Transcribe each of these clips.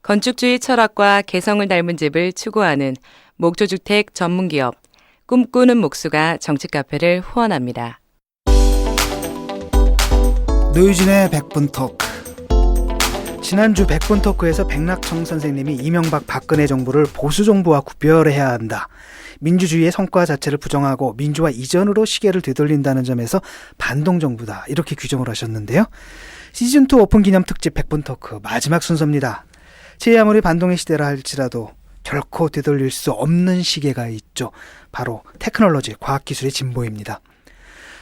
건축주의 철학과 개성을 닮은 집을 추구하는 목조주택 전문기업 꿈꾸는 목수가 정치카페를 후원합니다. 노유진의 100분 토크. 지난주 100분 토크에서 백낙청 선생님이 이명박 박근혜 정부를 보수 정부와 구별해야 한다. 민주주의의 성과 자체를 부정하고 민주화 이전으로 시계를 되돌린다는 점에서 반동 정부다. 이렇게 규정을 하셨는데요. 시즌2 오픈 기념 특집 100분 토크 마지막 순서입니다. 제 아무리 반동의 시대라 할지라도 결코 되돌릴 수 없는 시계가 있죠. 바로 테크놀로지, 과학기술의 진보입니다.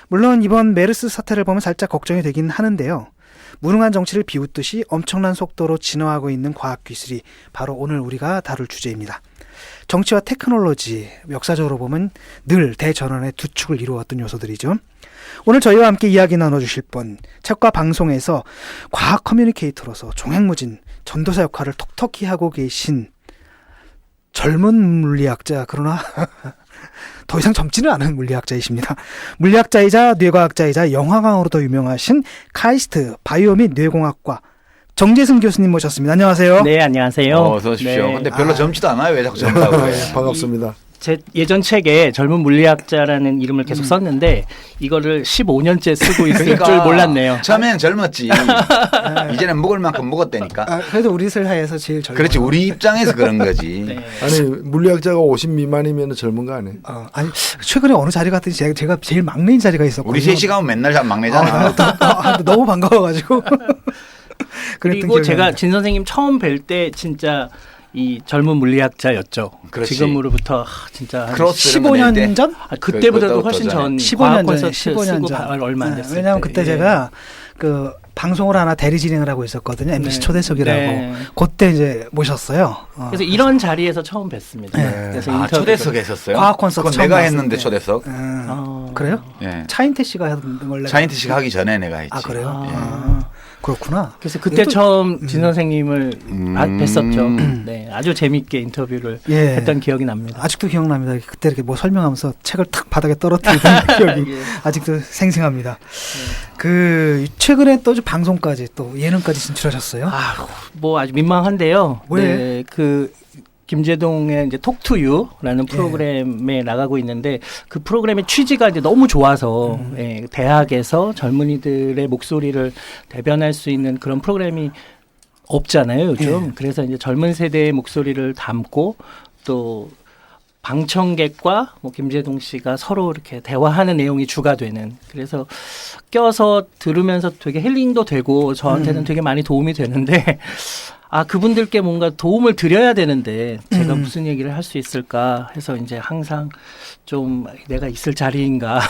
물론 이번 메르스 사태를 보면 살짝 걱정이 되긴 하는데요. 무능한 정치를 비웃듯이 엄청난 속도로 진화하고 있는 과학기술이 바로 오늘 우리가 다룰 주제입니다. 정치와 테크놀로지, 역사적으로 보면 늘 대전환의 두 축을 이루었던 요소들이죠. 오늘 저희와 함께 이야기 나눠주실 분, 책과 방송에서 과학 커뮤니케이터로서 종횡무진 전도사 역할을 톡톡히 하고 계신 젊은 물리학자, 그러나 더 이상 젊지는 않은 물리학자이십니다. 물리학자이자 뇌과학자이자 영화광으로도 유명하신 카이스트 바이오 및 뇌공학과 정재승 교수님 모셨습니다. 안녕하세요. 네, 안녕하세요. 어서 오십시오. 네. 근데 별로 젊지도 않아요. 왜 자꾸 젊다고 그래요? 반갑습니다. 제 예전 책에 젊은 물리학자라는 이름을 계속 썼는데 이거를 15년째 쓰고 있을 줄 몰랐네요. 처음에는 젊었지. 이제는 묵을 만큼 묵었다니까. 그래도 우리 슬하에서 제일 젊은. 그렇지. 우리 입장에서 그런 거지. 네. 아니 물리학자가 50 미만이면 젊은 거 아니에요? 아니 최근에 어느 자리 갔든지 제가 제일 막내인 자리가 있었거든요. 우리 셋이 가면 맨날 막내잖아. 너무 반가워가지고. 그리고 제가 진 선생님 처음 뵐 때 진짜 이 젊은 물리학자였죠. 그렇지. 지금으로부터 진짜 한 15년 전? 그때보다도 훨씬 전. 15년 전. 15년 전. 얼마 안 됐어요. 왜냐하면 그때 제가 그 방송을 하나 대리 진행을 하고 있었거든요. MBC 네. 초대석이라고. 네. 그때 이제 모셨어요. 그래서 이런 자리에서 처음 뵀습니다. 네. 그래서 아, 초대석에 했었어요? 과학 콘서트 그건 내가 처음 했는데 봤을 때. 초대석. 그래요? 예. 차인태 씨가 했던 걸로. 차인태 씨가 하기 전에 내가 했지. 아, 그래요? 예. 그렇구나. 그래서 그때 처음 진 선생님을 음. 뵀었죠. 네, 아주 재밌게 인터뷰를 예. 했던 기억이 납니다. 아직도 기억납니다. 그때 이렇게 뭐 설명하면서 책을 탁 바닥에 떨어뜨리던 기억이 예. 아직도 생생합니다. 그 최근에 또 방송까지 또 예능까지 진출하셨어요. 뭐 아주 민망한데요. 왜? 네, 그 김재동의 이제 톡투유라는 프로그램에 나가고 있는데 그 프로그램의 취지가 이제 너무 좋아서 예, 대학에서 젊은이들의 목소리를 대변할 수 있는 그런 프로그램이 없잖아요, 요즘. 그래서 이제 젊은 세대의 목소리를 담고 또 방청객과 뭐 김재동 씨가 서로 이렇게 대화하는 내용이 주가 되는, 그래서 껴서 들으면서 되게 힐링도 되고 저한테는 되게 많이 도움이 되는데 그분들께 뭔가 도움을 드려야 되는데 제가 무슨 얘기를 할 수 있을까 해서 이제 항상 좀 내가 있을 자리인가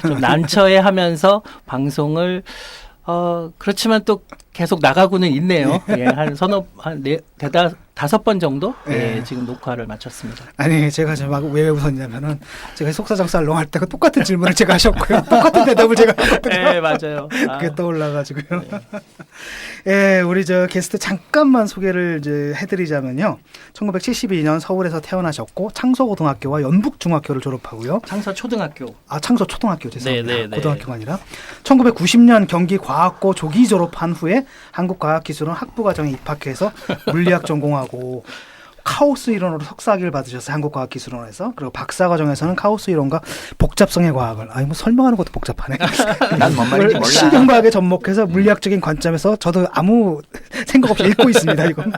좀 난처해하면서 방송을 그렇지만 또 계속 나가고는 있네요. 예, 한 다섯 번 정도 예, 지금 녹화를 마쳤습니다. 아니 제가 지금 막 왜 웃었냐면은 제가 속사정살롱 할 때가 똑같은 질문을 제가 하셨고요. 똑같은 대답을 제가 했거든요. 네, 맞아요. 그게 떠올라가지고요. 예, 우리 저 게스트 잠깐만 소개를 이제 해드리자면요. 1972년 서울에서 태어나셨고 창서고등학교와 연북중학교를 졸업하고요. 창서초등학교. 창서초등학교 죄송합니다. 네. 고등학교가 아니라 1990년 경기과학고 조기 졸업한 후에 한국과학기술원 학부과정에 입학해서 물리학 전공하고 카오스 이론으로 석사학위를 받으셨어요. 한국과학기술원에서. 그리고 박사과정에서는 카오스 이론과 복잡성의 과학을. 뭐 설명하는 것도 복잡하네. 난 뭔 말인지 몰라. 신경과학에 접목해서 물리학적인 관점에서 저도 아무 생각 없이 읽고 있습니다. 이건.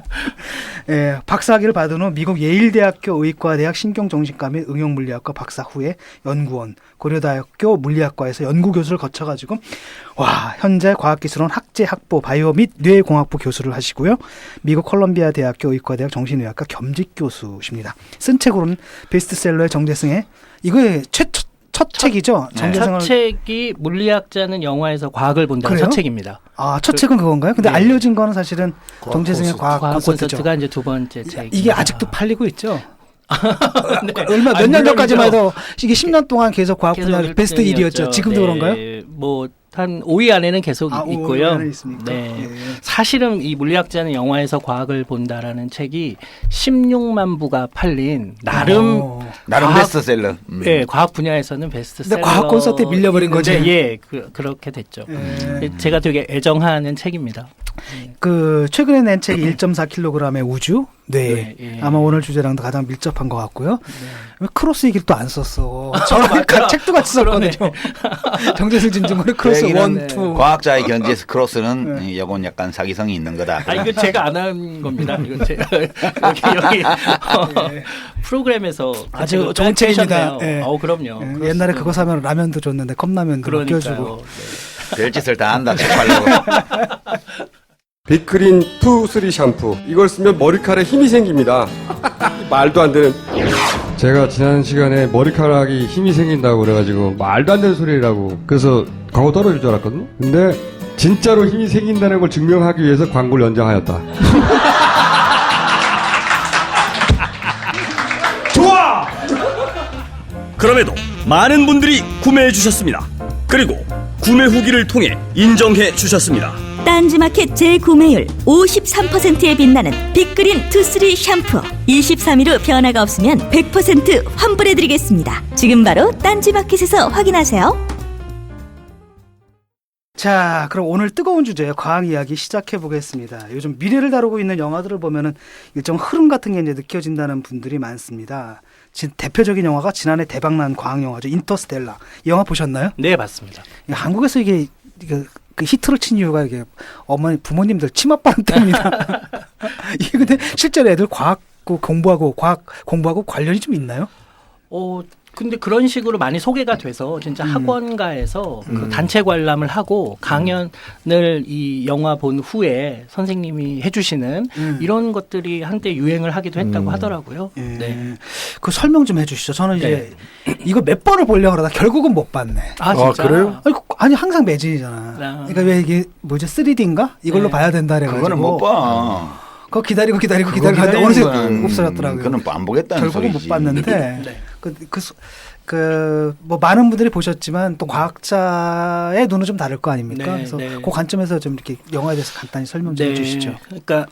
예, 박사학위를 받은 후 미국 예일대학교 의과대학 신경정신과 및 응용물리학과 박사 후에 연구원, 고려대학교 물리학과에서 연구교수를 거쳐가지고 현재 과학기술원 학제학부 바이오 및 뇌공학부 교수를 하시고요. 미국 콜롬비아 대학교 의과대학 정신의학과 겸직 교수십니다. 쓴 책으로는 베스트셀러의 정재승의 이거의 첫 책이죠. 첫 책이 물리학자는 영화에서 과학을 본다는 첫 책입니다. 첫 책은 그건가요? 근데 네. 알려진 거는 사실은 정재승의 과학 콘서트가 이제 두 번째 책. 이게 아직도 팔리고 있죠. 얼마 몇 년 전까지만 해도 이게 10년 동안 계속 과학 분야 베스트 1위였죠. 지금도 네. 그런가요? 뭐 한 5위 안에는 계속 있고요. 5위 안에 있습니까? 네. 예. 사실은 이 물리학자는 영화에서 과학을 본다라는 책이 16만 부가 팔린 나름 나름 과학- 베스트셀러. 예, 과학 분야에서는 베스트셀러. 근데 과학 콘서트에 밀려버린 거지. 예, 그렇게 됐죠. 예. 제가 되게 애정하는 책입니다. 그 최근에 낸 책이 1.4kg의 우주 뇌. 네, 예. 아마 오늘 주제랑도 가장 밀접한 것 같고요. 왜 크로스 얘기를 또 안 썼어? 저는 맞아. 책도 같이 그러네. 썼거든요. 정재승 진중권의 크로스 얘기는 1, 2. 과학자의 견지에서 크로스는 이건 약간 사기성이 있는 거다. 아, 이거 제가 안 한 겁니다. 이거 제가 여기 프로그램에서 아주 그 좋은 책입니다. 빼셨네요. 예. 그럼요. 예, 옛날에 그거 사면 라면도 줬는데 컵라면도 껴주고. 그러니까요. 별짓을 다 한다. 책 팔려고. 빅그린 2, 3 샴푸. 이걸 쓰면 머리카락에 힘이 생깁니다. 말도 안 되는. 제가 지난 시간에 머리카락이 힘이 생긴다고 그래가지고 말도 안 되는 소리라고 그래서 광고 떨어질 줄 알았거든요. 근데 진짜로 힘이 생긴다는 걸 증명하기 위해서 광고를 연장하였다. 좋아! 그럼에도 많은 분들이 구매해 주셨습니다. 그리고 구매 후기를 통해 인정해 주셨습니다. 딴지마켓 재구매율 53%에 빛나는 빅그린 투쓰리 샴푸 23일 후 변화가 없으면 100% 환불해드리겠습니다. 지금 바로 딴지마켓에서 확인하세요. 자, 그럼 오늘 뜨거운 주제 과학 이야기 시작해 보겠습니다. 요즘 미래를 다루고 있는 영화들을 보면은 일정 흐름 같은 게 이제 느껴진다는 분들이 많습니다. 대표적인 영화가 지난해 대박난 과학 영화죠. 인터스텔라. 이 영화 보셨나요? 네, 맞습니다. 한국에서 이게 그 히트를 친 이유가 이게 부모님들 치맛바람 때문이다. 이게 근데 실제로 애들 과학 공부하고 관련이 좀 있나요? 근데 그런 식으로 많이 소개가 돼서 진짜 학원가에서 그 단체 관람을 하고 강연을 이 영화 본 후에 선생님이 해주시는 이런 것들이 한때 유행을 하기도 했다고 하더라고요. 예. 네. 그 설명 좀 해주시죠. 저는 이제 이거 몇 번을 보려고 그러다 결국은 못 봤네. 아, 진짜? 그래요? 아니 항상 매진이잖아. 그러니까 왜 이게 뭐지 3D인가 이걸로 네. 봐야 된다 그래가지고 그거는 못 봐. 그거 기다리고 그거 하는데 어느새 기다리는 없어졌더라고요. 그거는 안 보겠다는 결국은 소리지. 못 봤는데 네. 뭐 많은 분들이 보셨지만 또 과학자의 눈은 좀 다를 거 아닙니까? 네, 그래서 네. 그 관점에서 좀 이렇게 영화에 대해서 간단히 설명 좀 해주시죠. 그러니까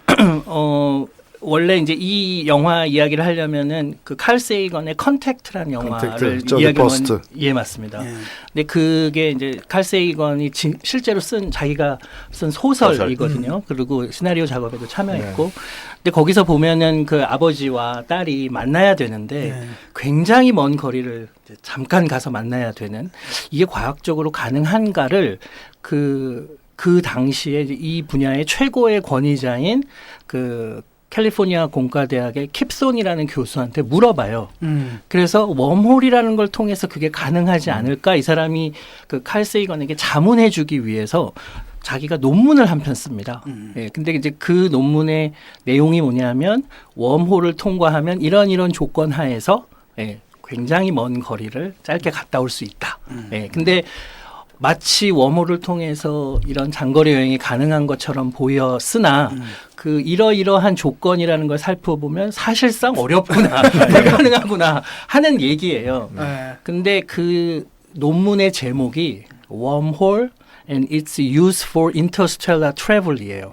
원래 이제 이 영화 이야기를 하려면은 그 칼 세이건의 컨택트라는 영화를 컨택트, 저기 이야기하면 버스트. 예, 맞습니다. 예. 근데 그게 이제 칼 세이건이 실제로 자기가 쓴 소설이거든요. 그리고 시나리오 작업에도 참여했고. 근데 거기서 보면은 그 아버지와 딸이 만나야 되는데 네. 굉장히 먼 거리를 이제 잠깐 가서 만나야 되는 이게 과학적으로 가능한가를 그 당시에 이 분야의 최고의 권위자인 그 캘리포니아 공과대학의 킵손이라는 교수한테 물어봐요. 그래서 웜홀이라는 걸 통해서 그게 가능하지 않을까? 이 사람이 그 칼 세이건에게 자문해주기 위해서 자기가 논문을 한 편 씁니다. 예, 근데 이제 그 논문의 내용이 뭐냐면 웜홀을 통과하면 이런 조건 하에서 굉장히 먼 거리를 짧게 갔다 올 수 있다. 예, 근데 마치 웜홀을 통해서 이런 장거리 여행이 가능한 것처럼 보였으나 그 이러이러한 조건이라는 걸 살펴보면 사실상 어렵구나, 불가능하구나 하는 얘기예요. 네. 근데 그 논문의 제목이 Wormhole and its use for interstellar travel이에요.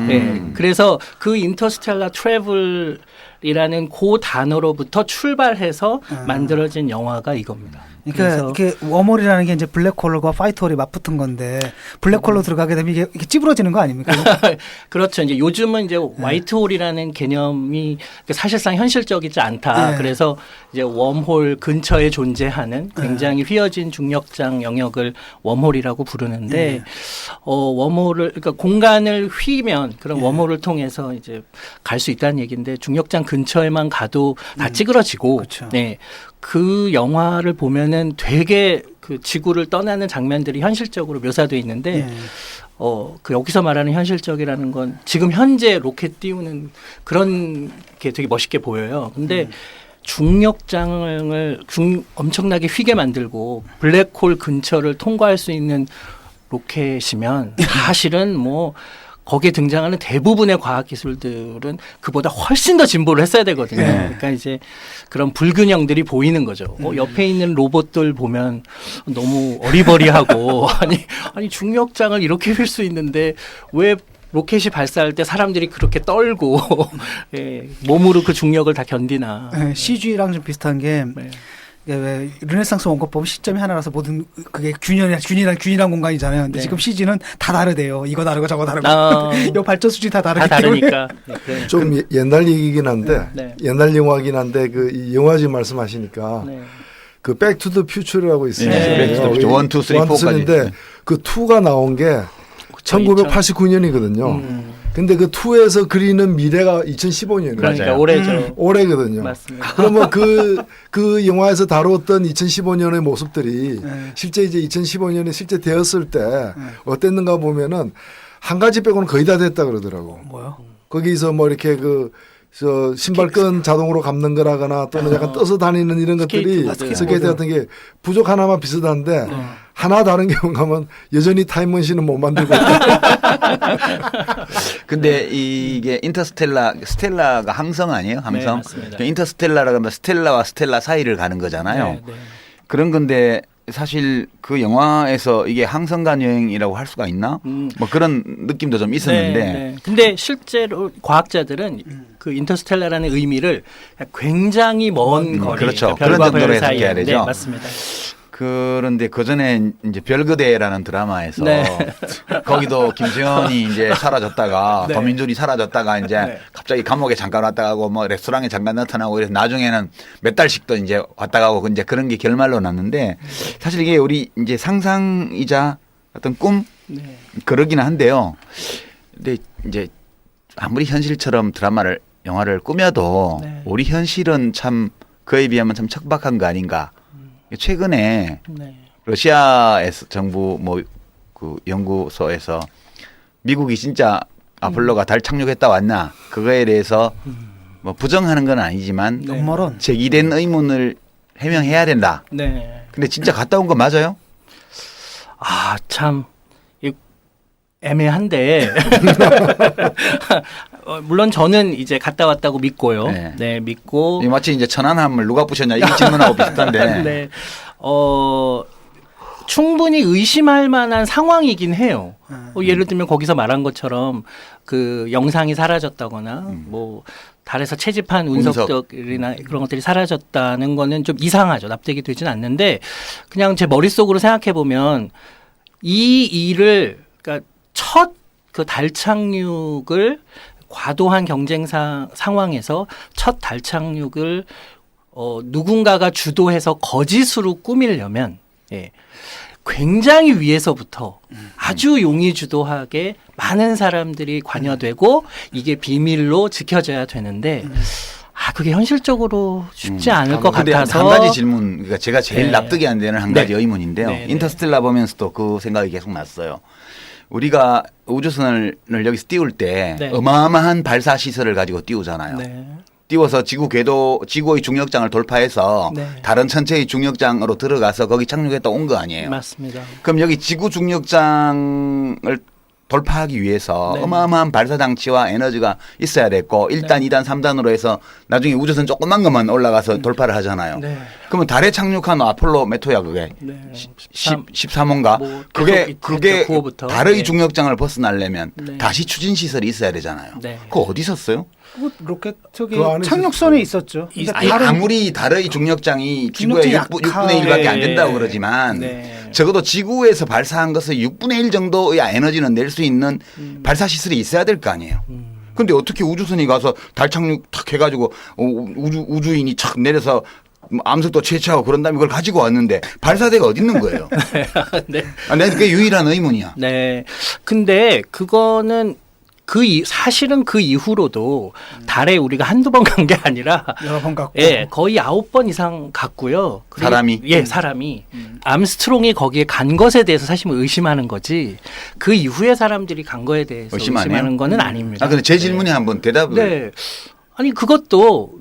네, 그래서 그 interstellar travel이라는 그 단어로부터 출발해서 만들어진 영화가 이겁니다. 그러니까 이게 웜홀이라는 게 이제 블랙홀과 화이트홀이 맞붙은 건데 블랙홀로 들어가게 되면 이게 찌부러지는 거 아닙니까? 그렇죠. 이제 요즘은 이제 화이트홀이라는 개념이 사실상 현실적이지 않다. 네. 그래서 이제 웜홀 근처에 존재하는 굉장히 휘어진 중력장 영역을 웜홀이라고 부르는데 웜홀을 그러니까 공간을 휘면 그런 웜홀을 통해서 이제 갈 수 있다는 얘기인데 중력장 근처에만 가도 다 찌그러지고 그렇죠. 네. 그 영화를 보면은 되게 그 지구를 떠나는 장면들이 현실적으로 묘사되어 있는데 그 여기서 말하는 현실적이라는 건 지금 현재 로켓 띄우는 그런 게 되게 멋있게 보여요. 근데 중력장을 엄청나게 휘게 만들고 블랙홀 근처를 통과할 수 있는 로켓이면 사실은 뭐 거기에 등장하는 대부분의 과학 기술들은 그보다 훨씬 더 진보를 했어야 되거든요. 네. 그러니까 이제 그런 불균형들이 보이는 거죠. 옆에 있는 로봇들 보면 너무 어리버리하고 아니 중력장을 이렇게 휠 수 있는데 왜 로켓이 발사할 때 사람들이 그렇게 떨고 예, 몸으로 그 중력을 다 견디나. 네, CG랑 좀 비슷한 게 네. 이게 왜 르네상스 원곡 보면 시점이 하나라서 모든 그게 균일한 공간이잖아요. 근데 네. 지금 CG는 다 다르대요. 이거 다르고 저거 다르고. 요 발전 수준이 다 다 다르기 때문에. 다르니까. 네, 그래. 좀 옛날 얘기긴 한데 네. 옛날 영화긴 한데 이 영화지 말씀하시니까 네. 그 백투더 퓨처라고 있어요. 네, Back to the Future. 1, 2, 3, 4 까지. 인데 그 2가 나온 게 1989년이거든요. 근데 그 2에서 그리는 미래가 2015년이에요. 그러니까 올해죠. 올해거든요. 맞습니다. 그러면 그 영화에서 다루었던 2015년의 모습들이 실제 이제 2015년에 실제 되었을 때 어땠는가 보면은 한 가지 빼고는 거의 다 됐다 그러더라고. 뭐요? 거기서 뭐 이렇게 저 신발끈 자동으로 감는 거라거나 또는 약간 떠서 다니는 이런 것들이 스케이트 같은 게 부족 하나만 비슷한데 하나 다른 경우 가면 여전히 타임머신은 못 만들고 근데 이게 스텔라가 항성 아니에요? 항성. 네, 맞습니다. 인터스텔라라고 하면 스텔라와 스텔라 사이를 가는 거잖아요. 네, 네. 그런 건데 사실 그 영화에서 이게 항성간 여행이라고 할 수가 있나? 뭐 그런 느낌도 좀 있었는데. 네, 네. 근데 실제로 과학자들은 그 인터스텔라라는 의미를 굉장히 먼 거리, 그렇죠. 그러니까 별과 그런 정도로 별 사이에. 해석해야 되죠. 네, 맞습니다. 그런데 그 전에 이제 별그대라는 드라마에서 네. 거기도 김지현이 이제 사라졌다가 네. 더민준이 사라졌다가 이제 네. 갑자기 감옥에 잠깐 왔다 가고 뭐 레스토랑에 잠깐 나타나고 그래서 나중에는 몇 달씩도 이제 왔다 가고 이제 그런 게 결말로 났는데 사실 이게 우리 이제 상상이자 어떤 꿈 네. 그러긴 한데요. 근데 이제 아무리 현실처럼 영화를 꾸며도 네. 우리 현실은 참 그에 비하면 참 척박한 거 아닌가. 최근에 네. 러시아에서 정부 그 연구소에서 미국이 진짜 아폴로가 달 착륙했다 왔나 그거에 대해서 뭐 부정하는 건 아니지만 음모론. 제기된 의문을 해명해야 된다. 네. 근데 진짜 갔다 온 거 맞아요? 아, 참 애매한데 물론 저는 이제 갔다 왔다고 믿고요. 네. 네, 믿고 이 마치 이제 천안함을 누가 부셨냐 이 질문하고 비슷한데. 네. 충분히 의심할 만한 상황이긴 해요. 예를 들면 거기서 말한 것처럼 그 영상이 사라졌다거나 뭐 달에서 채집한 운석들이나 그런 것들이 사라졌다는 거는 좀 이상하죠. 납득이 되진 않는데 그냥 제 머릿속으로 생각해 보면 이 일을 그러니까 첫 그 달 착륙을 과도한 경쟁 상황에서 첫 달 착륙을 누군가가 주도해서 거짓으로 꾸미려면 굉장히 위에서부터 아주 용의주도하게 많은 사람들이 관여되고 이게 비밀로 지켜져야 되는데 그게 현실적으로 쉽지 않을 것 근데 같아서 한 가지 질문, 그러니까 제가 제일 네. 납득이 안 되는 한 가지 네. 의문인데요. 네, 네. 인터스텔라 보면서도 그 생각이 계속 났어요. 우리가 우주선을 여기서 띄울 때 네. 어마어마한 발사 시설을 가지고 띄우잖아요. 네. 띄워서 지구의 중력장을 돌파해서 네. 다른 천체의 중력장으로 들어가서 거기 착륙했다 온 거 아니에요. 맞습니다. 그럼 여기 지구 중력장을 돌파하기 위해서 네. 어마어마한 발사 장치와 에너지가 있어야 됐고 1단, 2단, 3단으로 해서 나중에 우주선 조그만 것만 올라가서 돌파를 하잖아요. 네. 그러면 달에 착륙한 아폴로 몇 호야 그게? 네. 13호인가? 뭐 그게 계속 있겠죠, 9호부터. 달의 네. 중력장을 벗어나려면 네. 다시 추진 시설이 있어야 되잖아요. 네. 그거 어디 있었어요? 로켓 저기 그 안에 착륙선에 있었죠. 근데 아니, 다른 아무리 달의 중력장이 지구의 중력장이 6분의 1밖에 안 네. 된다고 그러지만 네. 적어도 지구에서 발사한 것의 6분의 1 정도의 에너지는 낼 수 있는 발사 시설이 있어야 될 거 아니에요. 근데 어떻게 우주선이 가서 달 착륙 탁 해가지고 우주인이 착 내려서 암석도 채취하고 그런 다음에 그걸 가지고 왔는데 발사대가 어디 있는 거예요? 네. 난 그게 유일한 의문이야. 네. 근데 그거는 사실은 그 이후로도 달에 우리가 한두 번 간 게 아니라 여러 번 갔고. 거의 9번 이상 갔고요. 그리고 사람이? 사람이. 암스트롱이 거기에 간 것에 대해서 사실 의심하는 거지 그 이후에 사람들이 간 거에 대해서 의심하는 거는 아닙니다. 근데 제 질문에 한번 대답을. 네. 아니 그것도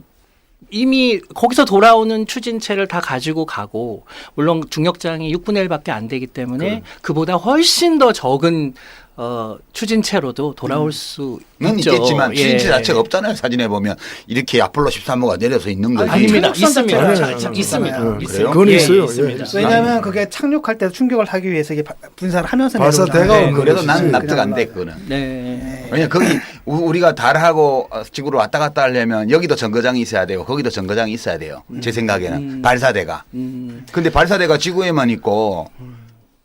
이미 거기서 돌아오는 추진체를 다 가지고 가고 물론 중력장이 6분의 1밖에 안 되기 때문에 그보다 훨씬 더 적은 추진체로도 돌아올 수 는 있죠. 있겠지만 추진체 예. 자체가 없잖아요. 사진에 보면 이렇게 아폴로 13호가 내려서 있는 거지. 아닙니다. 있습니다. 자체가 있습니다. 그래요? 있어요. 그건 예, 있어요. 있습니다. 예. 왜냐하면 그게 착륙할 때 충격을 하기 위해서 이게 분사를 하면서 발사대가 내려오잖아요. 없는 그래도 것이지. 난 납득 안 돼, 그냥 그거는. 네. 왜냐 거기 우리가 달하고 지구로 왔다 갔다 하려면 여기도 정거장이 있어야 되고 거기도 정거장이 있어야 돼요. 제 생각에는 발사대가. 근데 발사대가 지구에만 있고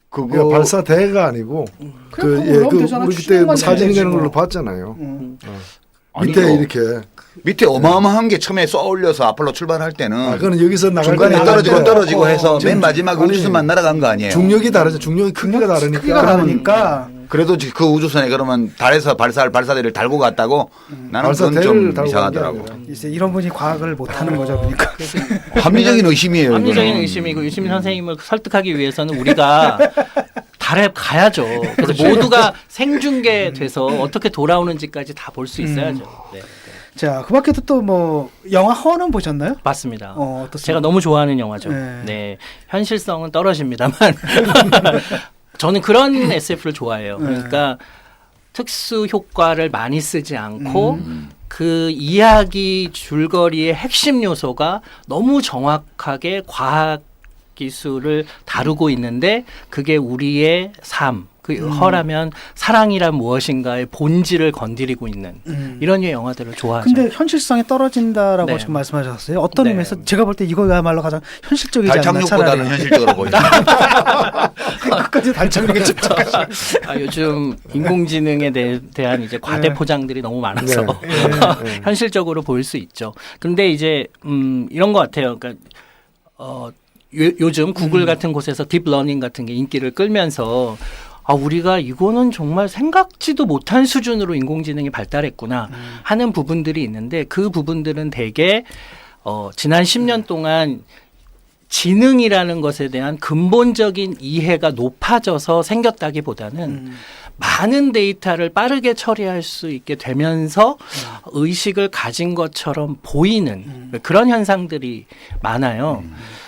그거 그러니까 발사대가 아니고 그냥 그거 올라오면 되잖아. 우리 그때 추진만 사진 되지, 내는 걸로 뭐. 봤잖아요. 아니죠. 밑에 이렇게 밑에 어마어마한 게 처음에 쏘아 올려서 아폴로 출발할 때는 그거는 여기서 나갈 중간에 때는 떨어지고 나갈 때 떨어지고 해서 지금 맨 마지막에 아니, 우주선만 날아간 거 아니에요. 중력이 다르죠. 중력이 크기가 다르니까. 크기가 다르니까 그래도 그 우주선에 그러면 달에서 발사할 발사대를 달고 갔다고 나는 그건 발사대를 좀 달고 이상하더라고. 간 게 아니라. 이제 이런 분이 과학을 못하는 거죠, 그러니까. 합리적인 의심이에요. 합리적인 이거는. 의심이고 유시민 선생님을 설득하기 위해서는 우리가 달에 가야죠. 그래서 모두가 생중계돼서 어떻게 돌아오는지까지 다 볼 수 있어야죠. 네. 자, 그 밖에도 또 뭐 영화 허는 보셨나요? 맞습니다. 어떻습니까? 제가 너무 좋아하는 영화죠. 네. 네. 현실성은 떨어집니다만 저는 그런 SF를 좋아해요. 그러니까 특수 효과를 많이 쓰지 않고 그 이야기 줄거리의 핵심 요소가 너무 정확하게 과학 기술을 다루고 있는데 그게 우리의 삶, 그 허라면 사랑이란 무엇인가의 본질을 건드리고 있는 이런 류의 영화들을 좋아하죠. 근데 현실성이 떨어진다라고 네. 지금 말씀하셨어요. 어떤 네. 의미에서 제가 볼 때 이거야말로 가장 현실적이지 달 않나 착륙보다는 차라리. 현실적으로 보인다. 끝까지 달 착륙에 집착하시고. 요즘 인공지능에 대한 이제 과대 포장들이 너무 많아서 현실적으로 보일 수 있죠. 근데 이제 이런 것 같아요. 그러니까 요즘 구글 같은 곳에서 딥러닝 같은 게 인기를 끌면서 우리가 이거는 정말 생각지도 못한 수준으로 인공지능이 발달했구나 하는 부분들이 있는데 그 부분들은 대개 지난 10년 동안 지능이라는 것에 대한 근본적인 이해가 높아져서 생겼다기보다는 많은 데이터를 빠르게 처리할 수 있게 되면서 의식을 가진 것처럼 보이는 그런 현상들이 많아요.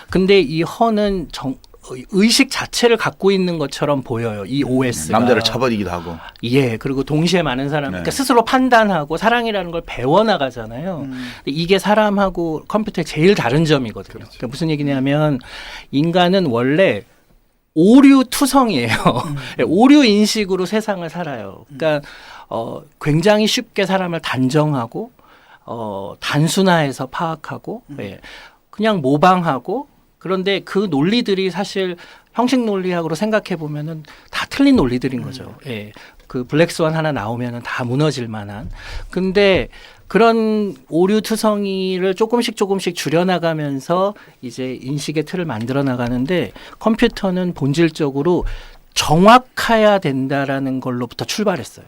근데 이 허는 의식 자체를 갖고 있는 것처럼 보여요. 이 OS가. 남자를 쳐버리기도 하고. 예, 그리고 동시에 많은 사람, 그러니까 스스로 판단하고 사랑이라는 걸 배워나가잖아요. 근데 이게 사람하고 컴퓨터의 제일 다른 점이거든요. 그러니까 무슨 얘기냐면 인간은 원래 오류 투성이에요. 오류 인식으로 세상을 살아요. 그러니까 굉장히 쉽게 사람을 단정하고 단순화해서 파악하고 그냥 모방하고 그런데 그 논리들이 사실 형식 논리학으로 생각해 보면은 다 틀린 논리들인 거죠. 예. 그 블랙스완 하나 나오면은 다 무너질 만한. 근데 그런 오류 투성이를 조금씩 줄여나가면서 이제 인식의 틀을 만들어 나가는데 컴퓨터는 본질적으로 정확해야 된다라는 걸로부터 출발했어요.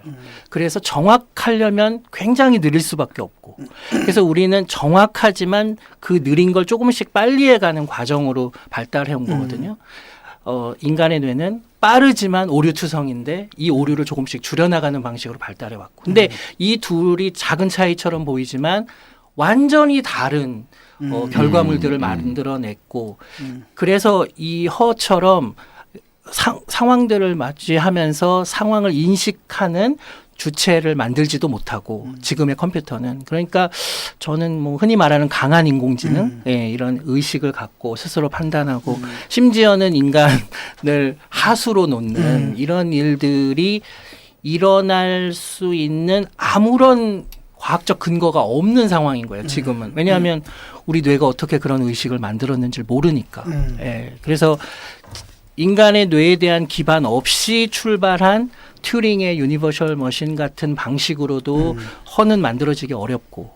그래서 정확하려면 굉장히 느릴 수밖에 없고 그래서 우리는 정확하지만 그 느린 걸 조금씩 빨리 해가는 과정으로 발달해 온 거거든요. 인간의 뇌는 빠르지만 오류투성인데 이 오류를 조금씩 줄여나가는 방식으로 발달해 왔고 근데 이 둘이 작은 차이처럼 보이지만 완전히 다른 결과물들을 만들어냈고 그래서 이 허처럼 상황들을 맞이하면서 상황을 인식하는 주체를 만들지도 못하고 지금의 컴퓨터는 그러니까 저는 뭐 흔히 말하는 강한 인공지능 이런 의식을 갖고 스스로 판단하고 심지어는 인간을 하수로 놓는 이런 일들이 일어날 수 있는 아무런 과학적 근거가 없는 상황인 거예요. 지금은. 왜냐하면 우리 뇌가 어떻게 그런 의식을 만들었는지 모르니까. 그래서 인간의 뇌에 대한 기반 없이 출발한 튜링의 유니버셜 머신 같은 방식으로도 허는 만들어지기 어렵고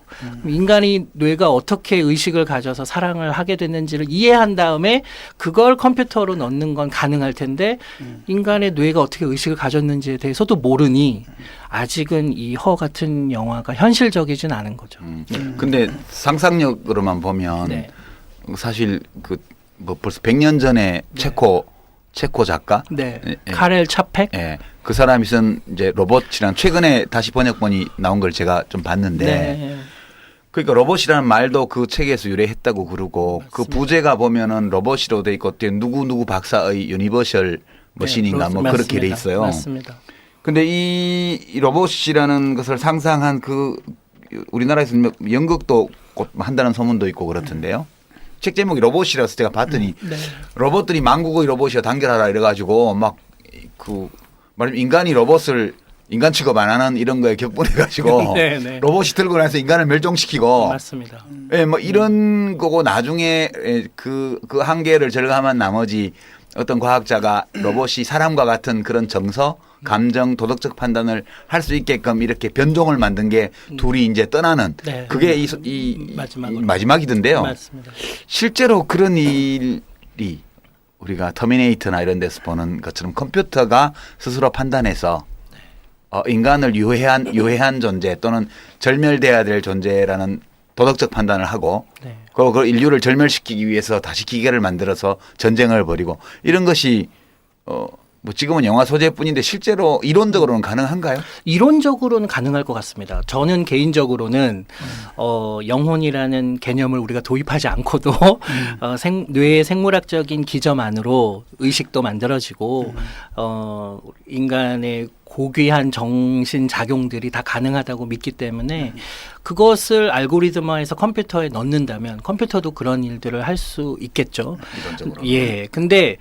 인간이 뇌가 어떻게 의식을 가져서 사랑을 하게 됐는지를 이해한 다음에 그걸 컴퓨터로 넣는 건 가능할 텐데 인간의 뇌가 어떻게 의식을 가졌는지에 대해서도 모르니 아직은 이 허 같은 영화가 현실적이진 않은 거죠. 근데 상상력으로만 보면 사실 그 뭐 벌써 100년 전에 체코 작가? 카렐 차펙? 그 사람이 쓴 이제 로봇이란 최근에 다시 번역본이 나온 걸 제가 좀 봤는데 그러니까 로봇이라는 말도 그 책에서 유래했다고 그러고 맞습니다. 그 부제가 보면은 로봇이로 돼 있고 누구 박사의 유니버셜 머신인가 뭐 그렇게 돼 있어요. 맞습니다. 근데 이 로봇이라는 것을 상상한 그 우리나라에서 연극도 곧 한다는 소문도 있고 그렇던데요. 책 제목이 로봇이라서 제가 봤더니 로봇들이 만국의 로봇이여 단결하라 이래가지고 막 그 말하자면 인간이 로봇을 인간 취급 안 하는 이런 거에 격분해가지고 네. 로봇이 들고 나서 인간을 멸종시키고 맞습니다. 예, 뭐 이런 거고 나중에 그 한계를 절감한 나머지 어떤 과학자가 로봇이 사람과 같은 그런 정서, 감정, 도덕적 판단을 할 수 있게끔 이렇게 변종을 만든 게 둘이 이제 떠나는 네. 그게 이 마지막으로. 마지막이던데요. 맞습니다. 실제로 그런 일이 우리가 터미네이터나 이런 데서 보는 것처럼 컴퓨터가 스스로 판단해서 인간을 유해한 존재 또는 절멸돼야 될 존재라는 도덕적 판단을 하고 네. 그 인류를 절멸시키기 위해서 다시 기계를 만들어서 전쟁을 벌이고 이런 것이 뭐 지금은 영화 소재뿐인데 실제로 이론적으로는 가능한가요? 이론적으로는 가능할 것 같습니다. 저는 개인적으로는 영혼이라는 개념을 우리가 도입하지 않고도 뇌의 생물학적인 기저만으로 의식도 만들어지고 인간의 고귀한 정신 작용들이 다 가능하다고 믿기 때문에 그것을 알고리즘화해서 컴퓨터에 넣는다면 컴퓨터도 그런 일들을 할 수 있겠죠. 이론적으로. 예. 근데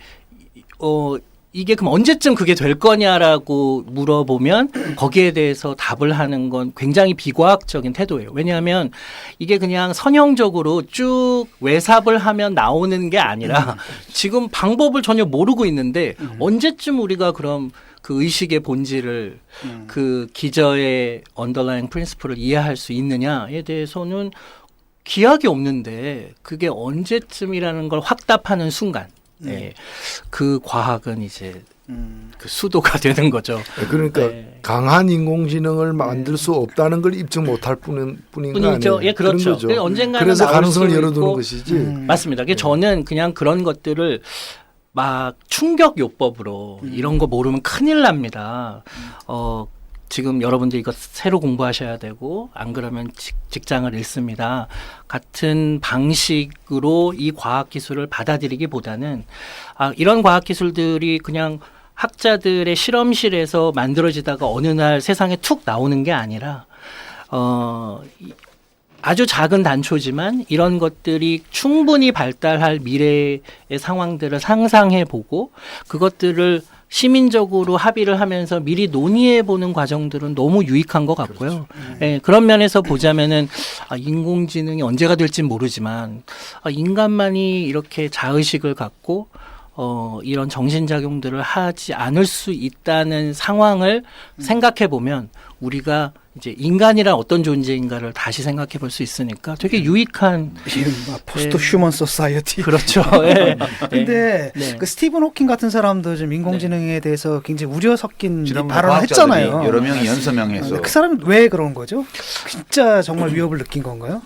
이게 그럼 언제쯤 그게 될 거냐라고 물어보면 거기에 대해서 답을 하는 건 굉장히 비과학적인 태도예요. 왜냐하면 이게 그냥 선형적으로 쭉 외삽을 하면 나오는 게 아니라 지금 방법을 전혀 모르고 있는데 언제쯤 우리가 그럼 그 의식의 본질을 그 기저의 언더라잉 프린시플을 이해할 수 있느냐에 대해서는 기약이 없는데 그게 언제쯤이라는 걸 확답하는 순간 네. 그 과학은 이제 그 수도가 되는 거죠. 그러니까 네. 강한 인공지능을 만들 수 없다는 걸 입증 못할 뿐인 거 아니에요? 예, 그렇죠. 그런 거죠. 언젠가는 그래서 나올 가능성을 수 열어두는 있고, 것이지. 맞습니다. 저는 그냥 그런 것들을 막 충격 요법으로 이런 거 모르면 큰일 납니다. 지금 여러분들 이거 새로 공부하셔야 되고 안 그러면 직장을 잃습니다. 같은 방식으로 이 과학기술을 받아들이기보다는 이런 과학기술들이 그냥 학자들의 실험실에서 만들어지다가 어느 날 세상에 툭 나오는 게 아니라 아주 작은 단초지만 이런 것들이 충분히 발달할 미래의 상황들을 상상해보고 그것들을 시민적으로 합의를 하면서 미리 논의해보는 과정들은 너무 유익한 것 같고요. 그렇죠. 예, 그런 면에서 보자면은 인공지능이 언제가 될진 모르지만 인간만이 이렇게 자의식을 갖고 이런 정신작용들을 하지 않을 수 있다는 상황을 생각해보면 우리가 이제 인간이란 어떤 존재인가를 다시 생각해 볼 수 있으니까 되게 유익한 이른바 포스트 휴먼 소사이어티. 그렇죠. 예. 근데 네. 그 스티븐 호킹 같은 사람도 좀 인공지능에 대해서 굉장히 우려 섞인 지난번에 발언을 과학자들이 했잖아요. 여러 명이 연서명해서 그 사람은 왜 그런 거죠? 진짜 정말 위협을 느낀 건가요?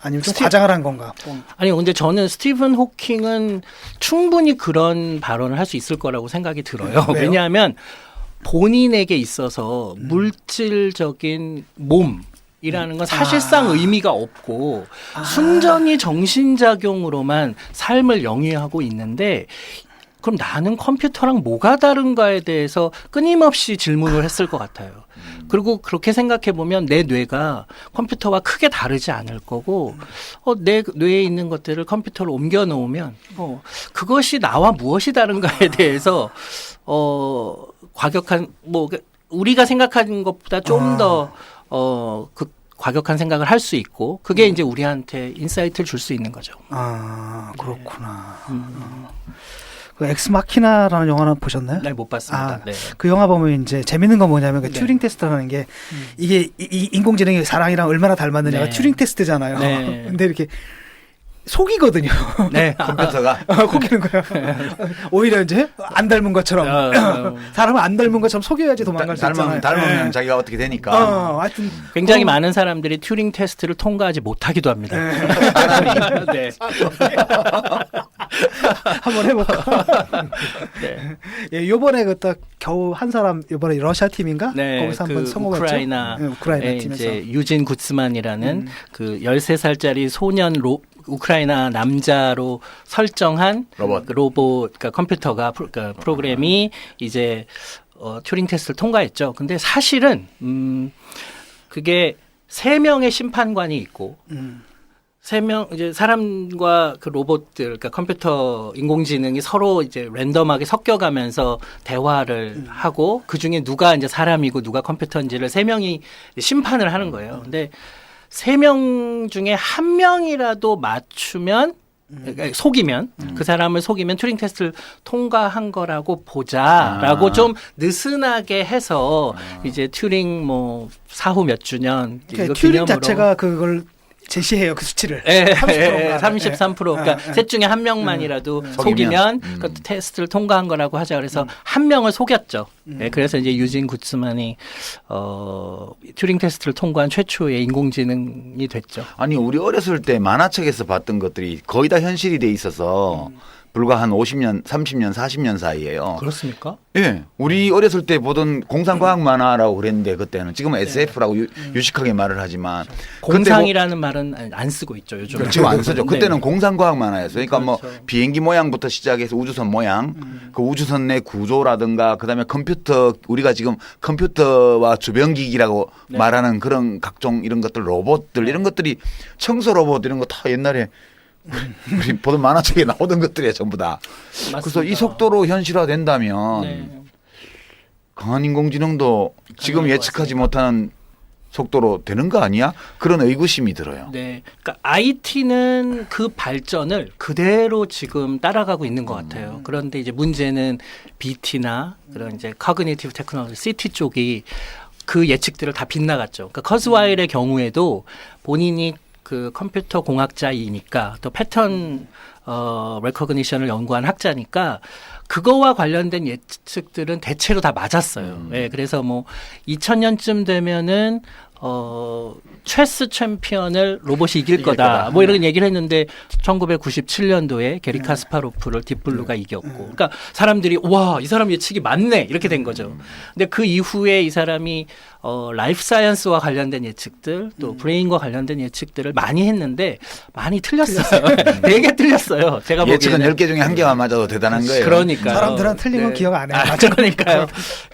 아니면 좀 과장을 한 건가? 아니 근데 저는 스티븐 호킹은 충분히 그런 발언을 할 수 있을 거라고 생각이 들어요. 왜요? 왜냐하면 본인에게 있어서 물질적인 몸이라는 건 사실상 의미가 없고 순전히 정신작용으로만 삶을 영위하고 있는데 그럼 나는 컴퓨터랑 뭐가 다른가에 대해서 끊임없이 질문을 했을 것 같아요. 그리고 그렇게 생각해 보면 내 뇌가 컴퓨터와 크게 다르지 않을 거고 내 뇌에 있는 것들을 컴퓨터로 옮겨 놓으면 그것이 나와 무엇이 다른가에 대해서 과격한 우리가 생각하는 것보다 좀 더 그 과격한 생각을 할 수 있고 그게 이제 우리한테 인사이트를 줄 수 있는 거죠. 아 그렇구나. 그 엑스마키나라는 영화는 보셨나요? 네, 못 봤습니다. 네. 그 영화 보면 이제 재밌는 건 뭐냐면 그 네. 튜링 테스트라는 게 이게 인공지능이 사람이랑 얼마나 닮았느냐가 네. 튜링 테스트잖아요. 네. 근데 이렇게 속이거든요. 네. 컴퓨터가 속이는 거예요. 오히려 이제 안 닮은 것처럼 사람을 안 닮은 것처럼 속여야지 도망갈 수 있잖아요. 닮으면 네. 자기가 어떻게 되니까. 하여튼 굉장히 많은 사람들이 튜링 테스트를 통과하지 못하기도 합니다. 네. 한번 해볼까? 네. 예, 요번에 딱 겨우 한 사람 요번에 러시아 팀인가? 네, 거기서 한번 성공했죠. 우크라이나 팀에서 이제 유진 구츠만이라는 그 13살짜리 소년 우크라이나 남자로 설정한 로봇 그러니까 컴퓨터가 그러니까 프로그램이 이제 튜링 테스트를 통과했죠. 근데 사실은 그게 3명의 심판관이 있고 3명 이제 사람과 그 로봇들 그러니까 컴퓨터 인공지능이 서로 이제 랜덤하게 섞여가면서 대화를 하고 그중에 누가 이제 사람이고 누가 컴퓨터인지를 3명이 심판을 하는 거예요. 근데 3명 중에 1명이라도 맞추면 그러니까 속이면 그 사람을 속이면 튜링 테스트를 통과한 거라고 보자라고 좀 느슨하게 해서 이제 튜링 뭐 사후 몇 주년 그러니까 이거 튜링 기념으로 자체가 그걸 제시해요 그 수치를. 예, 33%가. 33%. 그러니까 셋 중에 1명만이라도 속이면 그 테스트를 통과한 거라고 하자. 그래서 1명을 속였죠. 예, 그래서 이제 유진 구츠만이 튜링 테스트를 통과한 최초의 인공지능이 됐죠. 아니 우리 어렸을 때 만화책에서 봤던 것들이 거의 다 현실이 돼 있어서 불과 한 50년, 30년, 40년 사이에요. 그렇습니까? 예. 우리 어렸을 때 보던 공상과학 만화라고 그랬는데 그때는 지금은 SF라고 유식하게 말을 하지만 공상이라는 말은 안 쓰고 있죠. 요즘 지금 안 쓰죠. 그때는 네. 공상과학 만화였어요. 그러니까 그렇죠. 뭐 비행기 모양부터 시작해서 우주선 모양, 그 우주선 내 구조라든가 그다음에 컴퓨터 우리가 지금 컴퓨터와 주변기기라고 네. 말하는 그런 각종 이런 것들 로봇들 이런 것들이 청소 로봇 이런 거 다 옛날에 우리 보던 만화책에 나오던 것들이에요 전부 다. 맞습니다. 그래서 이 속도로 현실화된다면 네. 강한 인공지능도 지금 예측하지 못하는 속도로 되는 거 아니야? 그런 의구심이 들어요. 네, 그러니까 IT는 그 발전을 그대로 지금 따라가고 있는 것 같아요. 그런데 이제 문제는 BT나 그런 이제 Cognitive Technology, CT 쪽이 그 예측들을 다 빗나갔죠. 그러니까 커즈와일의 경우에도 본인이 그 컴퓨터 공학자이니까 또 패턴 레코그니션을 연구한 학자니까 그거와 관련된 예측들은 대체로 다 맞았어요. 예, 그래서 뭐 2000년쯤 되면은 체스 챔피언을 로봇이 이길 거다. 뭐 이런 얘기를 했는데 1997년도에 게리 카스파로프를 딥블루가 이겼고. 그러니까 사람들이 와, 이 사람 예측이 맞네. 이렇게 된 거죠. 근데 그 이후에 이 사람이 라이프 사이언스와 관련된 예측들 또 브레인과 관련된 예측들을 많이 했는데 많이 틀렸어요. 되게 틀렸어요. 제가 예측은 보기에는. 10개 중에 한 개만 맞아도 대단한 거예요. 그러니까요. 사람들은 틀린 건 네. 기억 안 해요. 그러니까요.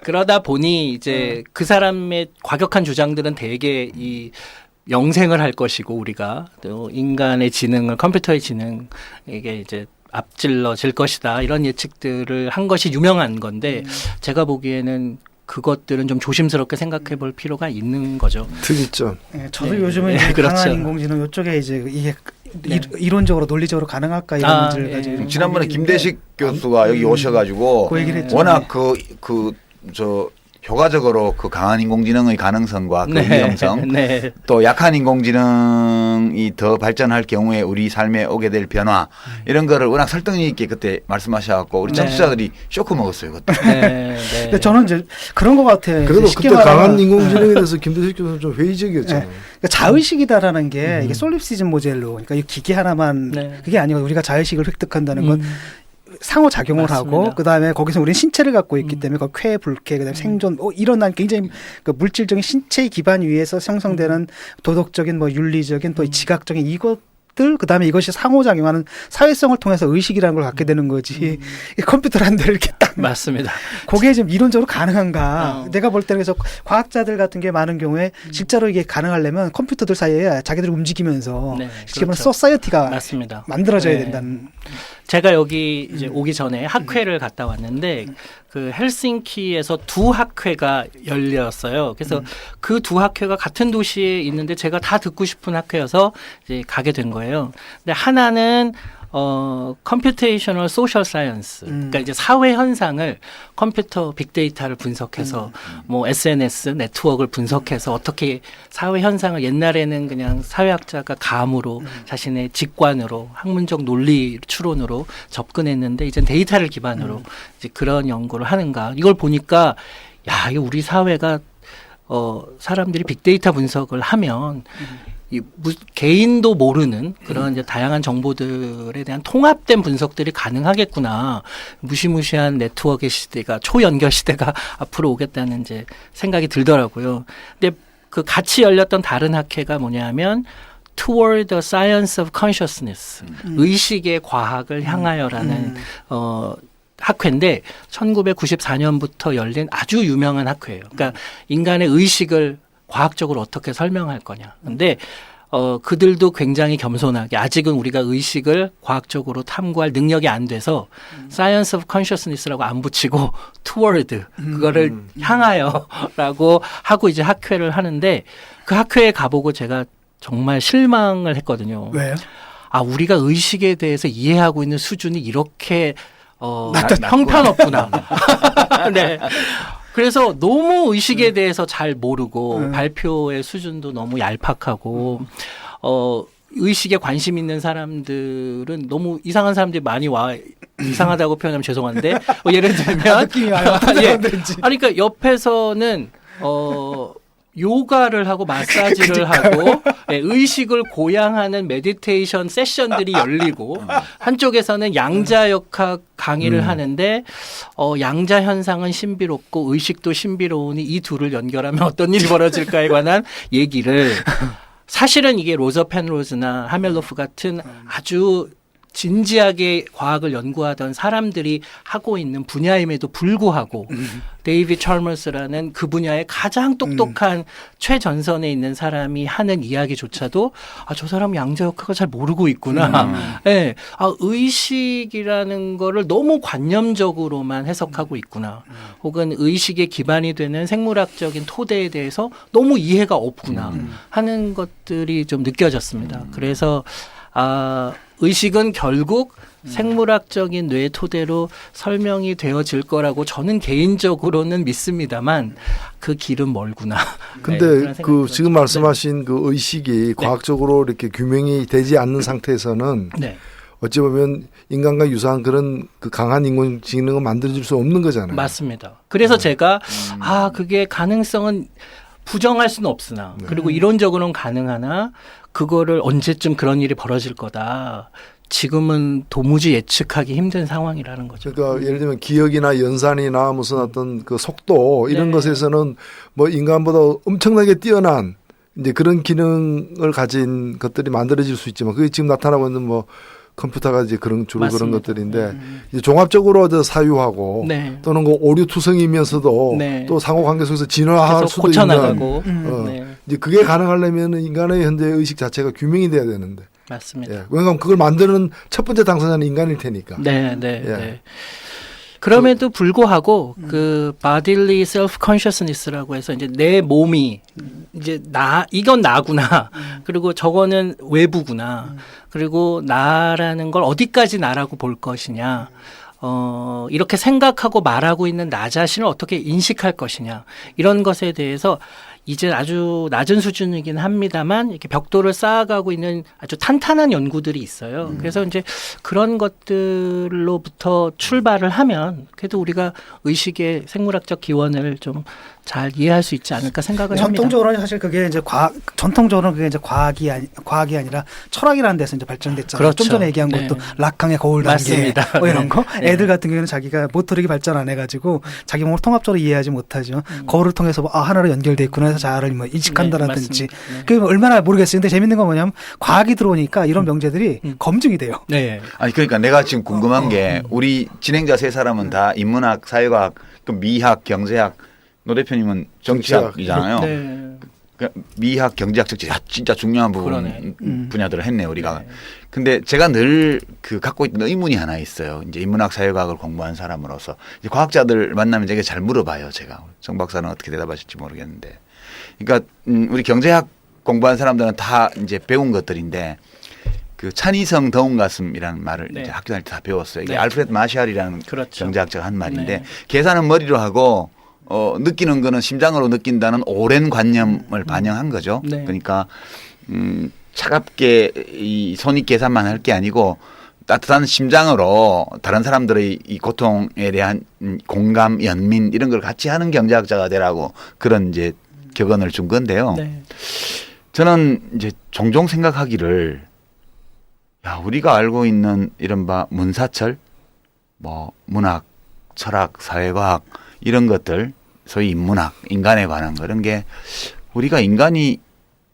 그러다 보니 이제 그 사람의 과격한 주장들은 되게 이 영생을 할 것이고 우리가 또 인간의 지능을 컴퓨터의 지능 이게 이제 앞질러질 것이다 이런 예측들을 한 것이 유명한 건데 제가 보기에는 그것들은 좀 조심스럽게 생각해 볼 필요가 있는 거죠. 특이점. 예, 저도 네. 요즘은 이제 그렇죠. 강한 인공지능 이쪽에 이제 이게 네. 이론적으로 논리적으로 가능할까 이런 문제를 예. 가지고 지난번에 김대식 교수가 여기 오셔가지고 그 얘기를 했죠. 워낙 효과적으로 그 강한 인공지능의 가능성과 그 위험성 네. 또 약한 인공지능이 더 발전할 경우에 우리 삶에 오게 될 변화 이런 거를 워낙 설득력 있게 그때 말씀하셔갖고 우리 네. 청취자들이 쇼크 먹었어요 그때. 네. 네. 근데 저는 이제 그런 것 같아요. 그래도 쉽게 그때 강한 말하면 인공지능에 대해서 김대식 교수는 좀 회의적이었잖아요. 네. 그러니까 자의식이다라는 게 이게 솔립시즌 모델로 그러니까 이 기계 하나만 네. 그게 아니고 우리가 자의식을 획득한다는 건 상호작용을 맞습니다. 하고 그다음에 거기서 우리는 신체를 갖고 있기 때문에 그 쾌, 불쾌, 그다음에 생존 이런 난 굉장히 그 물질적인 신체의 기반 위에서 형성되는 도덕적인 뭐 윤리적인 또 지각적인 이것들 그다음에 이것이 상호작용하는 사회성을 통해서 의식이라는 걸 갖게 되는 거지. 이 컴퓨터를 한 대를 이렇게 딱 맞습니다. 그게 좀 이론적으로 가능한가? 내가 볼 때는 그래서 과학자들 같은 게 많은 경우에 실제로 이게 가능하려면 컴퓨터들 사이에 자기들이 움직이면서 네, 쉽게 말하면 그렇죠. 소사이어티가 맞습니다. 만들어져야 네. 된다는. 제가 여기 이제 오기 전에 학회를 갔다 왔는데 그 헬싱키에서 두 학회가 열렸어요. 그래서 그 두 학회가 같은 도시에 있는데 제가 다 듣고 싶은 학회여서 이제 가게 된 거예요. 근데 하나는 컴퓨테이셔널 소셜 사이언스. 그러니까 이제 사회 현상을 컴퓨터 빅데이터를 분석해서 뭐 SNS 네트워크를 분석해서 어떻게 사회 현상을 옛날에는 그냥 사회학자가 감으로 자신의 직관으로 학문적 논리 추론으로 접근했는데 이제 데이터를 기반으로 이제 그런 연구를 하는가. 이걸 보니까 야, 이거 우리 사회가 사람들이 빅데이터 분석을 하면 개인도 모르는 그런 이제 다양한 정보들에 대한 통합된 분석들이 가능하겠구나. 무시무시한 네트워크의 시대가 초연결 시대가 앞으로 오겠다는 이제 생각이 들더라고요. 근데 그 같이 열렸던 다른 학회가 뭐냐면 Toward the Science of Consciousness, 의식의 과학을 향하여라는 학회인데 1994년부터 열린 아주 유명한 학회예요. 그러니까 인간의 의식을 과학적으로 어떻게 설명할 거냐. 근데 그들도 굉장히 겸손하게 아직은 우리가 의식을 과학적으로 탐구할 능력이 안 돼서 Science of Consciousness라고 안 붙이고 Toward 그거를 향하여라고 하고 이제 학회를 하는데 그 학회에 가보고 제가 정말 실망을 했거든요. 왜요? 아, 우리가 의식에 대해서 이해하고 있는 수준이 이렇게 형편없구나. 네. 그래서 너무 의식에 대해서 잘 모르고 발표의 수준도 너무 얄팍하고 의식에 관심 있는 사람들은 너무 이상한 사람들이 많이 와 이상하다고 표현하면 죄송한데 예를 들면 느낌이 와요. 예. 아니 그러니까 옆에서는 요가를 하고 마사지를 하고 예, 의식을 고양하는 메디테이션 세션들이 열리고 한쪽에서는 양자역학 강의를 하는데 양자 현상은 신비롭고 의식도 신비로우니 이 둘을 연결하면 어떤 일이 벌어질까에 관한 얘기를 사실은 이게 로저 펜로즈나 하멜로프 같은 아주 진지하게 과학을 연구하던 사람들이 하고 있는 분야임에도 불구하고 데이비드 찰머스라는 그 분야의 가장 똑똑한 최전선에 있는 사람이 하는 이야기조차도 아, 저 사람 양자역학을 잘 모르고 있구나. 네. 아, 의식이라는 거를 너무 관념적으로만 해석하고 있구나. 혹은 의식의 기반이 되는 생물학적인 토대에 대해서 너무 이해가 없구나 하는 것들이 좀 느껴졌습니다. 그래서 의식은 결국 생물학적인 뇌 토대로 설명이 되어질 거라고 저는 개인적으로는 믿습니다만 그 길은 멀구나. 근데 네, 그 지금 말씀하신 그 의식이 과학적으로 이렇게 규명이 되지 않는 상태에서는 네. 어찌 보면 인간과 유사한 그런 그 강한 인공지능을 만들어줄 수 없는 거잖아요. 맞습니다. 그래서 제가 그게 가능성은 부정할 수는 없으나 그리고 이론적으로는 가능하나 그거를 언제쯤 그런 일이 벌어질 거다. 지금은 도무지 예측하기 힘든 상황이라는 거죠. 그러니까 예를 들면 기억이나 연산이나 무슨 어떤 그 속도 이런 것에서는 뭐 인간보다 엄청나게 뛰어난 이제 그런 기능을 가진 것들이 만들어질 수 있지만 그게 지금 나타나고 있는 뭐 컴퓨터가 이제 그런 주로 맞습니다. 그런 것들인데 이제 종합적으로 사유하고 네. 또는 그 오류투성이면서도 네. 또 상호관계 속에서 진화할 수도 고쳐나가고. 있는 이제 그게 가능하려면 인간의 현재 의식 자체가 규명이 돼야 되는데 맞습니다. 예. 왜냐하면 그걸 만드는 첫 번째 당사자는 인간일 테니까. 네. 예. 네. 그럼에도 불구하고 그 bodily self consciousness라고 해서 이제 내 몸이 이제 이건 나구나. 그리고 저거는 외부구나. 그리고 나라는 걸 어디까지 나라고 볼 것이냐. 이렇게 생각하고 말하고 있는 나 자신을 어떻게 인식할 것이냐. 이런 것에 대해서 이제 아주 낮은 수준이긴 합니다만 이렇게 벽돌을 쌓아가고 있는 아주 탄탄한 연구들이 있어요. 그래서 이제 그런 것들로부터 출발을 하면 그래도 우리가 의식의 생물학적 기원을 좀 잘 이해할 수 있지 않을까 생각을 합니다. 전통적으로는 사실 그게 이제 전통적으로는 그게 이제 과학이 아니라 철학이라는 데서 이제 발전됐잖아요. 그렇죠. 좀 전에 얘기한 것도 락강의 거울 단계 맞습니다. 뭐 이런 거. 애들 같은 경우에는 자기가 모토력이 발전 안 해가지고 자기 몸을 통합적으로 이해하지 못하죠. 거울을 통해서 하나로 연결돼 있구나 해서 자아를 뭐 인식한다라든지. 그게 얼마나 모르겠어요. 근데 재밌는 건 뭐냐면 과학이 들어오니까 이런 명제들이 검증이 돼요. 네. 아니 그러니까 내가 지금 궁금한 게 우리 진행자 세 사람은 다 인문학, 사회과학, 또 미학, 경제학, 노 대표님은 정치학이잖아요. 네. 그러니까 미학, 경제학, 정치 진짜 중요한 부분 분야들을 했네요 우리가. 근데 제가 늘 그 갖고 있는 의문이 하나 있어요. 이제 인문학, 사회과학을 공부한 사람으로서 이제 과학자들 만나면 되게 잘 물어봐요. 제가 정 박사는 어떻게 대답하실지 모르겠는데. 그러니까 우리 경제학 공부한 사람들은 다 이제 배운 것들인데. 그 찬이성 더운 가슴이라는 말을 이제 학교 다닐 때 다 배웠어요. 이게 알프레드 마샬이라는 그렇죠. 경제학자가 한 말인데 계산은 머리로 하고 느끼는 거는 심장으로 느낀다는 오랜 관념을 반영한 거죠. 그러니까 차갑게 이 손익 계산만 할 게 아니고 따뜻한 심장으로 다른 사람들의 이 고통에 대한 공감, 연민 이런 걸 같이 하는 경제학자가 되라고 그런 이제 격언을 준 건데요. 저는 이제 종종 생각하기를 야, 우리가 알고 있는 이른바 문사철, 뭐 문학, 철학, 사회과학 이런 것들, 소위 인문학, 인간에 관한 그런 게 우리가 인간이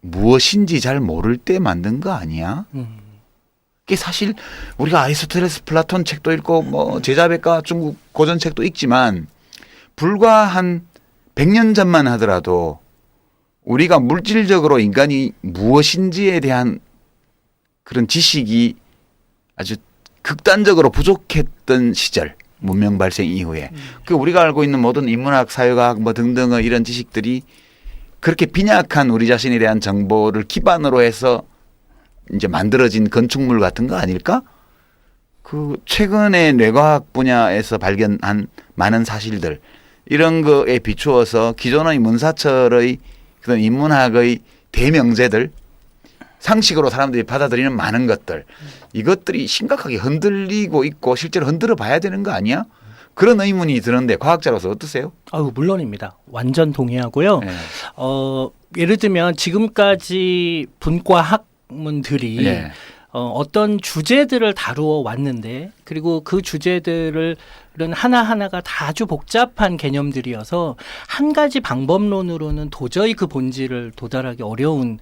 무엇인지 잘 모를 때 만든 거 아니야? 그게 사실 우리가 아리스토텔레스 플라톤 책도 읽고 뭐 제자백과 중국 고전 책도 읽지만 불과 한 100년 전만 하더라도 우리가 물질적으로 인간이 무엇인지에 대한 그런 지식이 아주 극단적으로 부족했던 시절, 문명 발생 이후에 그 우리가 알고 있는 모든 인문학, 사회과학 뭐 등등의 이런 지식들이 그렇게 빈약한 우리 자신에 대한 정보를 기반으로 해서 이제 만들어진 건축물 같은 거 아닐까? 그 최근에 뇌과학 분야에서 발견한 많은 사실들 이런 거에 비추어서 기존의 문사철의 그런 인문학의 대명제들 상식으로 사람들이 받아들이는 많은 것들 이것들이 심각하게 흔들리고 있고 실제로 흔들어 봐야 되는 거 아니야? 그런 의문이 드는데 과학자로서 어떠세요? 물론입니다. 완전 동의하고요. 네. 예를 들면 지금까지 분과 학문들이 네. 어떤 주제들을 다루어 왔는데 그리고 그 주제들은 하나하나가 다 아주 복잡한 개념들이어서 한 가지 방법론으로는 도저히 그 본질을 도달하기 어려운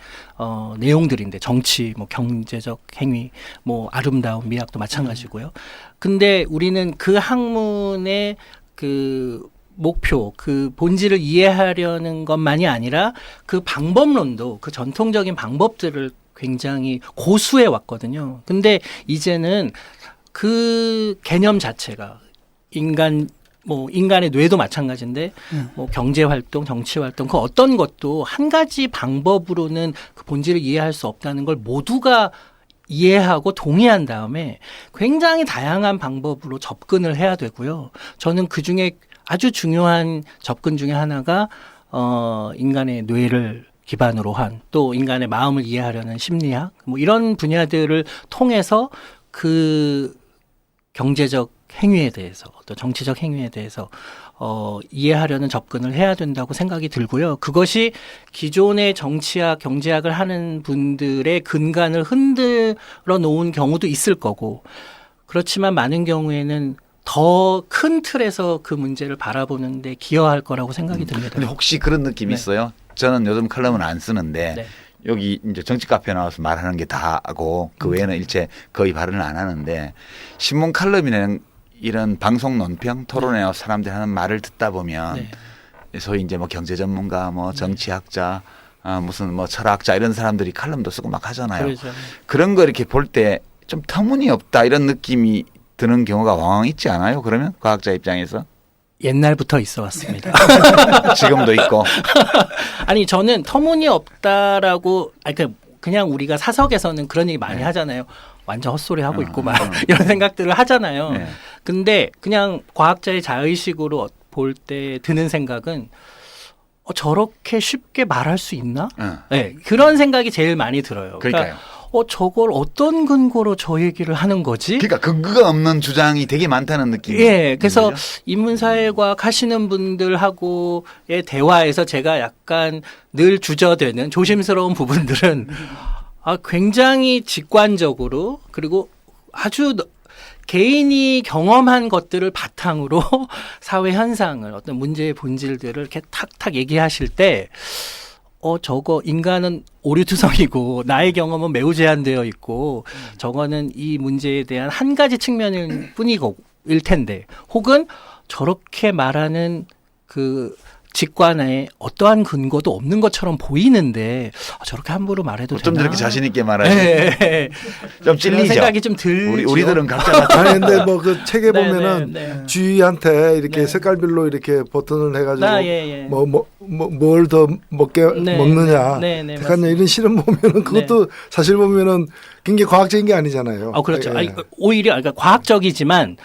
내용들인데 정치, 뭐 경제적 행위, 뭐 아름다움, 미학도 마찬가지고요. 근데 우리는 그 학문의 그 목표, 그 본질을 이해하려는 것만이 아니라 그 방법론도 그 전통적인 방법들을 굉장히 고수해 왔거든요. 근데 이제는 그 개념 자체가 인간의 뇌도 마찬가지인데 뭐 경제 활동, 정치 활동 그 어떤 것도 한 가지 방법으로는 그 본질을 이해할 수 없다는 걸 모두가 이해하고 동의한 다음에 굉장히 다양한 방법으로 접근을 해야 되고요. 저는 그중에 아주 중요한 접근 중에 하나가 인간의 뇌를 기반으로 한 또 인간의 마음을 이해하려는 심리학 뭐 이런 분야들을 통해서 그 경제적 행위에 대해서 또 정치적 행위에 대해서 이해하려는 접근을 해야 된다고 생각이 들고요. 그것이 기존의 정치학, 경제학을 하는 분들의 근간을 흔들어 놓은 경우도 있을 거고 그렇지만 많은 경우에는 더 큰 틀에서 그 문제를 바라보는 데 기여할 거라고 생각이 듭니다. 근데 혹시 그런 느낌이 있어요? 저는 요즘 칼럼은 안 쓰는데 여기 이제 정치 카페 나와서 말하는 게 다고 그 외에는 일체 거의 발언을 안 하는데 신문 칼럼이나 이런 방송 논평 토론회 나와서 사람들이 하는 말을 듣다 보면 소위 이제 뭐 경제 전문가 뭐 정치학자 무슨 뭐 철학자 이런 사람들이 칼럼도 쓰고 막 하잖아요. 그렇죠. 그런 거 이렇게 볼 때 좀 터무니없다 이런 느낌이 드는 경우가 왕왕 있지 않아요? 그러면 과학자 입장에서? 옛날부터 있어 왔습니다. 지금도 있고. 아니 저는 터무니없다라고 그냥 우리가 사석에서는 그런 얘기 많이 하잖아요. 완전 헛소리 하고 있고 막 이런 생각들을 하잖아요. 근데 그냥 과학자의 자의식으로 볼 때 드는 생각은 저렇게 쉽게 말할 수 있나? 네, 그런 생각이 제일 많이 들어요. 그러니까요. 저걸 어떤 근거로 저 얘기를 하는 거지? 그러니까 근거가 없는 주장이 되게 많다는 느낌이. 예, 그래서 인문사회과학 하시는 분들하고의 대화에서 제가 약간 늘 주저되는 조심스러운 부분들은 굉장히 직관적으로 그리고 아주 개인이 경험한 것들을 바탕으로 사회 현상을 어떤 문제의 본질들을 이렇게 탁탁 얘기하실 때 저거 인간은 오류투성이고 나의 경험은 매우 제한되어 있고 저거는 이 문제에 대한 한 가지 측면일 뿐일 텐데 혹은 저렇게 말하는 그 직관에 어떠한 근거도 없는 것처럼 보이는데 저렇게 함부로 말해도 어쩜 되나? 저렇게 자신 있게 말하지? 네. 좀 찔리죠. 생각이 좀 들죠. 우리들은 각자 아니 근데 뭐 그 책에 보면은 주위한테 이렇게 색깔별로 이렇게 버튼을 해가지고 뭘 더 먹느냐, 택하냐 이런 실험 보면은 그것도 사실 보면은 굉장히 과학적인 게 아니잖아요. 그렇죠. 오히려 그러니까 과학적이지만.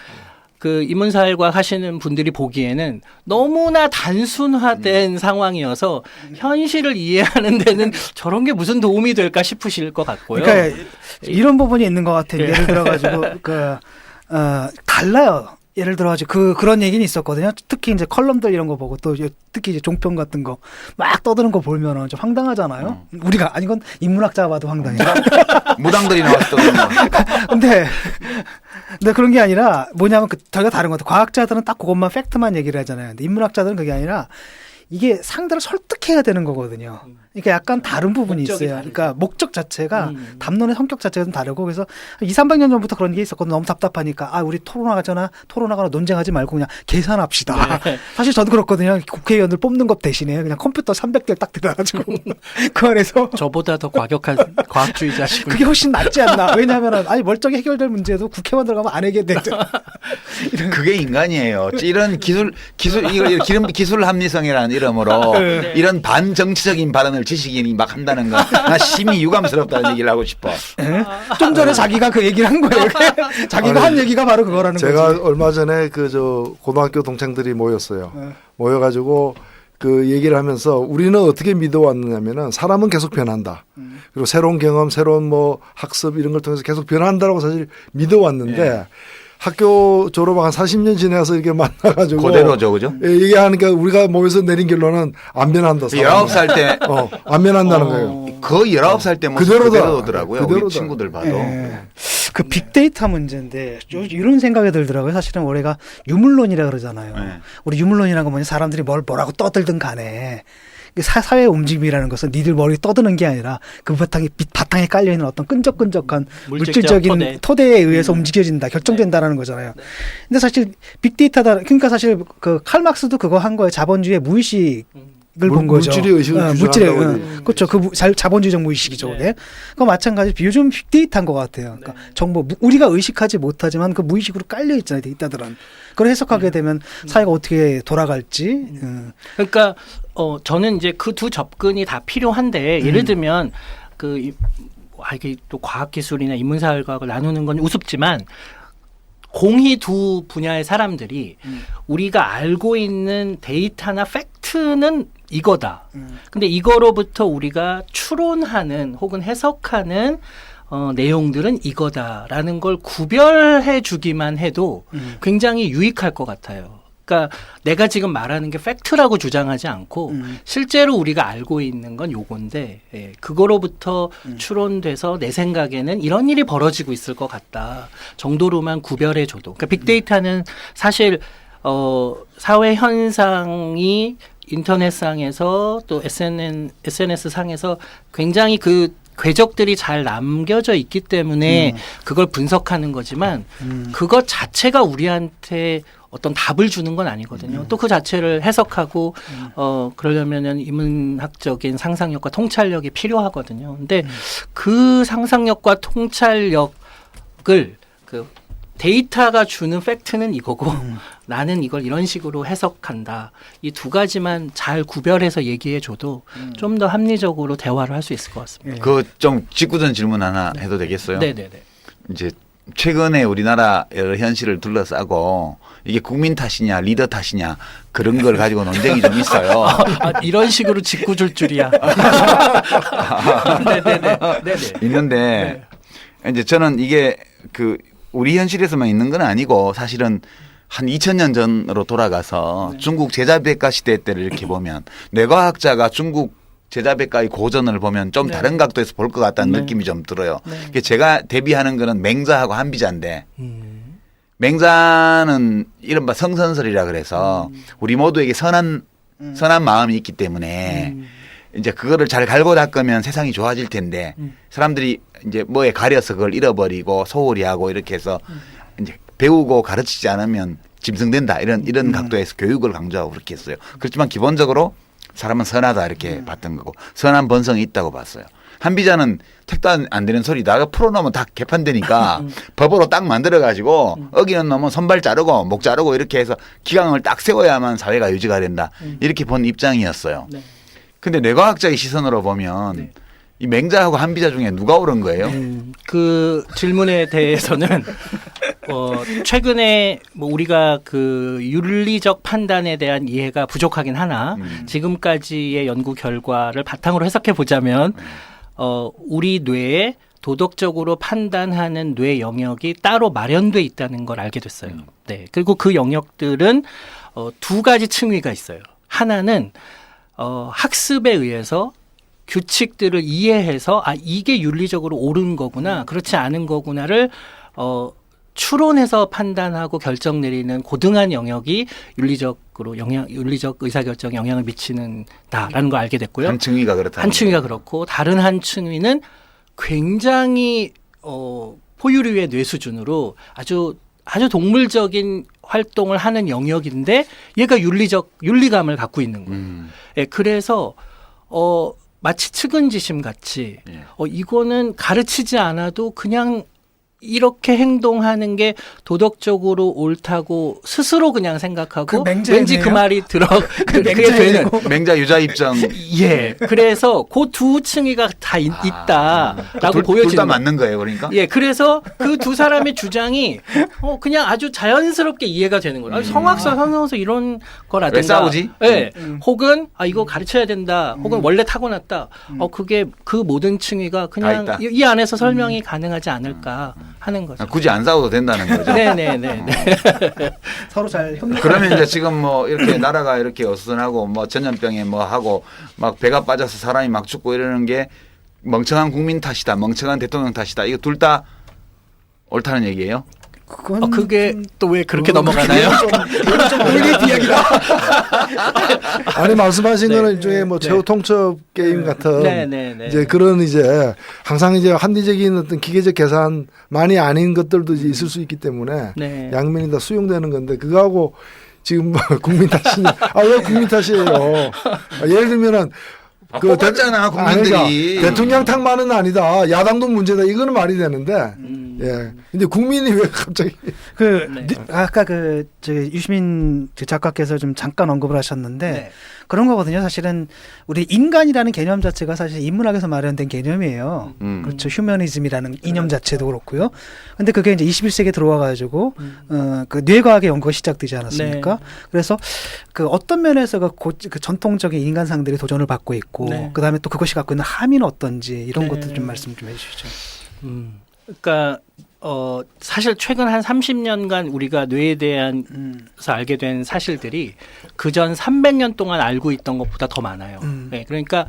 그 인문사회과학 하시는 분들이 보기에는 너무나 단순화된 상황이어서 현실을 이해하는 데는 저런 게 무슨 도움이 될까 싶으실 것 같고요. 그러니까 이런 부분이 있는 것 같아요. 예를 들어가지고 달라요. 예를 들어가지고 그런 얘기는 있었거든요. 특히 이제 컬럼들 이런 거 보고 또 특히 이제 종편 같은 거 막 떠드는 거 보면은 좀 황당하잖아요. 우리가 이건 인문학자가 봐도 황당해. 무당들이 나왔어. 근데 그런 게 아니라 뭐냐면 저희가 다른 것 같아요. 과학자들은 딱 그것만 팩트만 얘기를 하잖아요. 근데 인문학자들은 그게 아니라 이게 상대를 설득해야 되는 거거든요. 그러니까 약간 다른 부분이 목적이 있어요. 다르죠. 그러니까 목적 자체가 담론의 성격 자체가 좀 다르고 그래서 2, 300년 전부터 그런 게 있었거든요. 너무 답답하니까 우리 토론하거나 논쟁하지 말고 그냥 계산합시다. 네. 사실 저도 그렇거든요. 국회의원들 뽑는 것 대신에 그냥 컴퓨터 300대 딱 들어가지고 그 안에서 저보다 더 과격한 과학주의자시군요. 그게 훨씬 낫지 않나. 왜냐하면 멀쩡히 해결될 문제도 국회의원 들어가면 안 해결되죠. 그게 인간이에요. 이런 기술 합리성이라는 이름으로 네. 이런 반정치적인 발언을 지식인이 막 한다는 건 나 심히 유감스럽다는 얘기를 하고 싶어. 좀 전에 자기가 그 얘기를 한 거예요. 자기가 한 얘기가 바로 그거라는 제가 거지. 얼마 전에 고등학교 동창들이 모였어요. 모여가지고 그 얘기를 하면서 우리는 어떻게 믿어왔느냐면은 사람은 계속 변한다. 그리고 새로운 경험, 새로운 학습 이런 걸 통해서 계속 변한다라고 사실 믿어왔는데 학교 졸업한 40년 지나서 이렇게 만나가지고 그대로죠, 그죠? 얘기하니까 우리가 모여서 내린 결론은 안 변한다. 19살 때 안 변한다는 거예요. 거의 19살 때 모습 그대로더라고요. 우리 그대로더라. 친구들 봐도. 그 빅데이터 문제인데 이런 생각이 들더라고요. 사실은 우리가 유물론이라 그러잖아요. 네. 우리 유물론이라는 건 뭐냐 사람들이 뭐라고 떠들든 간에 사회의 움직임이라는 것은 니들 머리 떠드는 게 아니라 그 바탕에 깔려있는 어떤 끈적끈적한 물질적인 토대에 의해서 움직여진다, 결정된다라는 거잖아요. 근데 사실 빅데이터다. 그러니까 사실 그 칼막스도 그거 한 거예요. 자본주의의 무의식. 을 본 거죠. 물질의 의식을 규정한다고. 그렇죠. 그 자본주의적 무의식이죠. 그게. 그거 마찬가지. 요즘 빅데이터인 것 같아요. 그러니까 정보 우리가 의식하지 못하지만 그 무의식으로 깔려 있잖아요. 데이터들은. 그걸 해석하게 되면 사회가 어떻게 돌아갈지. 그러니까 저는 이제 그 두 접근이 다 필요한데 예를 들면 이게 또 과학기술이나 인문사회과학을 나누는 건 우습지만 공히 두 분야의 사람들이 우리가 알고 있는 데이터나 팩트는 이거다. 근데 이거로부터 우리가 추론하는 혹은 해석하는 내용들은 이거다라는 걸 구별해 주기만 해도 굉장히 유익할 것 같아요. 그러니까 내가 지금 말하는 게 팩트라고 주장하지 않고 실제로 우리가 알고 있는 건 요건데 그거로부터 추론돼서 내 생각에는 이런 일이 벌어지고 있을 것 같다 정도로만 구별해 줘도. 그러니까 빅데이터는 사실 사회 현상이 인터넷상에서 또 SNS상에서 굉장히 그 궤적들이 잘 남겨져 있기 때문에 그걸 분석하는 거지만 그것 자체가 우리한테 어떤 답을 주는 건 아니거든요. 또 그 자체를 해석하고 그러려면은 인문학적인 상상력과 통찰력이 필요하거든요. 근데 그 상상력과 통찰력을 그 데이터가 주는 팩트는 이거고 나는 이걸 이런 식으로 해석한다. 이 두 가지만 잘 구별해서 얘기해 줘도 좀 더 합리적으로 대화를 할 수 있을 것 같습니다. 그 좀 직구전 질문 하나 해도 되겠어요? 네네네. 이제 최근에 우리나라 여러 현실을 둘러싸고 이게 국민 탓이냐 리더 탓이냐 그런 걸 가지고 논쟁이 좀 있어요. 이런 식으로 짓궂 줄 줄이야. 네네네. 있는데 이제 저는 이게 우리 현실에서만 있는 건 아니고 사실은 한 2000년 전으로 돌아가서 중국 제자백가 시대 때를 이렇게 보면 뇌과학자가 중국 제자백가의 고전을 보면 좀 다른 각도에서 볼 것 같다는 느낌이 좀 들어요. 제가 대비하는 거는 맹자하고 한비자인데 맹자는 이른바 성선설이라 그래서 우리 모두에게 선한 마음이 있기 때문에 이제 그거를 잘 갈고 닦으면 세상이 좋아질 텐데 사람들이 이제 뭐에 가려서 그걸 잃어버리고 소홀히 하고 이렇게 해서 이제 배우고 가르치지 않으면 짐승된다 이런 각도에서 교육을 강조하고 그렇게 했어요. 그렇지만 기본적으로 사람은 선하다 이렇게 봤던 거고 선한 본성이 있다고 봤어요. 한비자는 택도 안 되는 소리 나가 풀어놓으면 다 개판되니까 법으로 딱 만들어가지고 어기는 놈은 손발 자르고 목 자르고 이렇게 해서 기강을 딱 세워야만 사회가 유지가 된다 이렇게 본 입장이었어요. 근데 뇌과학자의 시선으로 보면 이 맹자하고 한비자 중에 누가 옳은 거예요? 그 질문에 대해서는 최근에 우리가 그 윤리적 판단에 대한 이해가 부족하긴 하나 지금까지의 연구 결과를 바탕으로 해석해 보자면 우리 뇌에 도덕적으로 판단하는 뇌 영역이 따로 마련돼 있다는 걸 알게 됐어요. 네. 그리고 그 영역들은 두 가지 층위가 있어요. 하나는 학습에 의해서 규칙들을 이해해서 이게 윤리적으로 옳은 거구나, 그렇지 않은 거구나를 추론해서 판단하고 결정 내리는 고등한 영역이 윤리적 의사결정에 영향을 미치는다라는 걸 알게 됐고요. 한 층위가 그렇다. 한 층위가 그렇고 다른 한 층위는 굉장히 포유류의 뇌 수준으로 아주 동물적인 활동을 하는 영역인데 얘가 윤리감을 갖고 있는 거예요. 예, 그래서 마치 측은지심 같이 이거는 가르치지 않아도 그냥 이렇게 행동하는 게 도덕적으로 옳다고 스스로 그냥 생각하고 왠지 그 말이 그게 되는 맹자 유자 입장. 예. 그래서 그 두 층위가 다 있다라고 보여지는. 둘 다 맞는 거예요, 그러니까? 예. 그래서 그 두 사람의 주장이 그냥 아주 자연스럽게 이해가 되는 거예요. 성악서, 성경서 이런 거라든가. 왜 싸우지? 예. 혹은 이거 가르쳐야 된다. 혹은 원래 타고났다. 그게 그 모든 층위가 그냥 이 안에서 설명이 가능하지 않을까 하는 거죠. 굳이 안 싸워도 된다는 거죠. 네네네. 서로 잘 협력. 그러면 이제 지금 뭐 이렇게 나라가 이렇게 어수선하고 뭐 전염병에 뭐 하고 막 배가 빠져서 사람이 막 죽고 이러는 게 멍청한 국민 탓이다, 멍청한 대통령 탓이다. 이거 둘 다 옳다는 얘기예요? 그게 또 왜 그렇게 넘어가나요? 오래된 이야기다. 아니 말씀하신 거는 일종의 뭐 최후 통첩 게임 같은 이제 그런 이제 항상 이제 합리적인 어떤 기계적 계산만이 아닌 것들도 이제 있을 수 있기 때문에 양면이 다 수용되는 건데 그거하고 지금 국민 탓이냐? 왜 국민 탓이에요? 예를 들면은 뽑았잖아 국민들이. 대통령 탓만은 아니다. 야당도 문제다. 이거는 말이 되는데. 예. 근데 국민이 왜 갑자기 아까 유시민 작가께서 좀 잠깐 언급을 하셨는데 그런 거거든요. 사실은 우리 인간이라는 개념 자체가 사실 인문학에서 마련된 개념이에요. 그렇죠. 휴머니즘이라는 이념 자체도 그렇고요. 근데 그게 이제 21세기에 들어와 가지고 그 뇌과학의 연구가 시작되지 않았습니까? 그래서 그 어떤 면에서 그 전통적인 인간상들이 도전을 받고 있고 그다음에 또 그것이 갖고 있는 함의는 어떤지 이런 것도 좀 말씀 좀 해 주시죠. 그러니까 사실 최근 한 30년간 우리가 뇌에 대해서 알게 된 사실들이 그전 300년 동안 알고 있던 것보다 더 많아요. 네, 그러니까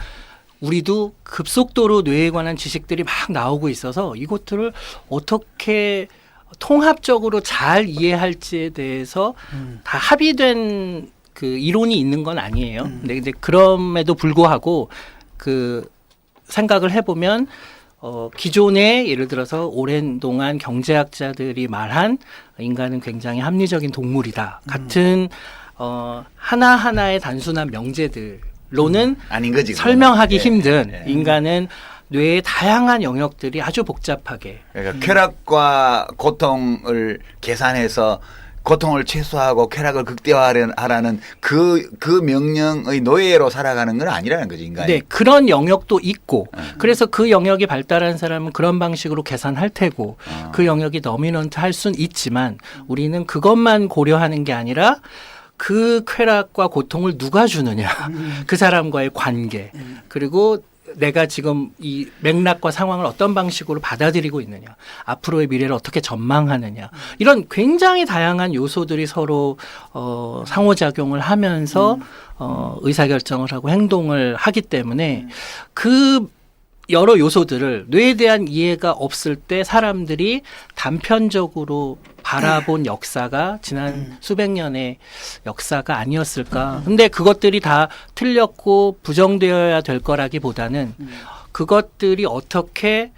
우리도 급속도로 뇌에 관한 지식들이 막 나오고 있어서 이것들을 어떻게 통합적으로 잘 이해할지에 대해서 다 합의된 그 이론이 있는 건 아니에요. 근데 그럼에도 불구하고 그 생각을 해보면 기존에 예를 들어서 오랜 동안 경제학자들이 말한 인간은 굉장히 합리적인 동물이다 같은 하나하나의 단순한 명제들로는 아닌 거지, 설명하기 힘든 인간은 뇌의 다양한 영역들이 아주 복잡하게 그러니까 쾌락과 고통을 계산해서 고통을 최소화하고 쾌락을 극대화하라는 그 명령의 노예로 살아가는 건 아니라는 거죠, 인간이. 네, 그런 영역도 있고 그래서 그 영역이 발달한 사람은 그런 방식으로 계산할 테고 그 영역이 너미넌트 할 수는 있지만 우리는 그것만 고려하는 게 아니라 그 쾌락과 고통을 누가 주느냐 그 사람과의 관계 그리고 내가 지금 이 맥락과 상황을 어떤 방식으로 받아들이고 있느냐, 앞으로의 미래를 어떻게 전망하느냐, 이런 굉장히 다양한 요소들이 서로 상호작용을 하면서 의사결정을 하고 행동을 하기 때문에 그 여러 요소들을 뇌에 대한 이해가 없을 때 사람들이 단편적으로 바라본 역사가 지난 수백 년의 역사가 아니었을까. 근데 그것들이 다 틀렸고 부정되어야 될 거라기보다는 그것들이 어떻게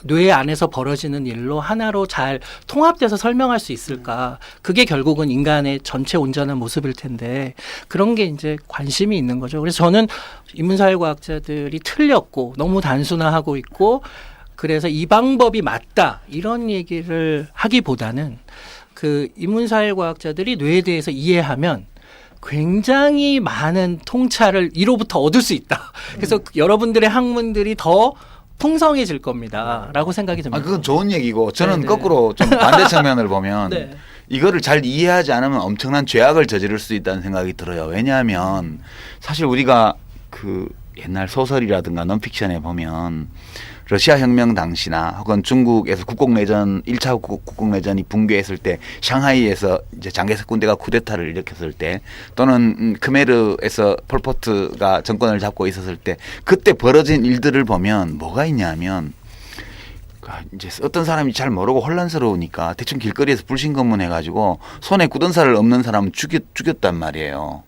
뇌 안에서 벌어지는 일로 하나로 잘 통합돼서 설명할 수 있을까. 그게 결국은 인간의 전체 온전한 모습일 텐데 그런 게 이제 관심이 있는 거죠. 그래서 저는 인문사회과학자들이 틀렸고 너무 단순화하고 있고 그래서 이 방법이 맞다 이런 얘기를 하기보다는 그 인문사회과학자들이 뇌에 대해서 이해하면 굉장히 많은 통찰을 이로부터 얻을 수 있다. 그래서 여러분들의 학문들이 더 풍성해질 겁니다. 라고 생각이 듭니다. 그건 좋은 얘기고 저는 거꾸로 좀 반대 측면을 보면 이거를 잘 이해하지 않으면 엄청난 죄악을 저지를 수 있다는 생각이 들어요. 왜냐하면 사실 우리가 그 옛날 소설이라든가 논픽션에 보면 러시아 혁명 당시나 혹은 중국에서 국공내전 1차 국공내전이 붕괴했을 때 샹하이에서 이제 장개석 군대가 쿠데타를 일으켰을 때 또는 크메르에서 폴포트가 정권을 잡고 있었을 때 그때 벌어진 일들을 보면 뭐가 있냐면 이제 어떤 사람이 잘 모르고 혼란스러우니까 대충 길거리에서 불신검문해가지고 손에 굳은 살을 없는 사람은 죽였단 말이에요.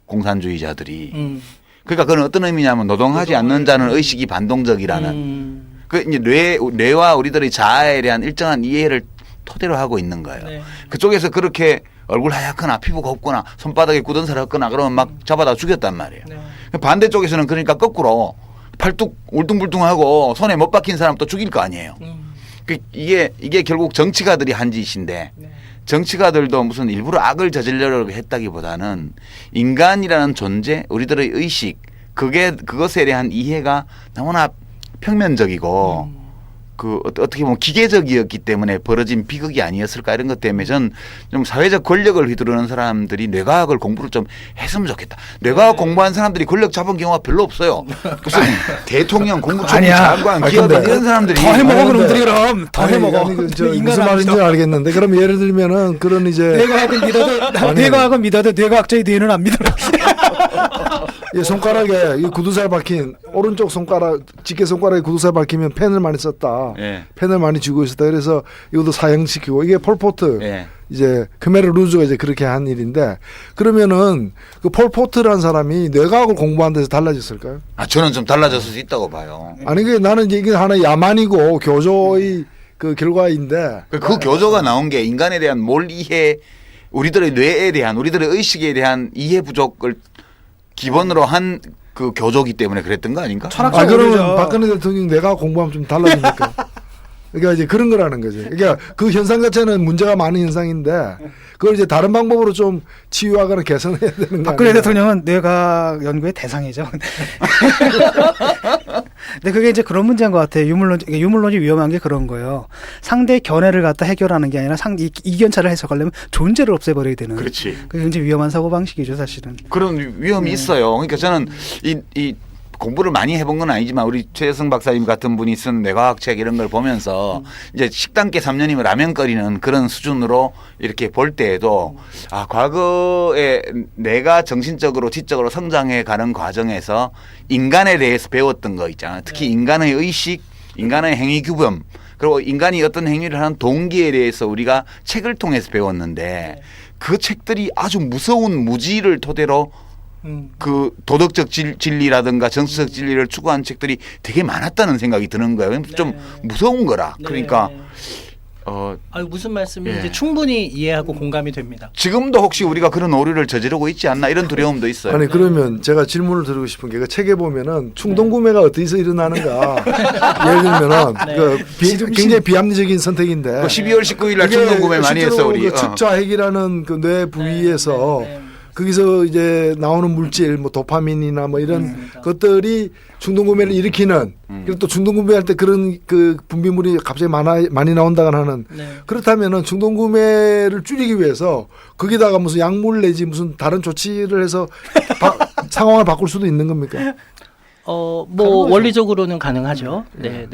공산주의자들이. 그러니까 그건 어떤 의미냐면 노동하지 않는 자는 의식이 반동적이라는. 그 이제 뇌와 우리들의 자아에 대한 일정한 이해를 토대로 하고 있는 거예요. 네. 그쪽에서 그렇게 얼굴 하얗거나 피부 곱거나 손바닥에 굳은 살 없거나 그러면 막 잡아다 죽였단 말이에요. 네. 반대쪽에서는 그러니까 거꾸로 팔뚝 울퉁불퉁하고 손에 못 박힌 사람 또 죽일 거 아니에요. 이게 결국 정치가들이 한 짓인데 네. 정치가들도 무슨 일부러 악을 저지르려고 했다기보다는 인간이라는 존재, 우리들의 의식, 그것에 대한 이해가 너무나 평면적이고 그 어떻게 보면 기계적이었기 때문에 벌어진 비극이 아니었을까 이런 것 때문에 전 좀 사회적 권력을 휘두르는 사람들이 뇌과학을 공부를 좀 했으면 좋겠다. 뇌과학 공부한 사람들이 권력 잡은 경우가 별로 없어요. 무슨 대통령, 국무총리, 장관, 기업인 이런 사람들이 더 해먹어 그놈들이 그럼 더 해먹어. 아니, 무슨 말인지 알겠는데 그럼 예를 들면은 그런 이제 뇌과학은 믿어도 뇌과학자의 뇌는 안 믿어. 이 손가락에 이 구두살 박힌 오른쪽 손가락 집게 손가락에 구두살 박히면 펜을 많이 썼다. 예. 펜을 많이 쥐고 있었다. 그래서 이것도 사형시키고 이게 폴포트 예. 이제 크메르 루즈가 이제 그렇게 한 일인데 그러면은 그 폴포트라는 사람이 뇌과학을 공부한 데서 달라졌을까요? 저는 좀 달라졌을 수 있다고 봐요. 아니 그 나는 이제 이게 하나 야만이고 교조의 그 결과인데 그 교조가 나온 게 인간에 대한 몰이해, 우리들의 뇌에 대한 우리들의 의식에 대한 이해 부족을 기본으로 한 그 교조기 때문에 그랬던 거 아닌가? 그러면 박근혜 대통령 내가 공부하면 좀 달라지니까. 그러니까 이제 그런 거라는 거지. 그러니까 그 현상 자체는 문제가 많은 현상인데 그걸 이제 다른 방법으로 좀 치유하거나 개선해야 되는 거 박근혜 아니에요? 대통령은 뇌과학 연구의 대상이죠. 근데 그게 이제 그런 문제인 것 같아요. 유물론이 위험한 게 그런 거예요. 상대 견해를 갖다 해결하는 게 아니라 이견차를 해석하려면 존재를 없애버려야 되는. 그렇지. 그게 굉장히 위험한 사고방식이죠, 사실은. 그런 위험이 있어요. 그러니까 저는 이 공부를 많이 해본 건 아니지만 우리 최혜성 박사님 같은 분이 쓴 뇌과학 책 이런 걸 보면서 이제 식당계 3년이면 라면 끓이는 그런 수준으로 이렇게 볼 때에도 과거에 내가 정신적으로 지적으로 성장해 가는 과정에서 인간에 대해서 배웠던 거 있잖아요. 특히 인간의 의식, 인간의 행위 규범 그리고 인간이 어떤 행위를 하는 동기에 대해서 우리가 책을 통해서 배웠는데 그 책들이 아주 무서운 무지를 토대로 그 도덕적 진리라든가 정치적 진리를 추구한 책들이 되게 많았다는 생각이 드는 거예요. 좀 무서운 거라. 그러니까 무슨 말씀인지 충분히 이해하고 공감이 됩니다. 지금도 혹시 우리가 그런 오류를 저지르고 있지 않나 이런 두려움도 있어요. 아니 그러면 제가 질문을 드리고 싶은 게 그 책에 보면은 충동 구매가 어디서 일어나는가 예를 들면은 굉장히 비합리적인 선택인데 12월 19일 날 충동 구매 많이 했어 우리. 그 측좌핵이라는 그 뇌 부위에서 거기서 이제 나오는 물질, 뭐 도파민이나 뭐 이런 것들이 충동 구매를 일으키는. 그리고 또 충동 구매할 때 그런 그 분비물이 갑자기 많이 나온다고 하는. 그렇다면은 충동 구매를 줄이기 위해서 거기다가 무슨 약물 내지 무슨 다른 조치를 해서 상황을 바꿀 수도 있는 겁니까? 원리적으로는 가능하죠. 네.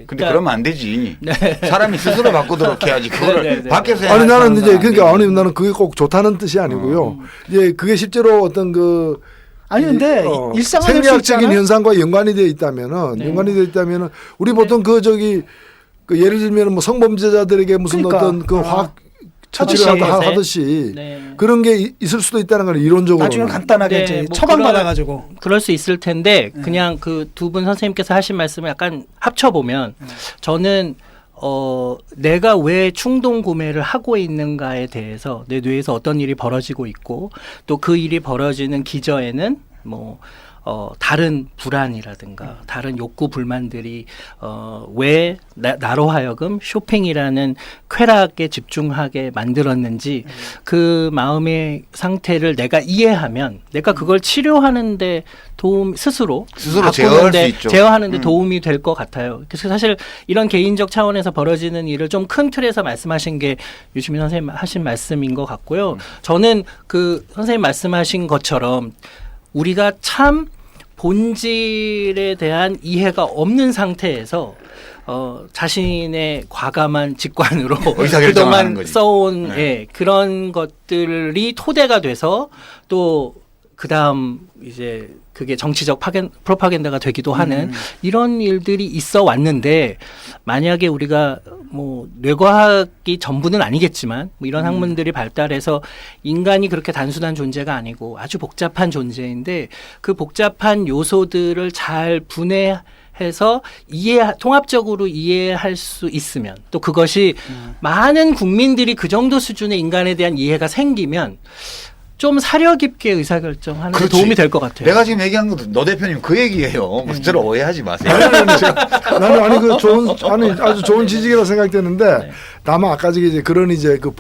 근데 그러면 안 되지. 사람이 스스로 바꾸도록 해야지. 그거를 밖에서 해야 나는 이제 그러니까 나는 그게 꼭 좋다는 뜻이 아니고요. 이제 그게 실제로 어떤 그 근데 일상화될 수 생리학적인 있잖아요. 현상과 연관이 되어 있다면은 우리 보통 그 예를 들면 뭐 성범죄자들에게 무슨 어떤 그 화학 처치를 하듯이 그런 게 있을 수도 있다는 걸 이론적으로. 나중에 간단하게 이제 처방받아가지고. 그럴 수 있을 텐데 그냥 그 두 분 선생님께서 하신 말씀을 약간 합쳐보면 저는 내가 왜 충동 구매를 하고 있는가에 대해서 내 뇌에서 어떤 일이 벌어지고 있고 또 그 일이 벌어지는 기저에는 다른 불안이라든가 다른 욕구 불만들이 왜 나로 하여금 쇼핑이라는 쾌락에 집중하게 만들었는지 그 마음의 상태를 내가 이해하면 내가 그걸 치료하는데 스스로 제어할 수 있죠. 제어하는데 도움이 될 것 같아요. 그래서 사실 이런 개인적 차원에서 벌어지는 일을 좀 큰 틀에서 말씀하신 게 유시민 선생님 하신 말씀인 것 같고요. 저는 그 선생님 말씀하신 것처럼 우리가 참 본질에 대한 이해가 없는 상태에서 자신의 과감한 직관으로 그동안 써온 그런 것들이 토대가 돼서 또 그다음 이제 그게 정치적 프로파간다가 되기도 하는 이런 일들이 있어 왔는데 만약에 우리가 뭐 뇌과학이 전부는 아니겠지만 뭐 이런 학문들이 발달해서 인간이 그렇게 단순한 존재가 아니고 아주 복잡한 존재인데 그 복잡한 요소들을 잘 분해해서 통합적으로 이해할 수 있으면 또 그것이 많은 국민들이 그 정도 수준의 인간에 대한 이해가 생기면 좀 사려 깊게 의사결정하는 데 도움이 될 것 같아요. 내가 지금 얘기한 것도 너 대표님 그 얘기예요. 뭐 저를 오해하지 마세요. 나는 아주 좋은 지적이라고 생각되는데 다만 아까 이제 그런 이제 그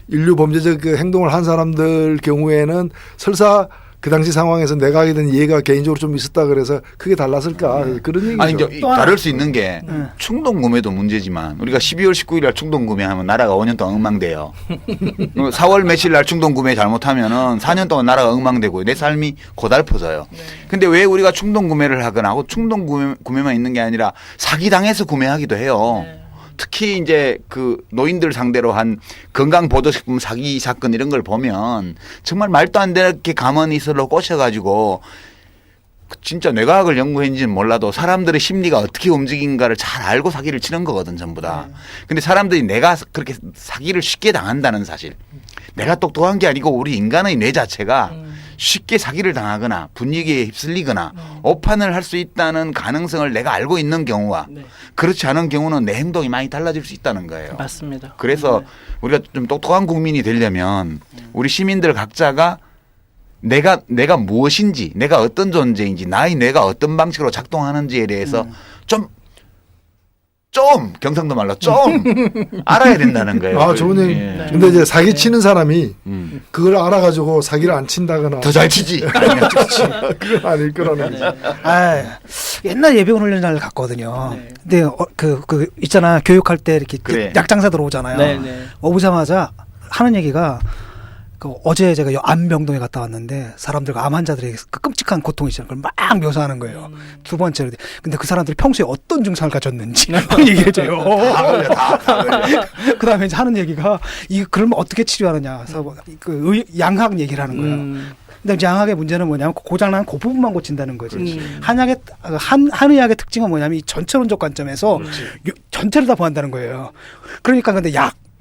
인류 범죄적 그 행동을 한 사람들 경우에는 설사 그 당시 상황에서 내가 하게 된 이해가 개인적으로 좀 있었다 그래서 크게 달랐을까 그런 얘기죠. 아니 이제 다를 수 있는 게 충동 구매도 문제지만 우리가 12월 19일 날 충동 구매하면 나라가 5년 동안 엉망돼요. 4월 며칠 날 충동 구매 잘못하면은 4년 동안 나라가 엉망되고 내 삶이 고달퍼져요. 근데 왜 우리가 충동 구매를 하거나 하고 충동 구매만 있는 게 아니라 사기당해서 구매하기도 해요. 특히 이제 그 노인들 상대로 한 건강보조식품 사기 사건 이런 걸 보면 정말 말도 안 되게 가만히 있으러 꼬셔가지고 진짜 뇌과학을 연구했는지는 몰라도 사람들의 심리가 어떻게 움직인가를 잘 알고 사기를 치는 거거든 전부 다. 근데 사람들이 내가 그렇게 사기를 쉽게 당한다는 사실. 내가 똑똑한 게 아니고 우리 인간의 뇌 자체가 쉽게 사기를 당하거나 분위기에 휩쓸리거나 오판을 할 수 있다는 가능성을 내가 알고 있는 경우와 그렇지 않은 경우는 내 행동이 많이 달라질 수 있다는 거예요. 맞습니다. 그래서 우리가 좀 똑똑한 국민이 되려면 우리 시민들 각자가 내가 무엇인지, 내가 어떤 존재인지, 나의 뇌가 어떤 방식으로 작동하는지에 대해서 좀 경상도 말로 좀 알아야 된다는 거예요. 아, 좋은 얘기. 근데 이제 사기 치는 사람이 그걸 알아가지고 사기를 안 친다거나 더 잘 치지. 그건 아닐 거라는 거지. 옛날 예비군 훈련장을 갔거든요. 근데 그 있잖아 교육할 때 이렇게 그래. 약장사 들어오잖아요. 오자마자 하는 얘기가 어제 제가 안병동에 갔다 왔는데 사람들과 암 환자들의 그 끔찍한 고통이 있잖아요. 그걸 막 묘사하는 거예요. 두 번째로. 근데 그 사람들이 평소에 어떤 증상을 가졌는지 얘기해줘요. 다 걸려. 그 다음에 이제 하는 얘기가 그러면 어떻게 치료하느냐. 그래서 양학 얘기를 하는 거예요. 근데 이제 양학의 문제는 뭐냐면 고장난 그 부분만 고친다는 거지. 한의학의 특징은 뭐냐면 이 전체론적 관점에서 전체를 다 보한다는 거예요. 그러니까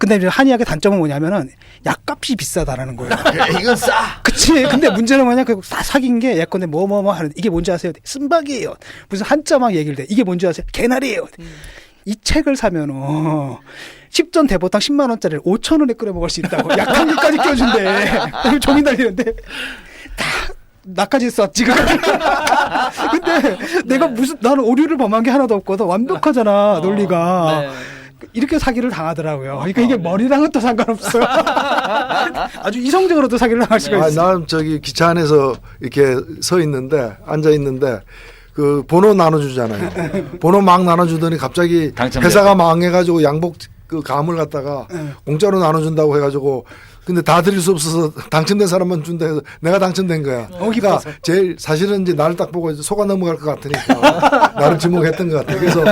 근데 이제 한의학의 단점은 뭐냐면은 약값이 비싸다라는 거예요. 이건 싸. 그치. 근데 문제는 뭐냐, 사귄 게 예컨대 하는, 이게 뭔지 아세요? 쓴박이에요. 무슨 한자 막 얘기를 해. 이게 뭔지 아세요? 개나리예요. 이 책을 사면은, 10전 대보탕 10만원짜리를 5,000원에 끓여 먹을 수 있다고. 약 한 개까지 껴준대. 종이 날리는데. 나까지 썼지. 근데 내가 나는 오류를 범한 게 하나도 없거든. 완벽하잖아, 논리가. 이렇게 사기를 당하더라고요. 그러니까 이게 머리랑은 또 상관없어요. 아주 이성적으로도 사기를 당할 수가 있어요. 난 기차 안에서 이렇게 앉아 있는데 그 번호 나눠주잖아요. 번호 막 나눠주더니 갑자기 회사가 망해가지고 양복 그 감을 갖다가 공짜로 나눠준다고 해가지고 근데 다 드릴 수 없어서 당첨된 사람만 준다 해서 내가 당첨된 거야. 그러니까 제일 사실은 이제 나를 딱 보고 속아 넘어갈 것 같으니까 나를 지목했던 것 같아. 그래서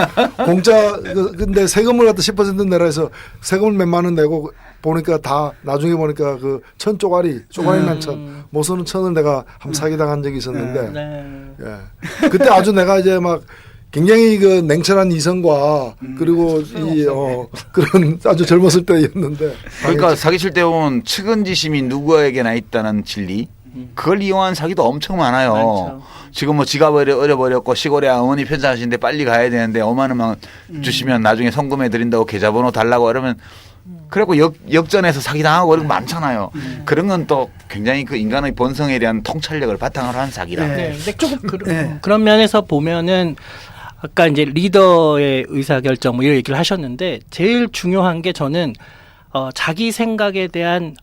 근데 세금을 갖다 10% 내라 해서 세금을 몇만 원 내고 보니까 나중에 보니까 그 쪼가리 난 천, 모서는 천을 내가 한번 사기당한 적이 있었는데 그때 아주 내가 이제 막 굉장히 그 냉철한 이성과 그리고 그런 아주 젊었을 때였는데 그러니까 사기칠 때 보면 측은지심이 누구에게나 있다는 진리 그걸 이용한 사기도 엄청 많아요. 많죠. 지금 뭐 지갑을 잃어버렸고 시골에 어머니 편찮으신데 빨리 가야 되는데 5만 원만 주시면 나중에 송금해 드린다고 계좌번호 달라고 이러면 그리고 역전해서 사기당하고 그런 거 많잖아요. 그런 건 또 굉장히 그 인간의 본성에 대한 통찰력을 바탕으로 한 사기라. 근데 조금 그런 면에서 보면은 아까 이제 리더의 의사결정 뭐 이런 얘기를 하셨는데 제일 중요한 게 저는 자기 생각에 대한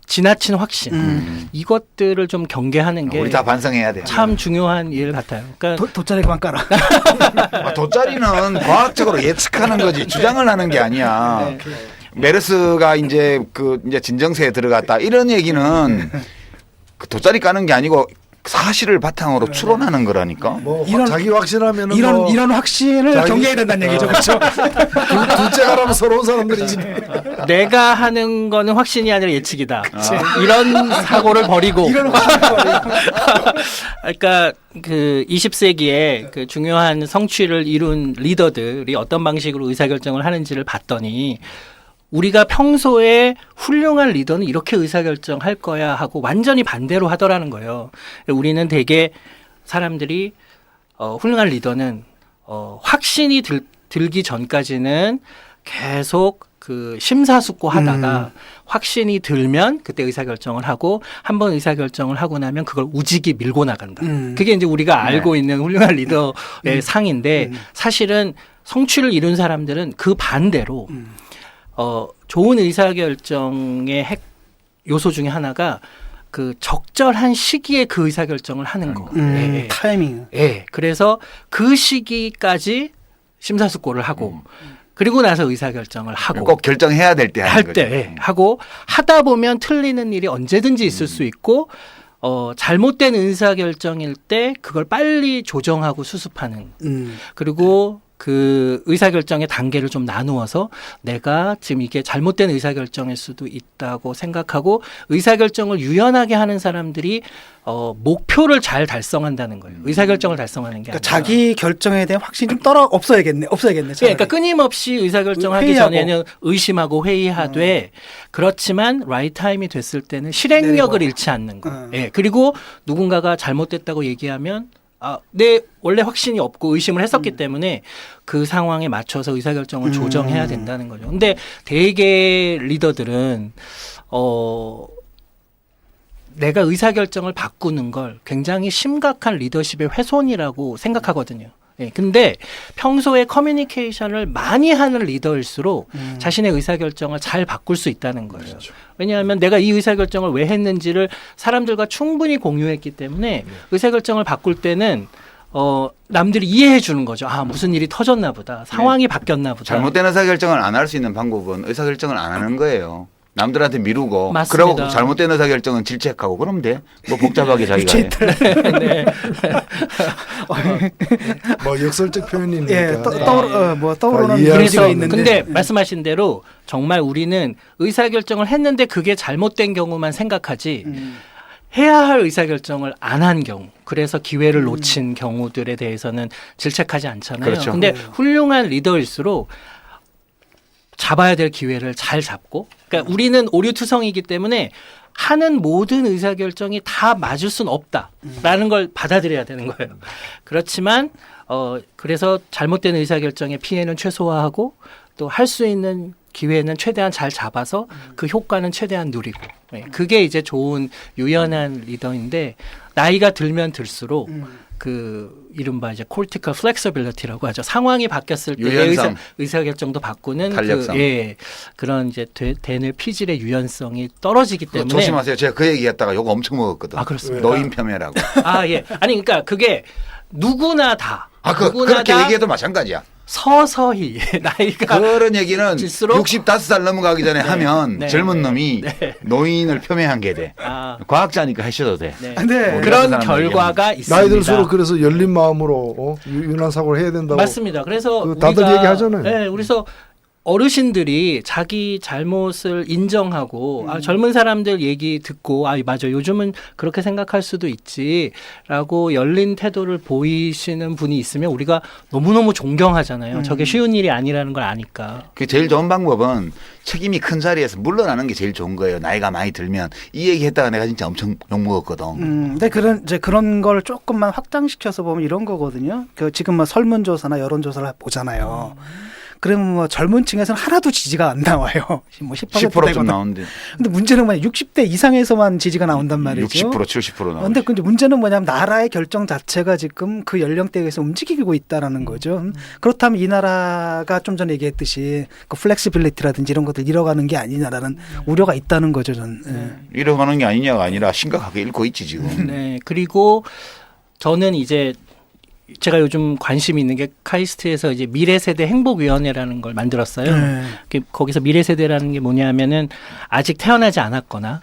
지나친 확신 이것들을 좀 경계하는 게 우리 다 반성해야 돼. 참 중요한 일 같아요. 그러니까 돗자리 그만 깔아. 돗자리는 과학적으로 예측하는 거지 주장을 하는 게 아니야. 메르스가 이제 진정세에 들어갔다 이런 얘기는 그 돗자리 까는 게 아니고 사실을 바탕으로 추론하는 거라니까. 뭐 이런- 자기 확신하면은 이런 확신을 자기- 경계해야 된다는 얘기죠, 그렇죠? 둘째가라면 서러운 사람들이지. 내가 하는 거는 확신이 아니라 예측이다. 이런 사고를 버리고. 그러니까 그 20세기에 그 중요한 성취를 이룬 리더들이 어떤 방식으로 의사결정을 하는지를 봤더니 우리가 평소에 훌륭한 리더는 이렇게 의사결정할 거야 하고 완전히 반대로 하더라는 거예요. 우리는 되게 사람들이 훌륭한 리더는 확신이 들기 전까지는 계속 그 심사숙고하다가 확신이 들면 그때 의사결정을 하고 한번 의사결정을 하고 나면 그걸 우직이 밀고 나간다. 그게 이제 우리가 알고 있는 훌륭한 리더의 상인데 사실은 성취를 이룬 사람들은 그 반대로 좋은 의사결정의 요소 중에 하나가 그 적절한 시기에 그 의사결정을 하는 거. 예. 타이밍. 예. 그래서 그 시기까지 심사숙고를 하고 그리고 나서 의사결정을 하고 꼭 결정해야 될 때 하는 할 거죠. 때 예. 하고 하다 보면 틀리는 일이 언제든지 있을 수 있고 잘못된 의사결정일 때 그걸 빨리 조정하고 수습하는 그리고 그 의사결정의 단계를 좀 나누어서 내가 지금 이게 잘못된 의사결정일 수도 있다고 생각하고 의사결정을 유연하게 하는 사람들이 목표를 잘 달성한다는 거예요. 의사결정을 달성하는 게 그러니까 아니라. 자기 결정에 대한 확신이 좀 없어야겠네. 예, 그러니까 끊임없이 의사결정하기 회의하고. 전에는 의심하고 회의하되 그렇지만 라이트 타임이 됐을 때는 실행력을 내리고. 잃지 않는 거. 예, 그리고 누군가가 잘못됐다고 얘기하면 내 원래 확신이 없고 의심을 했었기 때문에 그 상황에 맞춰서 의사결정을 조정해야 된다는 거죠. 근데 대개 리더들은 내가 의사결정을 바꾸는 걸 굉장히 심각한 리더십의 훼손이라고 생각하거든요. 예, 근데 평소에 커뮤니케이션을 많이 하는 리더일수록 자신의 의사결정을 잘 바꿀 수 있다는 거예요. 그렇죠. 왜냐하면 내가 이 의사결정을 왜 했는지를 사람들과 충분히 공유했기 때문에 의사결정을 바꿀 때는 남들이 이해해 주는 거죠. 무슨 일이 터졌나 보다. 상황이 바뀌었나 보다. 잘못된 의사결정을 안 할 수 있는 방법은 의사결정을 안 하는 거예요. 남들한테 미루고 맞습니다. 그러고 잘못된 의사결정은 질책하고 그러면 돼. 뭐 복잡하게 자기가 해. 네. 뭐 역설적 표현이니까. 예, 떠오르는 이해할 그래서 수가 있는데. 근데 말씀하신 대로 정말 우리는 의사결정을 했는데 그게 잘못된 경우만 생각하지 해야 할 의사결정을 안 한 경우 그래서 기회를 놓친 경우들에 대해서는 질책하지 않잖아요. 그렇죠. 근데 훌륭한 리더일수록 잡아야 될 기회를 잘 잡고 그러니까 우리는 오류투성이기 때문에 하는 모든 의사결정이 다 맞을 수는 없다라는 걸 받아들여야 되는 거예요. 그렇지만 그래서 잘못된 의사결정의 피해는 최소화하고 또 할 수 있는 기회는 최대한 잘 잡아서 그 효과는 최대한 누리고 그게 이제 좋은 유연한 리더인데 나이가 들면 들수록 그 이른바 이제 cortical flexibility라고 하죠. 상황이 바뀌었을 때 유연성. 의사결정도 바꾸는 탄력성. 그런 이제 대뇌 피질의 유연성이 떨어지기 그거 때문에 조심하세요. 제가 그 얘기했다가 욕 엄청 먹었거든. 그렇습니까? 노인 폄훼라고. 예. 아니 그러니까 그게 누구나 다 누구나 그렇게 다 얘기해도 마찬가지야. 서서히 나이가 그런 얘기는 질수록 65살 넘어가기 전에 하면 네. 젊은 놈이 노인을 폄훼한 게 돼. 과학자니까 하셔도 돼. 네. 근데 그런 사람들 결과가 있습니다. 나이 들수록 그래서 열린 마음으로 유연한 사고를 해야 된다고. 맞습니다. 그래서 그 다들 우리가, 얘기하잖아요. 네, 그래서 어르신들이 자기 잘못을 인정하고 젊은 사람들 얘기 듣고 맞아 요즘은 그렇게 생각할 수도 있지라고 열린 태도를 보이시는 분이 있으면 우리가 너무너무 존경하잖아요. 저게 쉬운 일이 아니라는 걸 아니까. 그 제일 좋은 방법은 책임이 큰 자리에서 물러나는 게 제일 좋은 거예요. 나이가 많이 들면 이 얘기 했다가 내가 진짜 엄청 욕 먹었거든. 근데 그런 걸 조금만 확장시켜서 보면 이런 거거든요. 지금 뭐 설문조사나 여론조사를 보잖아요. 그러면 뭐 젊은 층에서는 하나도 지지가 안 나와요. 뭐 10%좀 나오는데. 근데 문제는 뭐냐 60대 이상에서만 지지가 나온단 말이죠. 60% 70% 나오죠. 근데 문제는 뭐냐면 나라의 결정 자체가 지금 그 연령대에서 움직이고 있다라는 거죠. 그렇다면 이 나라가 좀 전에 얘기했듯이 그 플렉시빌리티라든지 이런 것들 잃어가는 게 아니냐라는 우려가 있다는 거죠. 저는. 잃어가는 게 아니냐가 아니라 심각하게 잃고 있지 지금. 네. 그리고 저는 이제 제가 요즘 관심이 있는 게 카이스트에서 이제 미래세대 행복위원회라는 걸 만들었어요. 거기서 미래세대라는 게 뭐냐면은 아직 태어나지 않았거나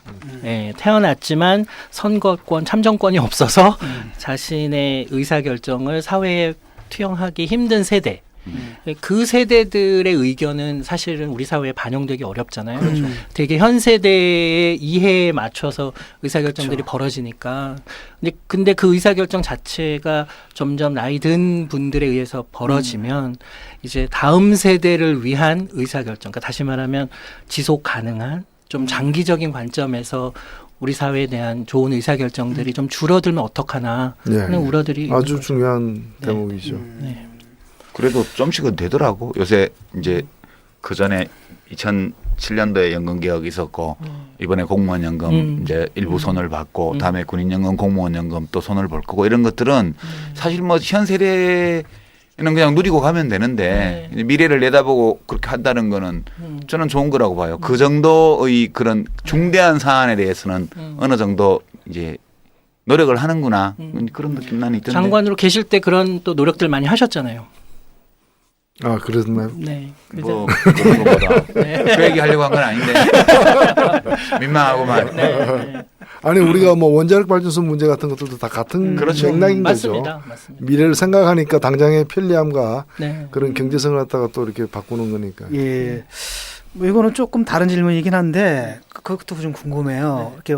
태어났지만 선거권, 참정권이 없어서 자신의 의사결정을 사회에 투영하기 힘든 세대. 그 세대들의 의견은 사실은 우리 사회에 반영되기 어렵잖아요. 되게 현 세대의 이해에 맞춰서 의사결정들이 벌어지니까. 근데 그 의사결정 자체가 점점 나이 든 분들에 의해서 벌어지면 이제 다음 세대를 위한 의사결정, 그러니까 다시 말하면 지속 가능한 좀 장기적인 관점에서 우리 사회에 대한 좋은 의사결정들이 좀 줄어들면 어떡하나 하는 우려들이 아주 중요한 대목이죠. 그래도 좀씩은 되더라고. 요새 이제 그 전에 2007년도에 연금 개혁이 있었고 이번에 공무원 연금 이제 일부 손을 받고 다음에 군인 연금, 공무원 연금 또 손을 볼 거고 이런 것들은 사실 뭐 현 세대는 그냥 누리고 가면 되는데 미래를 내다보고 그렇게 한다는 거는 저는 좋은 거라고 봐요. 그 정도의 그런 중대한 사안에 대해서는 어느 정도 이제 노력을 하는구나 그런 느낌 나는 있던데. 장관으로 계실 때 그런 또 노력들 많이 하셨잖아요. 아, 그랬나요? 네. 뭐 그런 거보다 그 얘기 하려고 한 건 아닌데 민망하고만. 아니 우리가 뭐 원자력 발전소 문제 같은 것들도 다 같은 맥락인 맞습니다. 거죠. 맞습니다. 미래를 생각하니까 당장의 편리함과 그런 경제성을 갖다가 또 이렇게 바꾸는 거니까. 예. 뭐 이거는 조금 다른 질문이긴 한데 그것도 좀 궁금해요. 이렇게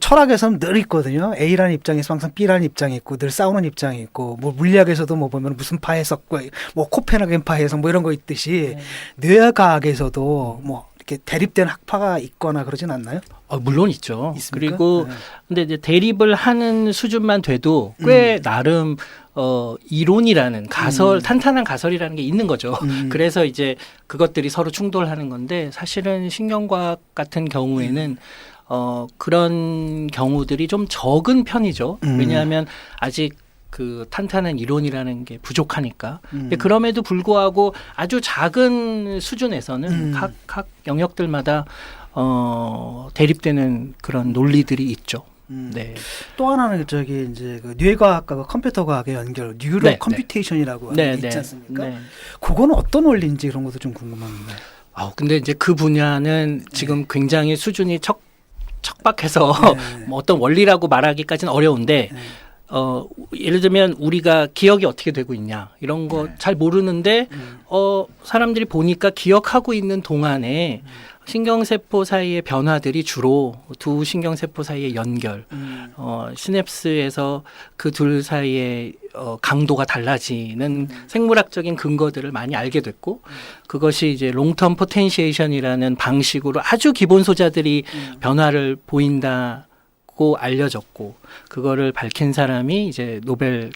철학에서는 늘 있거든요. A라는 입장에서 항상 B라는 입장이 있고 늘 싸우는 입장이 있고 뭐 물리학에서도 뭐 보면 무슨 파 해석 뭐 코펜하겐 파 해석 뭐 이런 거 있듯이 뇌과학에서도 뭐 이렇게 대립된 학파가 있거나 그러진 않나요? 물론 있죠. 있습니까? 그리고 근데 이제 대립을 하는 수준만 돼도 꽤 나름 이론이라는 가설, 탄탄한 가설이라는 게 있는 거죠. 그래서 이제 그것들이 서로 충돌하는 건데 사실은 신경과학 같은 경우에는 그런 경우들이 좀 적은 편이죠. 왜냐하면 아직 그 탄탄한 이론이라는 게 부족하니까. 근데 그럼에도 불구하고 아주 작은 수준에서는 각 영역들마다 대립되는 그런 논리들이 있죠. 네. 또 하나는 저기 이제 그 뇌과학과 컴퓨터 과학의 연결, 뉴로 컴퓨테이션이라고 있지 않습니까? 그거는 어떤 원리인지 그런 것도 좀 궁금합니다. 근데 이제 그 분야는 지금 굉장히 수준이 척박해서 뭐 어떤 원리라고 말하기까지는 어려운데 예를 들면 우리가 기억이 어떻게 되고 있냐 이런 거 잘 모르는데 사람들이 보니까 기억하고 있는 동안에 신경세포 사이의 변화들이 주로 두 신경세포 사이의 연결, 시냅스에서 그 둘 사이의 강도가 달라지는 생물학적인 근거들을 많이 알게 됐고 그것이 이제 롱텀 포텐시에이션이라는 방식으로 아주 기본 소자들이 변화를 보인다고 알려졌고 그거를 밝힌 사람이 이제 노벨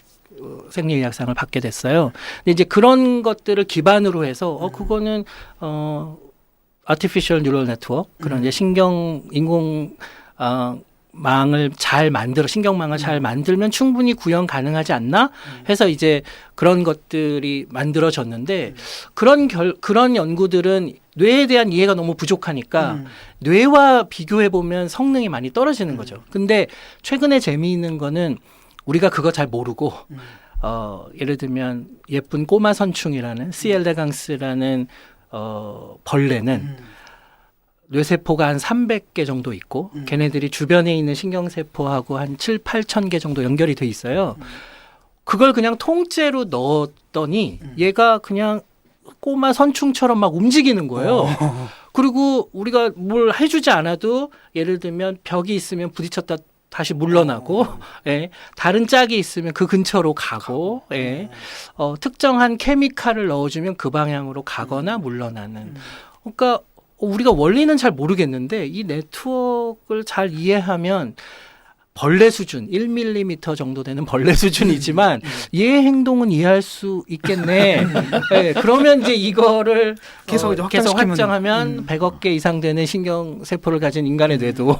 생리의학상을 받게 됐어요. 근데 이제 그런 것들을 기반으로 해서 그거는 아티피셜 뉴럴 네트워크 그런 이제 신경망을 잘 만들어 신경망을 잘 만들면 충분히 구현 가능하지 않나 해서 이제 그런 것들이 만들어졌는데 그런 연구들은 뇌에 대한 이해가 너무 부족하니까 뇌와 비교해 보면 성능이 많이 떨어지는 거죠. 근데 최근에 재미있는 거는 우리가 그거 잘 모르고 예를 들면 예쁜 꼬마 선충이라는 C. 엘레강스라는 벌레는 뇌세포가 한 300개 정도 있고 걔네들이 주변에 있는 신경세포하고 한 7, 8천 개 정도 연결이 돼 있어요. 그걸 그냥 통째로 넣었더니 얘가 그냥 꼬마 선충처럼 막 움직이는 거예요. 그리고 우리가 뭘 해주지 않아도 예를 들면 벽이 있으면 부딪혔다 다시 물러나고 다른 짝이 있으면 그 근처로 가고 특정한 케미칼을 넣어주면 그 방향으로 가거나 물러나는 그러니까 우리가 원리는 잘 모르겠는데 이 네트워크를 잘 이해하면 벌레 수준 1mm 정도 되는 벌레 수준이지만 얘의 행동은 이해할 수 있겠네. 그러면 이제 이거를 계속 확장하면 100억 개 이상 되는 신경세포를 가진 인간의 뇌도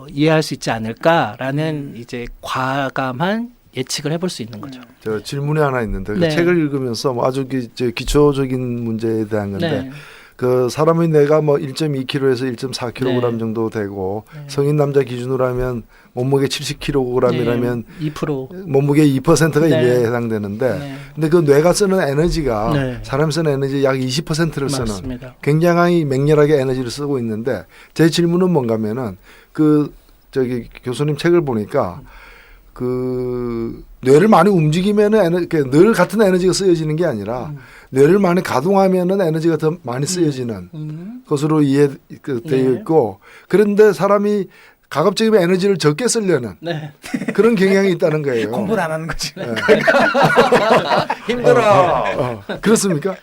이해할 수 있지 않을까라는 이제 과감한 예측을 해볼 수 있는 거죠. 저 질문이 하나 있는데 그 책을 읽으면서 아주 기초적인 문제에 대한 건데 그 사람의 뇌가 뭐 1.2kg에서 1.4kg 네. 정도 되고 성인 남자 기준으로 하면 몸무게 70kg이라면 2%. 몸무게 2%가 네. 인내에 해당되는데 네. 근데 그 뇌가 쓰는 에너지가 네. 사람이 쓰는 에너지 약 20%를 쓰는 맞습니다. 굉장히 맹렬하게 에너지를 쓰고 있는데 제 질문은 뭔가면은 그 저기 교수님 책을 보니까 그 뇌를 많이 움직이면은 늘 같은 에너지가 쓰여지는 게 아니라 뇌를 많이 가동하면은 에너지가 더 많이 쓰여지는 것으로 이해되어 네. 있고 그런데 사람이 가급적이면 에너지를 적게 쓰려는 네. 그런 경향이 있다는 거예요. 공부를 안 하는 거지. 힘들어. 그렇습니까?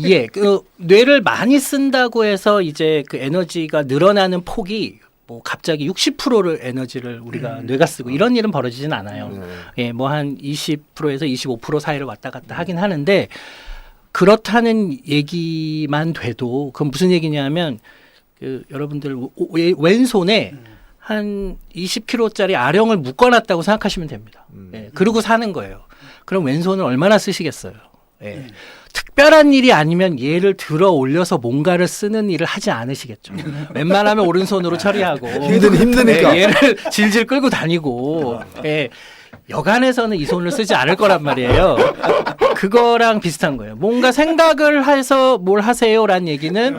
예. 그 뇌를 많이 쓴다고 해서 이제 그 에너지가 늘어나는 폭이 뭐 갑자기 60%를 에너지를 우리가 뇌가 쓰고 이런 일은 벌어지진 않아요. 예, 뭐 한 20%에서 25% 사이를 왔다 갔다 하긴 하는데 그렇다는 얘기만 돼도 그건 무슨 얘기냐면 그 여러분들 왼손에 한 20kg짜리 아령을 묶어놨다고 생각하시면 됩니다. 예, 그러고 사는 거예요. 그럼 왼손을 얼마나 쓰시겠어요? 예. 특별한 일이 아니면 얘를 들어 올려서 뭔가를 쓰는 일을 하지 않으시겠죠. 웬만하면 오른손으로 처리하고 힘드니까. 예, 얘를 질질 끌고 다니고 예, 여간에서는 이 손을 쓰지 않을 거란 말이에요. 그거랑 비슷한 거예요. 뭔가 생각을 해서 뭘 하세요라는 얘기는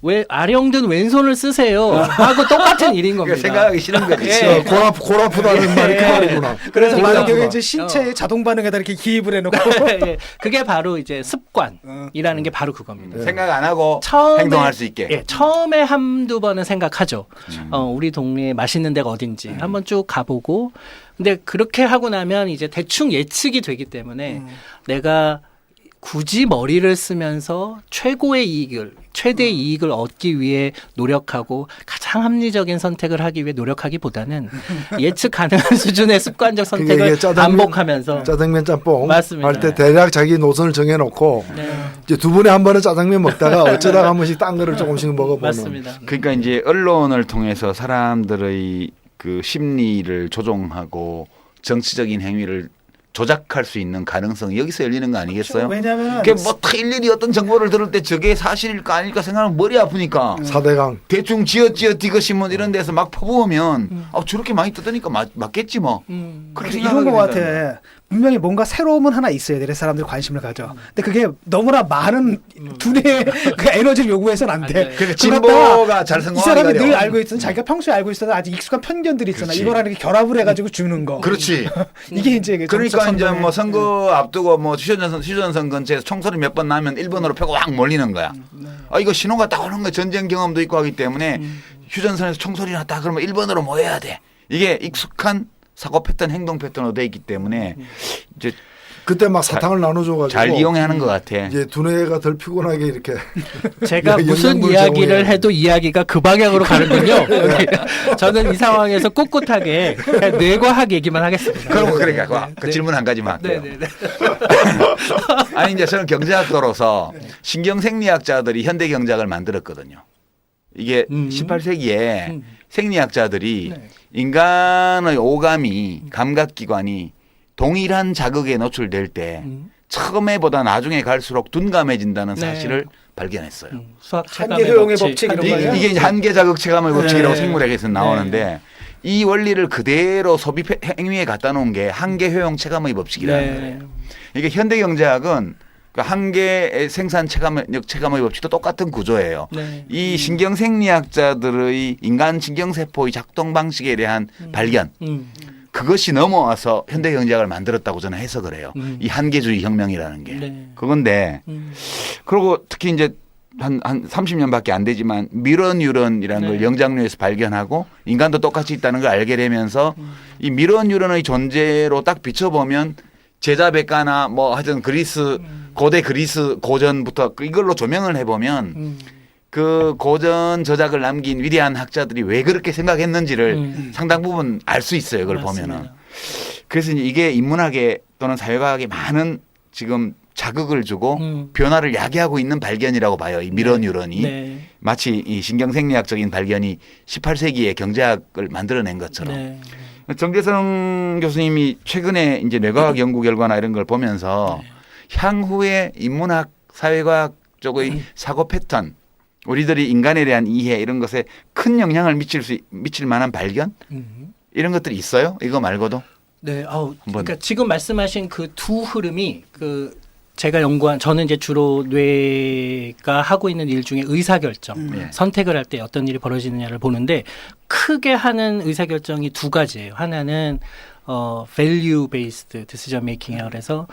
왜 아령든 왼손을 쓰세요 하고 똑같은 일인 겁니다. 생각하기 싫은 거지. 예. 골 아프다는 말이 그 말이구나. 그래서 많은 그러니까. 경우에 이제 신체의 자동 반응에다 이렇게 기입을 해놓고 예, 그게 바로 이제 습관이라는 게 바로 그겁니다. 생각 안 하고 처음에, 행동할 수 있게. 예, 처음에 한두 번은 생각하죠. 우리 동네에 맛있는 데가 어딘지 한번 쭉 가보고. 근데 그렇게 하고 나면 이제 대충 예측이 되기 때문에 내가 굳이 머리를 쓰면서 최고의 이익을, 최대의 이익을 얻기 위해 노력하고 가장 합리적인 선택을 하기 위해 노력하기보다는 예측 가능한 수준의 습관적 선택을 반복하면서 짜장면 짬뽕 맞습니다. 할 때 대략 자기 노선을 정해놓고 이제 두 번에 한 번은 짜장면 먹다가 어쩌다가 한 번씩 딴 거를 조금씩 먹어보는. 맞습니다. 그러니까 이제 언론을 통해서 사람들의 그 심리를 조종하고 정치적인 행위를 조작할 수 있는 가능성이 여기서 열리는 거 아니겠어요? 왜냐하면 그게 뭐 일일이 어떤 정보를 들을 때 저게 사실일까 아닐까 생각하면 머리 아프니까 4대강 대충 지어지어 디귿신문 이런 데서 막 퍼부으면 저렇게 많이 뜯으니까 맞겠지 뭐. 그렇게 이런 거 생각하게 된다는 같아. 분명히 뭔가 새로움은 하나 있어야 돼. 사람들이 관심을 가져. 근데 그게 너무나 많은 두뇌의 그 에너지를 요구해서는 안 돼. 그래, 그거 진보가 갖다가 잘 이 성공하기가 사람이 늘 어려워. 알고 있던 자기가 평소에 알고 있었던 아주 익숙한 편견들이 있잖아. 그렇지. 이거랑 이렇게 결합을 해가지고 주는 거. 그렇지. 이게 이제 그 정치적 그러니까 이제 선동의 뭐 선거 앞두고 뭐 휴전선 근처에서 총소리 몇 번 나면 1번으로 펴고 확 몰리는 거야. 아 이거 신호가 딱 오는 거 전쟁 경험도 있고 하기 때문에 휴전선에서 총소리 났다 그러면 1번으로 모여야 돼. 이게 익숙한 사고 패턴, 행동 패턴으로 돼 있기 때문에 이제 그때 막 사탕을 나눠줘가지고 잘 이용하는 것 같아. 이제 두뇌가 덜 피곤하게 이렇게 제가 무슨 영양분을 이야기를 제공해야 해도 이야기가 그 방향으로 가는군요. 여기. 저는 이 상황에서 꿋꿋하게 그냥 뇌과학 얘기만 하겠습니다. 그럼 그러니까 그 질문 한 가지만 할게요. 네네네. 아니 이제 저는 경제학도로서 신경생리학자들이 현대 경제학을 만들었거든요. 이게 18세기에 생리학자들이 인간의 오감이 감각기관이 동일한 자극에 노출될 때 처음에보다 나중에 갈수록 둔감해진다는 사실을 발견했어요. 수학 한계 효용의 법칙 이런 거예요. 이게 이제 한계 자극 체감의 법칙이라고 네. 생물학에서 나오는데 이 원리를 그대로 소비 행위에 갖다 놓은 게 한계 효용 체감의 법칙이라는 거예요. 이게 현대 경제학은 그 한계 생산 체감력 체감의 법칙도 똑같은 구조예요. 네. 이 신경생리학자들의 인간 신경세포의 작동 방식에 대한 발견 그것이 넘어와서 현대 경제학을 만들었다고 저는 해석을 해요. 이 한계주의 혁명이라는 게. 네. 그건데 그리고 특히 이제 한 30년밖에 안 되지만 미러뉴런이라는 걸 영장류에서 발견하고 인간도 똑같이 있다는 걸 알게 되면서 이 미러뉴런의 존재로 딱 비춰보면 제자백가나 뭐 하여튼 그리스 고대 그리스 고전부터 이걸로 조명을 해보면 그 고전 저작을 남긴 위대한 학자들이 왜 그렇게 생각했는지를 상당 부분 알 수 있어요. 이걸 맞습니다. 보면은. 그래서 이게 인문학에 또는 사회과학에 많은 지금 자극을 주고 변화를 야기하고 있는 발견이라고 봐요. 이 미러뉴런이. 네. 마치 이 신경생리학적인 발견이 18세기에 경제학을 만들어낸 것처럼. 네. 정재성 교수님이 최근에 이제 뇌과학 연구 결과나 이런 걸 보면서 향후에 인문학, 사회과학 쪽의 사고 패턴, 우리들이 인간에 대한 이해 이런 것에 큰 영향을 미칠 만한 발견 이런 것들이 있어요? 이거 말고도? 네, 그러니까 지금 말씀하신 그 두 흐름이 제가 연구한 저는 이제 주로 뇌가 하고 있는 일 중에 의사결정, 선택을 할 때 어떤 일이 벌어지느냐를 보는데 크게 하는 의사결정이 두 가지예요. 하나는 value based decision making이라고 해서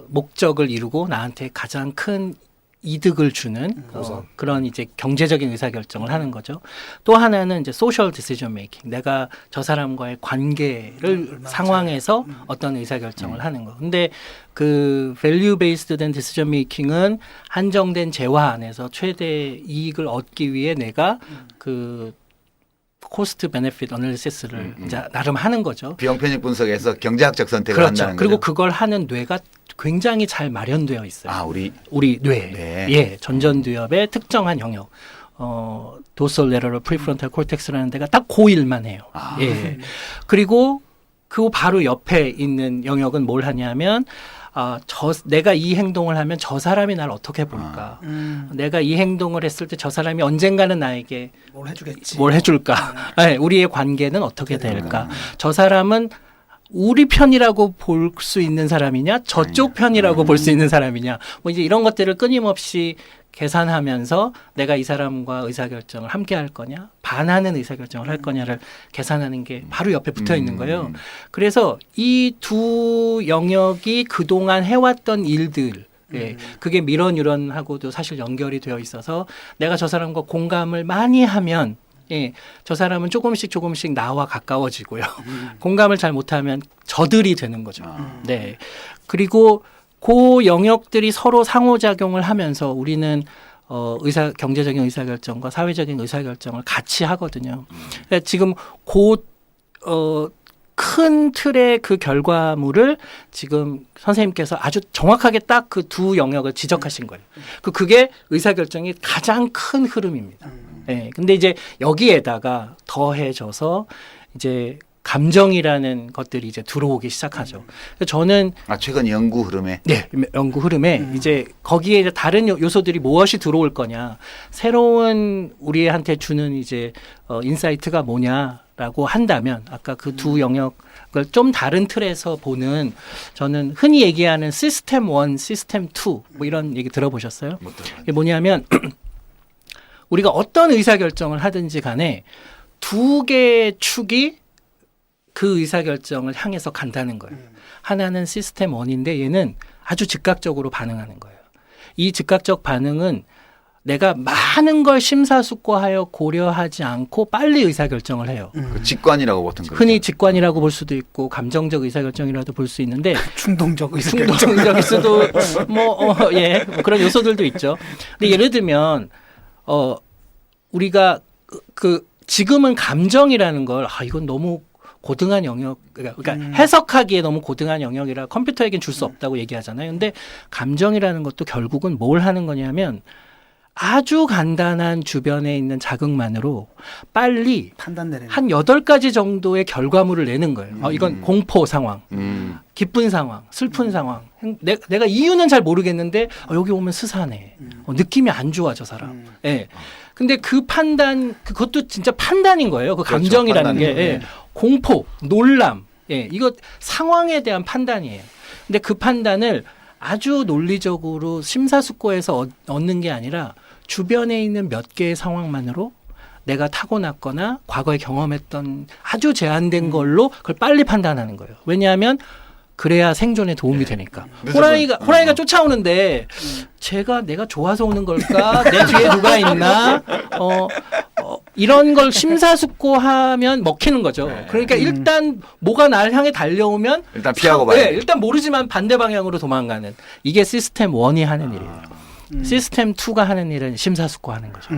목적을 이루고 나한테 가장 큰 이득을 주는 그런 이제 경제적인 의사결정을 하는 거죠. 또 하나는 이제 social decision making. 내가 저 사람과의 관계를 상황에서 어떤 의사결정을 하는 거. 근데 그 value based 된 decision making은 한정된 재화 안에서 최대 이익을 얻기 위해 내가 그 코스트 베네핏 어널리시스를 이제 나름 하는 거죠. 비용 편익 분석에서 경제학적 선택을 그렇죠. 한다는 그리고 거죠. 그걸 하는 뇌가 굉장히 잘 마련되어 있어요. 아, 우리 뇌. 네. 예, 전전두엽의 특정한 영역. 도솔 레터럴 프리프론탈 콜텍스라는 데가 딱 고1만 해요. 예. 그리고 그 바로 옆에 있는 영역은 뭘 하냐면 내가 이 행동을 하면 저 사람이 날 어떻게 볼까? 내가 이 행동을 했을 때 저 사람이 언젠가는 나에게 뭘 해주겠지. 뭘 해줄까? 네, 우리의 관계는 어떻게 될까? 저 사람은 우리 편이라고 볼 수 있는 사람이냐? 저쪽 편이라고 볼 수 있는 사람이냐? 뭐 이제 이런 것들을 끊임없이 계산하면서 내가 이 사람과 의사결정을 함께 할 거냐? 반하는 의사결정을 할 거냐를 계산하는 게 바로 옆에 붙어 있는 거예요. 그래서 이 두 영역이 그동안 해왔던 일들, 그게 미러 뉴런하고도 사실 연결이 되어 있어서 내가 저 사람과 공감을 많이 하면 저 사람은 조금씩 나와 가까워지고요. 공감을 잘 못하면 저들이 되는 거죠. 네. 그리고 그 영역들이 서로 상호작용을 하면서 우리는 경제적인 의사결정과 사회적인 의사결정을 같이 하거든요. 그러니까 지금 큰 틀의 그 결과물을 지금 선생님께서 아주 정확하게 딱 그 두 영역을 지적하신 거예요. 그게 의사결정이 가장 큰 흐름입니다. 네, 근데 이제 여기에다가 더해져서 이제 감정이라는 것들이 이제 들어오기 시작하죠. 저는 최근 연구 흐름에 연구 흐름에 이제 거기에 이제 다른 요소들이 무엇이 들어올 거냐, 새로운 우리한테 주는 이제 인사이트가 뭐냐라고 한다면 아까 그 두 영역을 좀 다른 틀에서 보는, 저는 흔히 얘기하는 시스템 1, 시스템 2 뭐 이런 얘기 들어보셨어요? 이게 뭐냐면 우리가 어떤 의사결정을 하든지 간에 두 개의 축이 그 의사결정을 향해서 간다는 거예요. 하나는 시스템 1인데 얘는 아주 즉각적으로 반응하는 거예요. 이 즉각적 반응은 내가 많은 걸 심사숙고하여 고려하지 않고 빨리 의사결정을 해요. 그 직관이라고 보통 그러죠. 흔히 직관이라고 볼 수도 있고 감정적 의사결정이라도 볼 수 있는데 충동적 의사결정. 충동적일 수도 뭐 그런 요소들도 있죠. 근데 예를 들면 우리가 지금은 감정이라는 걸 이건 너무 고등한 영역, 그러니까 해석하기에 너무 고등한 영역이라 컴퓨터에겐 줄 수 없다고 얘기하잖아요. 근데 감정이라는 것도 결국은 뭘 하는 거냐면 아주 간단한 주변에 있는 자극만으로 빨리 판단 내리는 한 8가지 정도의 결과물을 내는 거예요. 이건 공포 상황, 기쁜 상황, 슬픈 상황. 내가 이유는 잘 모르겠는데 여기 오면 스산해. 느낌이 안 좋아 저 사람. 예. 근데 그 판단, 그것도 진짜 판단인 거예요. 그 감정이라는 게. 예. 공포, 놀람. 예. 이거 상황에 대한 판단이에요. 근데 그 판단을 아주 논리적으로 심사숙고해서 얻는 게 아니라 주변에 있는 몇 개의 상황만으로 내가 타고났거나 과거에 경험했던 아주 제한된 걸로 그걸 빨리 판단하는 거예요. 왜냐하면 그래야 생존에 도움이 되니까. 호랑이가 쫓아오는데 내가 좋아서 오는 걸까? 내 뒤에 누가 있나? 이런 걸 심사숙고하면 먹히는 거죠. 그러니까 일단 뭐가 날 향해 달려오면 일단 피하고 봐요. 일단 모르지만 반대 방향으로 도망가는, 이게 시스템 1이 하는 일이에요. 시스템 2가 하는 일은 심사숙고하는 거죠.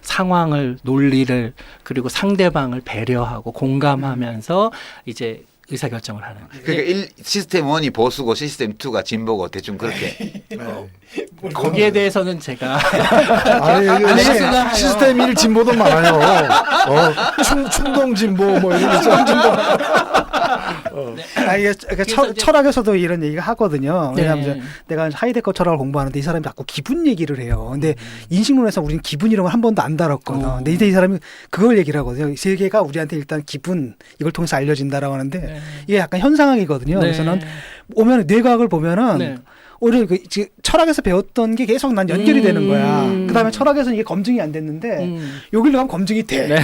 상황을, 논리를, 그리고 상대방을 배려하고 공감하면서 이제 의사결정을 하는 거예요. 그러니까 시스템 1이 보수고 시스템 2가 진보고 대충 그렇게. 거기에 대해서는 제가 시스템 1 진보도 많아요. 충동 진보 뭐 이런 거 있죠. 이게 철학에서도 이런 얘기가 하거든요. 왜냐하면 이제 내가 하이데거 철학을 공부하는데 이 사람이 자꾸 기분 얘기를 해요. 근데 인식론에서 우리는 기분 이런 걸 한 번도 안 다뤘거든. 근데 이제 이 사람이 그걸 얘기를 하거든요. 세계가 우리한테 일단 기분 이걸 통해서 알려진다라고 하는데 이게 약간 현상학이거든요. 그래서는 오면 뇌과학을 보면은 오히려 철학에서 배웠던 게 계속 난 연결이 되는 거야. 그다음에 철학에서는 이게 검증이 안 됐는데 여기로 가면 검증이 돼.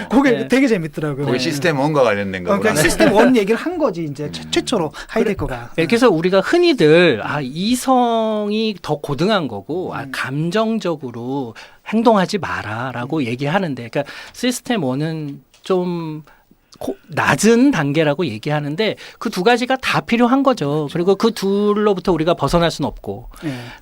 그게 되게 재밌더라고요. 거기 시스템 1과 관련된 거구나. 그러니까 시스템 1 얘기를 한 거지 이제 최초로 하이데거가. 그래서 우리가 흔히들 이성이 더 고등한 거고 감정적으로 행동하지 마라라고 얘기하는데, 그러니까 시스템 1은 좀 낮은 단계라고 얘기하는데 그 두 가지가 다 필요한 거죠. 그리고 그 둘로부터 우리가 벗어날 수는 없고.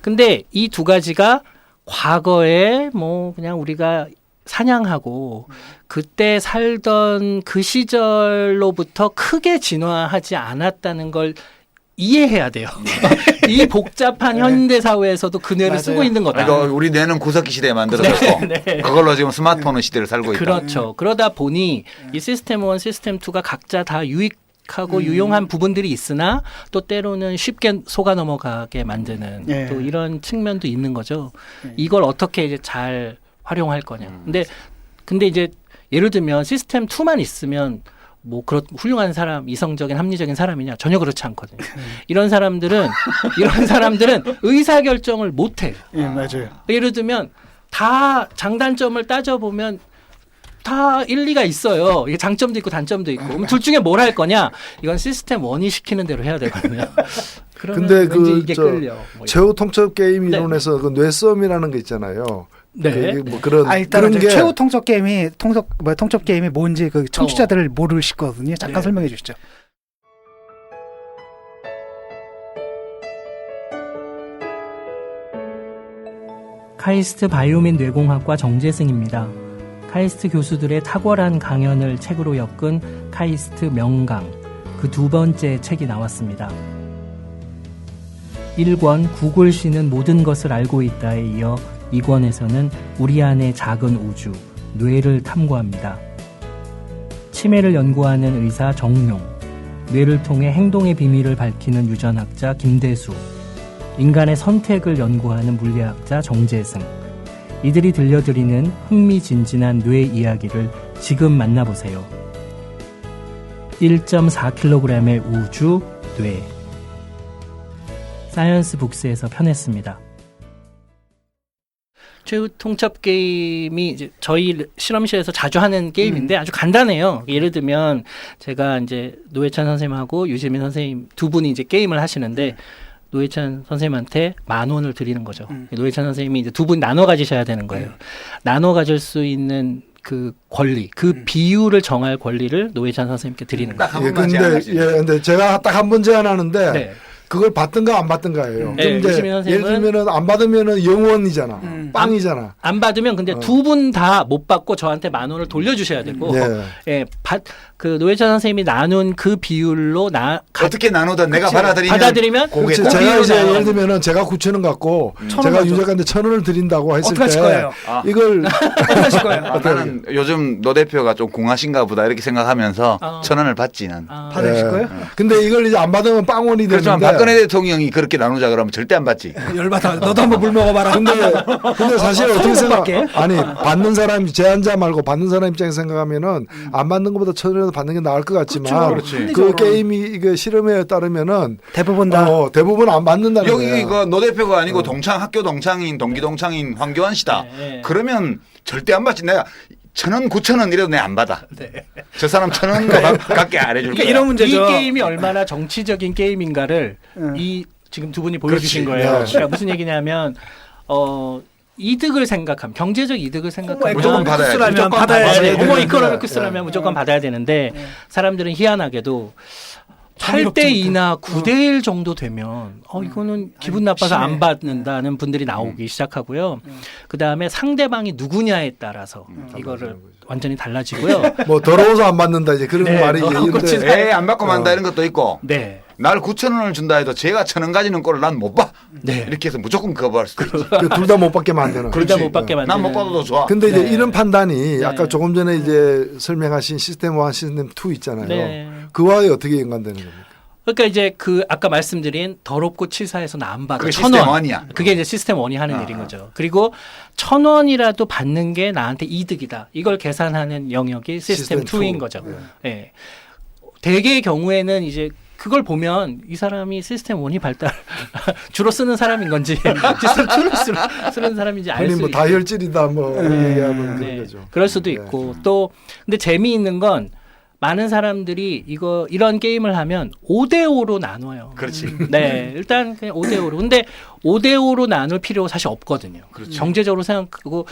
근데 이 두 가지가 과거에 뭐 그냥 우리가 사냥하고 그때 살던 그 시절로부터 크게 진화하지 않았다는 걸 이해해야 돼요. 이 복잡한 현대 사회에서도 그 뇌를 쓰고 있는 거다. 그러니까 우리 뇌는 구석기 시대에 만들어졌고 그걸로 지금 스마트폰 시대를 살고 있다. 그렇죠. 그러다 보니 이 시스템 1, 시스템 2가 각자 다 유익하고 유용한 부분들이 있으나 또 때로는 쉽게 속아 넘어가게 만드는 또 이런 측면도 있는 거죠. 이걸 어떻게 이제 잘 활용할 거냐. 근데 이제 예를 들면 시스템 2만 있으면 뭐 그런 훌륭한 사람, 이성적인 합리적인 사람이냐? 전혀 그렇지 않거든요. 이런 사람들은 의사 결정을 못 해요. 맞아요. 예를 들면 다 장단점을 따져보면 다 일리가 있어요. 이게 장점도 있고 단점도 있고. 그럼 둘 중에 뭘 할 거냐? 이건 시스템 1이 시키는 대로 해야 되거든요. 근데 이게 끌려. 최후 통첩 게임 이론에서 그 뇌싸움이라는 게 있잖아요. 뭐 일단 그런 게 최후 통첩 게임이 통첩 게임이 뭔지 그 청취자들을 모르시거든요. 잠깐 설명해 주시죠. 카이스트 바이오민 뇌공학과 정재승입니다. 카이스트 교수들의 탁월한 강연을 책으로 엮은 카이스트 명강, 그 두 번째 책이 나왔습니다. 1권 구글 쉬는 모든 것을 알고 있다에 이어 2권에서는 우리 안의 작은 우주, 뇌를 탐구합니다. 치매를 연구하는 의사 정용, 뇌를 통해 행동의 비밀을 밝히는 유전학자 김대수, 인간의 선택을 연구하는 물리학자 정재승, 이들이 들려드리는 흥미진진한 뇌 이야기를 지금 만나보세요. 1.4kg의 우주, 뇌. 사이언스 북스에서 편했습니다. 최후 통첩 게임이 이제 저희 실험실에서 자주 하는 게임인데 아주 간단해요. 예를 들면 제가 이제 노회찬 선생님하고 유재민 선생님 두 분이 이제 게임을 하시는데 노회찬 선생님한테 10,000원을 드리는 거죠. 노회찬 선생님이 이제 두 분 나눠 가지셔야 되는 거예요. 나눠 가질 수 있는 그 권리, 그 비율을 정할 권리를 노회찬 선생님께 드리는 거예요. 딱 한 번만 제안하시죠. 근데 제가 딱 한 번 제안하는데 그걸 받든가 안 받든가예요. 네, 예를 들면은 안 받으면은 0원이잖아. 빵이잖아. 안 받으면 근데 두 분 다 못 받고 저한테 10,000원을 돌려주셔야 되고, 그 노회찬 선생님이 나눈 그 비율로 어떻게 나누든 내가 받아들이면 그렇지. 제가 이제 예를 들면은 제가 9,000원 갖고 제가 유작가한테 1,000원을 드린다고 했을 때 거예요? 이걸 어떡하실 거예요? 나는 요즘 노 대표가 좀 공하신가 보다 이렇게 생각하면서 1,000원을 받지 난. 받으실 거예요? 근데 이걸 이제 안 받으면 빵원이 되는데. 그렇지만 박근혜 대통령이 그렇게 나누자 그러면 절대 안 받지. 열받아. 너도 한번 물 먹어봐라. 근데 사실 어떻게 아니 받는 사람 제안자 말고 받는 사람 입장에서 생각하면은 안 받는 것보다 1,000원이라도 받는 게 나을 것 같지만 그 게임이 이게 실험에 따르면 대부분 다 대부분 안 받는다는 거예요. 여기 이거 노 대표가 아니고 학교 동창인 동기 동창인 황교안 씨다. 그러면 절대 안 받지. 내가 1,000원, 9,000원 이래도 내가 안 받아. 저 사람 1,000원 갖게 안 해줄 거야. 이런 문제죠. 이 게임이 얼마나 정치적인 게임인가를 이 지금 두 분이 보여주신 거예요. 그러니까 무슨 얘기냐면 이득을 생각하면 경제적 이득을 생각하면 무조건 받아야지. 무조건 받아야지. 호모 이코노미크스라면 무조건 받아야 되는데 사람들은 희한하게도 8대 2나 9대 1 정도 되면 이거는 기분 나빠서 안 받는다는 분들이 나오기 시작하고요. 그다음에 상대방이 누구냐에 따라서 이거를 완전히 달라지고요. 뭐 더러워서 안 받는다 이제 그런 말이 있는데 안 받고 만다 이런 것도 있고. 네. 날 9,000원을 준다 해도 제가 1,000원 가지는 꼴을 난 못 봐. 이렇게 해서 무조건 거부할 수도 있지. 둘 다 못 받게 만드는. 둘 다 못 받게 만드는. 난 못 받아도 좋아. 근데 이제 이런 판단이 아까 조금 전에 이제 설명하신 시스템 1, 시스템 2 있잖아요. 그와의 어떻게 연관되는 겁니까? 그러니까 이제 그 아까 말씀드린 더럽고 치사해서는 안 받아. 그게 1,000원. 시스템 1이야. 그게 이제 시스템 1이 하는 일인 거죠. 그리고 1,000원이라도 받는 게 나한테 이득이다. 이걸 계산하는 영역이 시스템 2인 거죠. 예. 대개의 경우에는 이제 그걸 보면 이 사람이 시스템 1이 발달 주로 쓰는 사람인 건지 시스템 2를 쓰는 사람인지 알 아니 수 뭐 있고. 다혈질이다 뭐 얘기하면 네. 그런 거죠. 그럴 수도 있고 또 근데 재미있는 건 많은 사람들이 이런 게임을 하면 5대5로 나눠요. 그렇지. 네. 일단 그냥 5대5로. 근데 5대5로 나눌 필요 사실 없거든요. 그렇죠. 경제적으로 생각하고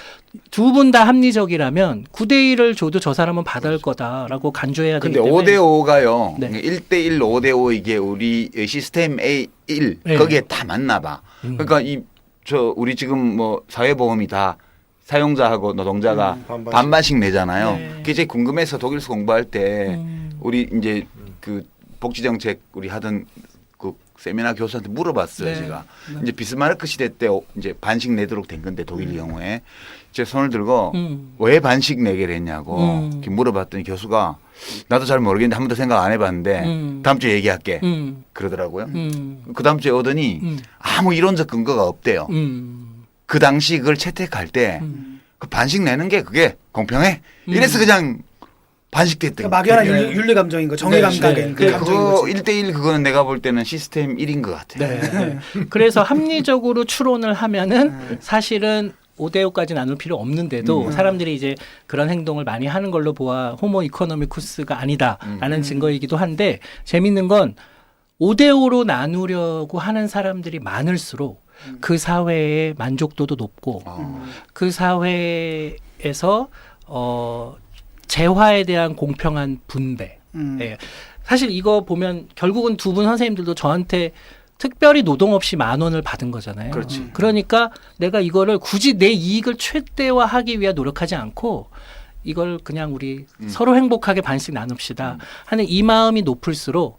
두 분 다 합리적이라면 9대1을 줘도 저 사람은 받을 거다라고 간주해야 되기 근데 때문에 5대5가요. 네. 1대1, 5대5 이게 우리 시스템 A1 네. 거기에 다 맞나 봐. 그러니까 우리 지금 뭐 사회보험이 다 사용자하고 노동자가 반반씩 내잖아요. 네. 그게 제일 궁금해서 독일에서 공부할 때 우리 이제 그 복지정책 우리 하던 그 세미나 교수한테 물어봤어요. 네. 제가 이제 비스마르크 시대 때 이제 반씩 내도록 된 건데 독일 경우에 제 손을 들고 왜 반씩 내게 했냐고 이렇게 물어봤더니 교수가 나도 잘 모르겠는데 한 번도 생각 안 해봤는데 다음 주에 얘기할게 그러더라고요. 그 다음 주에 오더니 아무 이론적 근거가 없대요. 그 당시 그걸 채택할 때 그 반씩 내는 게 그게 공평해? 이래서 그냥 반씩 됐던 그러니까 막연한 윤리 감정인 거, 정의 감각인 그 감정인 그거 거지. 1대1 그거는 내가 볼 때는 시스템 1인 것 같아요. 네. 그래서 합리적으로 추론을 하면은 사실은 5대5까지 나눌 필요 없는데도 사람들이 이제 그런 행동을 많이 하는 걸로 보아 호모 이코노미쿠스가 아니다라는 증거이기도 한데 재밌는 건 5대5로 나누려고 하는 사람들이 많을수록 그 사회의 만족도도 높고 그 사회에서 재화에 대한 공평한 분배. 예. 사실 이거 보면 결국은 두 분 선생님들도 저한테 특별히 노동 없이 10,000원을 받은 거잖아요. 그렇지. 그러니까 내가 이거를 굳이 내 이익을 최대화하기 위해 노력하지 않고 이걸 그냥 우리 서로 행복하게 반씩 나눕시다 하는 이 마음이 높을수록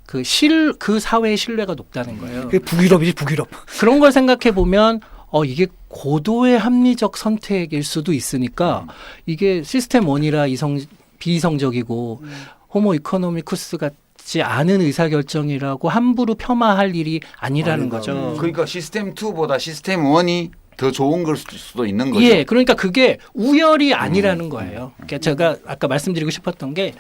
그 사회의 신뢰가 높다는 거예요. 그게 북유럽이지 북유럽. 그런 걸 생각해 보면 이게 고도의 합리적 선택일 수도 있으니까 이게 시스템 1이라 비이성적이고 호모 이코노미쿠스 같지 않은 의사결정이라고 함부로 겸하할 일이 아니라는 거죠. 그러니까 시스템 2보다 시스템 1이 더 좋은 걸 수도 있는 거죠. 예, 그러니까 그게 우열이 아니라는 거예요. 그러니까 제가 아까 말씀드리고 싶었던 게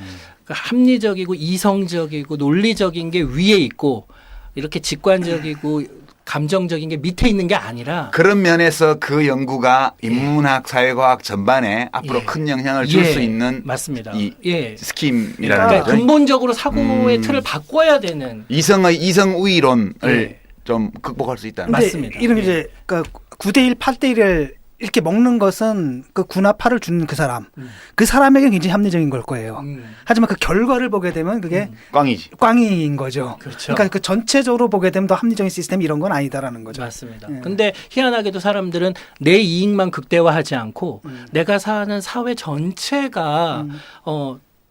합리적이고 이성적이고 논리적인 게 위에 있고 이렇게 직관적이고 감정적인 게 밑에 있는 게 아니라 그런 면에서 그 연구가 인문학, 사회과학 전반에 앞으로 큰 영향을 줄 수 있는 맞습니다. 이 스킴이라는 그러니까 거죠. 근본적으로 사고의 틀을 바꿔야 되는 이성우위론을 좀 극복할 수 있다는 근데 맞습니다. 이런 이제 그러니까 9대1, 8대1을 이렇게 먹는 것은 그 구나 팔을 주는 그 사람, 그 사람에게 굉장히 합리적인 걸 거예요. 하지만 그 결과를 보게 되면 그게 꽝이지. 꽝인 거죠. 그렇죠. 그러니까 그 전체적으로 보게 되면 더 합리적인 시스템이 이런 건 아니다라는 거죠. 맞습니다. 근데 희한하게도 사람들은 내 이익만 극대화하지 않고 내가 사는 사회 전체가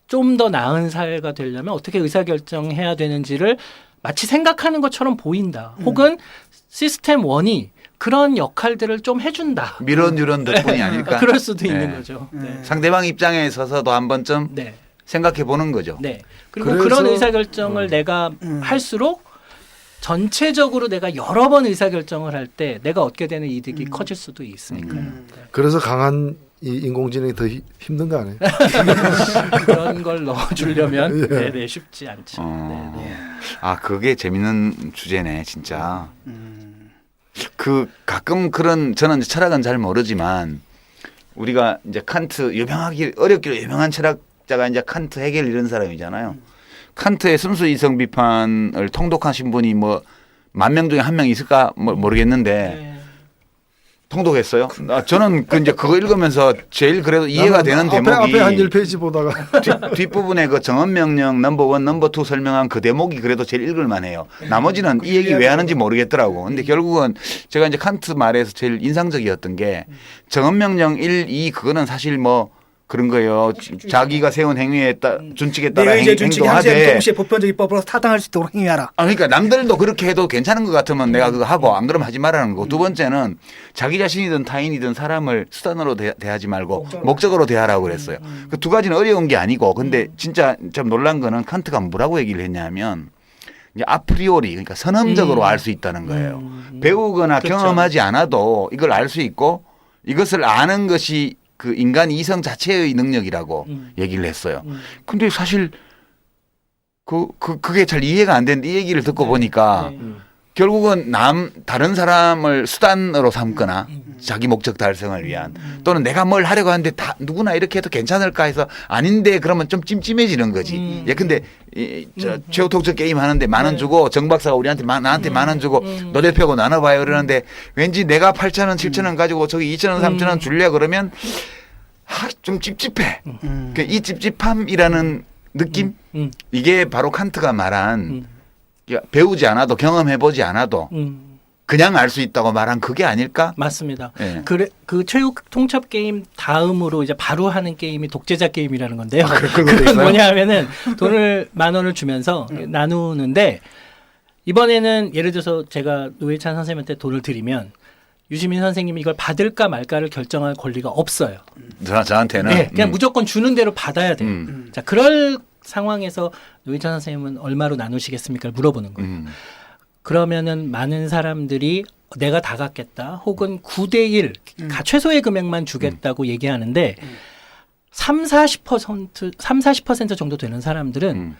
좀 더 나은 사회가 되려면 어떻게 의사결정해야 되는지를 마치 생각하는 것처럼 보인다. 혹은 시스템 1이 그런 역할들을 좀 해준다. 미련유런 덕분이 아닐까. 그럴 수도 있는 거죠. 상대방 입장에 서서도 한 번쯤 생각해 보는 거죠. 네. 그리고 그런 의사결정을 내가 할수록 전체적으로 내가 여러 번 의사결정을 할 때 내가 얻게 되는 이득이 커질 수도 있으니까요. 그래서 강한 이 인공지능이 더 힘든 거 아니에요? 그런 걸 넣어주려면 네네, 쉽지 않죠. 네네. 아, 그게 재밌는 주제네, 진짜. 그 가끔 그런 저는 철학은 잘 모르지만 우리가 이제 칸트 어렵기로 유명한 철학자가 이제 칸트, 헤겔 이런 사람이잖아요. 칸트의 순수 이성 비판을 통독하신 분이 뭐 10,000명 중에 1명 있을까 모르겠는데 통독했어요. 저는 이제 그거 읽으면서 제일 그래도 이해가 되는 대목이 앞에 한 1페이지 보다가 뒷부분에 그 정언명령 넘버 1, 넘버 2 설명한 그 대목이 그래도 제일 읽을만해요. 나머지는 이 얘기 왜 하는지 모르겠더라고. 근데 결국은 제가 이제 칸트 말에서 제일 인상적이었던 게 정언명령 1, 2 그거는 사실 뭐 그런 거예요. 자기가 세운 행위에 준칙에 따라 내가 이제 준칙이 항상 행동하되. 동시에 보편적 입법으로 타당할 수 있도록 행위하라. 그러니까 남들도 그렇게 해도 괜찮은 것 같으면 내가 그거 하고 안 그러면 하지 말라는 거고. 두 번째는 자기 자신이든 타인이든 사람을 수단으로 대하지 말고 목적으로 대하라고 그랬어요. 그 두 가지는 어려운 게 아니고 근데 진짜 좀 놀란 거는 칸트가 뭐라고 얘기를 했냐면 이제 아프리오리 그러니까 선험적으로 알 수 있다는 거예요. 배우거나 그렇죠. 경험하지 않아도 이걸 알 수 있고 이것을 아는 것이 그 인간 이성 자체의 능력이라고 얘기를 했어요. 근데 사실 그게 잘 이해가 안 되는데 이 얘기를 듣고 보니까 결국은 다른 사람을 수단으로 삼거나 자기 목적 달성을 위한 또는 내가 뭘 하려고 하는데 다 누구나 이렇게 해도 괜찮을까 해서 아닌데 그러면 좀 찜찜해지는 거지. 예, 근데 최후 독점 게임 하는데 10,000원 주고 정 박사가 우리한테 나한테 10,000원 주고 노래 펴고 나눠봐요 그러는데 왠지 내가 8,000원, 7,000원 가지고 저기 2,000원, 3,000원 줄래 그러면 좀 찝찝해. 그러니까 이 찝찝함이라는 느낌 이게 바로 칸트가 말한 배우지 않아도 경험해보지 않아도 그냥 알 수 있다고 말한 그게 아닐까? 맞습니다. 네. 그 체육 통첩 게임 다음으로 이제 바로 하는 게임이 독재자 게임이라는 건데요. 그런 그건 뭐냐면은 돈을 10,000원을 주면서 나누는데 이번에는 예를 들어서 제가 노회찬 선생님한테 돈을 드리면 유시민 선생님이 이걸 받을까 말까를 결정할 권리가 없어요. 저한테는 네, 그냥 무조건 주는 대로 받아야 돼요. 자, 그럴 상황에서 노회찬 선생님은 얼마로 나누시겠습니까? 물어보는 거예요. 그러면은 많은 사람들이 내가 다 갚겠다 혹은 9대1 최소의 금액만 주겠다고 얘기하는데 30-40% 정도 되는 사람들은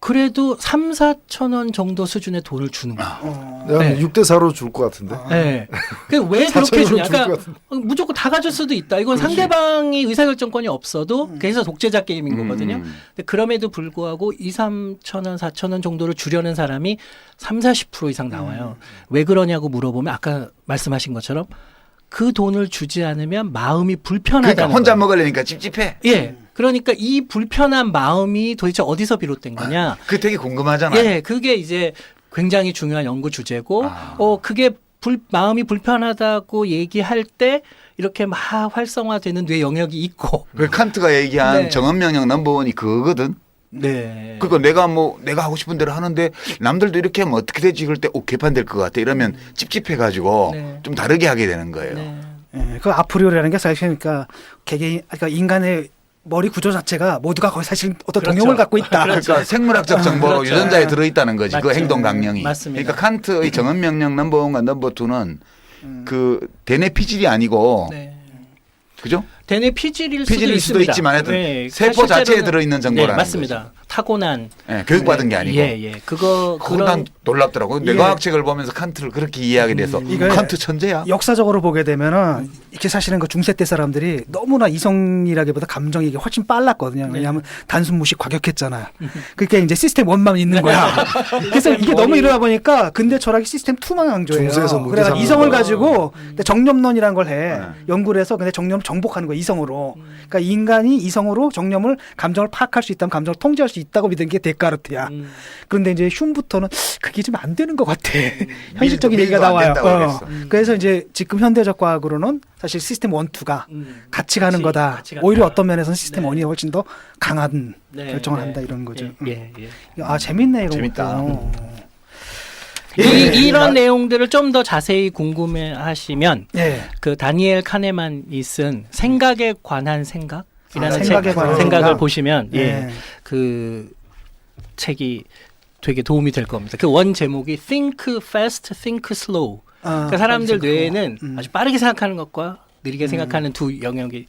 그래도 3-4천 원 정도 수준의 돈을 주는 거예요. 내가 네. 6대4로 줄 것 같은데. 네. 왜 그렇게 4,000 주냐? 원을 줄 그러니까 것 같은데. 무조건 다 가질 수도 있다. 이건 상대방이 의사결정권이 없어도 그래서 독재자 게임인 거거든요. 근데 그럼에도 불구하고 2-3천 원, 4천 원 정도를 주려는 사람이 30-40% 이상 나와요. 왜 그러냐고 물어보면 아까 말씀하신 것처럼 그 돈을 주지 않으면 마음이 불편하다는 그러니까 혼자 거예요. 먹으려니까 찝찝해. 예. 그러니까 이 불편한 마음이 도대체 어디서 비롯된 거냐? 그게 되게 궁금하잖아요. 예, 그게 이제 굉장히 중요한 연구 주제고, 그게 마음이 불편하다고 얘기할 때 이렇게 막 활성화되는 뇌 영역이 있고. 그 칸트가 얘기한 네. 정언명령 넘버원이 그거거든. 네. 그러니까 내가 하고 싶은 대로 하는데 남들도 이렇게 하면 어떻게 되지? 그럴 때 개판될 것 같아. 이러면 찝찝해가지고 네. 좀 다르게 하게 되는 거예요. 네. 예, 그 아프리오리라는 게 사실 그러니까 개개인 그러니까 인간의 머리 구조 자체가 모두가 거의 사실 어떤 그렇죠. 동형을 갖고 있다. 그러니까 생물학적 정보로 그렇죠. 유전자에 들어있다는 거지. 그 맞죠. 행동 강령이. 맞습니다. 그러니까 칸트의 정언명령 넘버원과 넘버투는 그 대뇌 피질이 아니고 네. 그죠? 대뇌 피질일 피질일 수도 수도 있습니다. 있지만 하여튼 네, 세포 자체에 실제로는- 들어있는 정보라는 네, 맞습니다. 타고난 네, 교육받은 게 아니고. 예. 그거 그건 난 놀랍더라고요. 예. 뇌과학책을 보면서 칸트를 그렇게 이해하게 돼서 이거 칸트 천재야. 역사적으로 보게 되면은 이렇게 사실은 그 중세 때 사람들이 너무나 이성이라기보다 감정이 이게 훨씬 빨랐거든요. 왜냐하면 단순 무식 과격했잖아요. 그러니까 이제 시스템 1만 있는 거야. 그래서 이게 너무 이러다 보니까 근대 철학이 시스템 2만 강조해요. 중세에서 무대 그래서 삼는 이성을 거. 가지고 정념론이라는 걸 해. 연구를 해서 근데 정념을 정복하는 거야 이성으로. 그러니까 인간이 이성으로 정념을 감정을 파악할 수 있다면 감정을 통제할 수 있다고 믿은 게 데카르트야. 그런데 이제 흉부터는 그게 좀 안 되는 것 같아. 현실적인 밀도 얘기가 안 나와요. 된다고 그랬어. 그래서 이제 지금 현대적 과학으로는 사실 시스템 1, 2가 같이 가는 거다. 같이 간다. 오히려 어떤 면에서는 시스템 네. 1이 훨씬 더 강한 네, 결정을 네. 한다 이런 거죠. 예. 아 재밌네 이런 재밌다. 것도. 이런 내용들을 좀 더 자세히 궁금해하시면 예. 그 다니엘 카네만이 쓴 생각에 관한 생각이라는 생각에 관한 생각을 생각? 보시면 예. 그 책이 되게 도움이 될 겁니다. 그 원 제목이 Think Fast, Think Slow. 그러니까 사람들 뇌에는 아주 빠르게 생각하는 것과 느리게 생각하는 두 영역이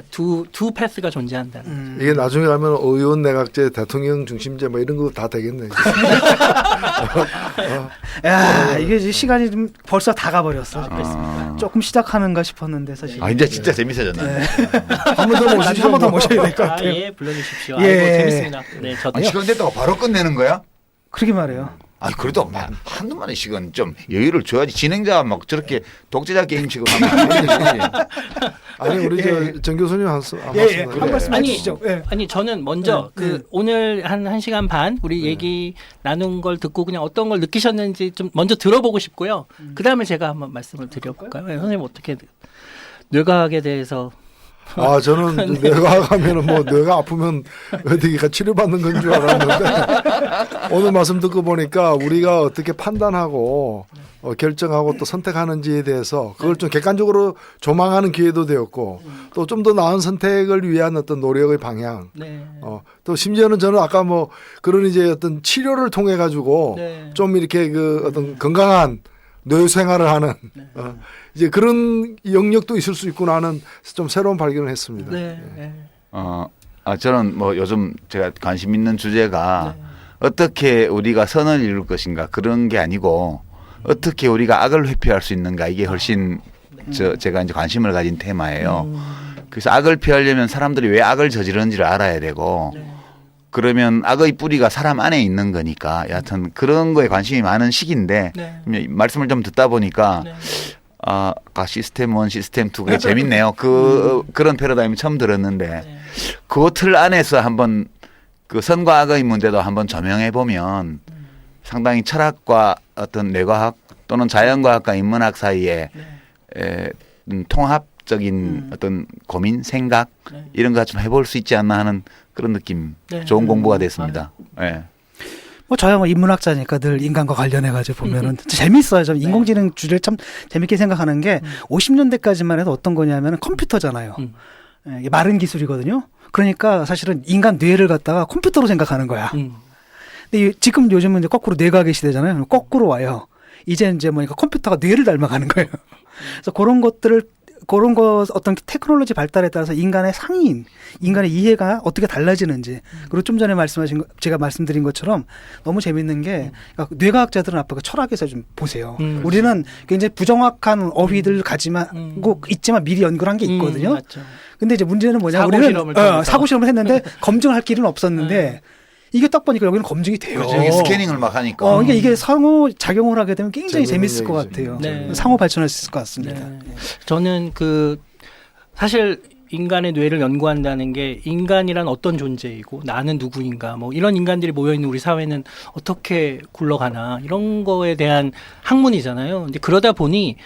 두 패스가 존재한다. 이게 나중에 가면 의원 내각제, 대통령 중심제 뭐 이런 거 다 되겠네. 야 이게 이제 시간이 좀 벌써 다 가버렸어. 조금 시작하는가 싶었는데 사실. 아 이제 진짜 재밌어졌네. 한 번 더 모시죠. 한 번 더 모셔야 될 것 같아요. 예, 불러주십시오. 예. 아이고 재밌습니다. 네, 저도 아니, 시간 됐다고 바로 끝내는 거야? 그러게 말해요. 아니 그래도 한두 마리 시간 좀 여유를 줘야지. 진행자가 막 저렇게 독재자 게임식으로 하면 안 되지. 아니 우리 정 교수님 한 예, 말씀. 한 말씀 아니, 해주시죠. 예. 아니 저는 먼저 오늘 한 1시간 반 우리 얘기 나눈 걸 듣고 그냥 어떤 걸 느끼셨는지 좀 먼저 들어보고 싶고요. 그다음에 제가 한번 말씀을 드려볼까요? 선생님 어떻게 뇌과학에 대해서 저는 뇌가 가면은 뭐 뇌가 아프면 어디가 치료받는 건 줄 알았는데 오늘 말씀 듣고 보니까 우리가 어떻게 판단하고 결정하고 또 선택하는지에 대해서 그걸 좀 객관적으로 조망하는 기회도 되었고 또 좀 더 나은 선택을 위한 어떤 노력의 방향. 네. 또 심지어는 저는 아까 뭐 그런 이제 어떤 치료를 통해 가지고 좀 이렇게 그 어떤 건강한 뇌 생활을 하는 이제 그런 영역도 있을 수 있구나 하는 좀 새로운 발견을 했습니다. 저는 뭐 요즘 제가 관심 있는 주제가 어떻게 우리가 선을 이룰 것인가 그런 게 아니고 어떻게 우리가 악을 회피할 수 있는가 이게 훨씬 제가 이제 관심을 가진 테마예요. 그래서 악을 피하려면 사람들이 왜 악을 저지르는지를 알아야 되고 그러면 악의 뿌리가 사람 안에 있는 거니까 여하튼 그런 거에 관심이 많은 시기인데 말씀을 좀 듣다 보니까 시스템 1, 시스템 2 그게 재밌네요. 그런 패러다임을 처음 들었는데 그 틀 안에서 한번 그 선과 악의 문제도 한번 조명해 보면 상당히 철학과 어떤 뇌과학 또는 자연과학과 인문학 사이에 통합적인 어떤 고민, 생각 이런 거 좀 해볼 수 있지 않나 하는 그런 느낌. 좋은 공부가 됐습니다. 뭐 저야 뭐 인문학자니까 늘 인간과 관련해가지고 보면은 재밌어요. 좀 인공지능 주제를 참 재밌게 생각하는 게 50년대까지만 해도 어떤 거냐면 컴퓨터잖아요. 이게 마른 기술이거든요. 그러니까 사실은 인간 뇌를 갖다가 컴퓨터로 생각하는 거야. 근데 지금 요즘은 이제 거꾸로 뇌과학의 시대잖아요. 거꾸로 와요. 이제 뭐니까 컴퓨터가 뇌를 닮아가는 거예요. 그래서 그런 거 어떤 테크놀로지 발달에 따라서 인간의 상인, 인간의 이해가 어떻게 달라지는지 그리고 좀 전에 제가 말씀드린 것처럼 너무 재밌는 게 그러니까 뇌과학자들은 앞으로 철학에서 좀 보세요. 우리는 굉장히 부정확한 어휘들 가지고 있지만 미리 연구한 게 있거든요. 근데 이제 문제는 뭐냐 우리는 사고 실험을 했는데 검증할 길은 없었는데 이게 딱 보니까 여기는 검증이 돼요. 스캐닝을 막 하니까. 그러니까 이게 상호 작용을 하게 되면 굉장히 재밌을 것 같아요. 상호 발전할 수 있을 것 같습니다. 저는 사실 인간의 뇌를 연구한다는 게 인간이란 어떤 존재이고 나는 누구인가 뭐 이런 인간들이 모여있는 우리 사회는 어떻게 굴러가나 이런 거에 대한 학문이잖아요. 근데 그러다 보니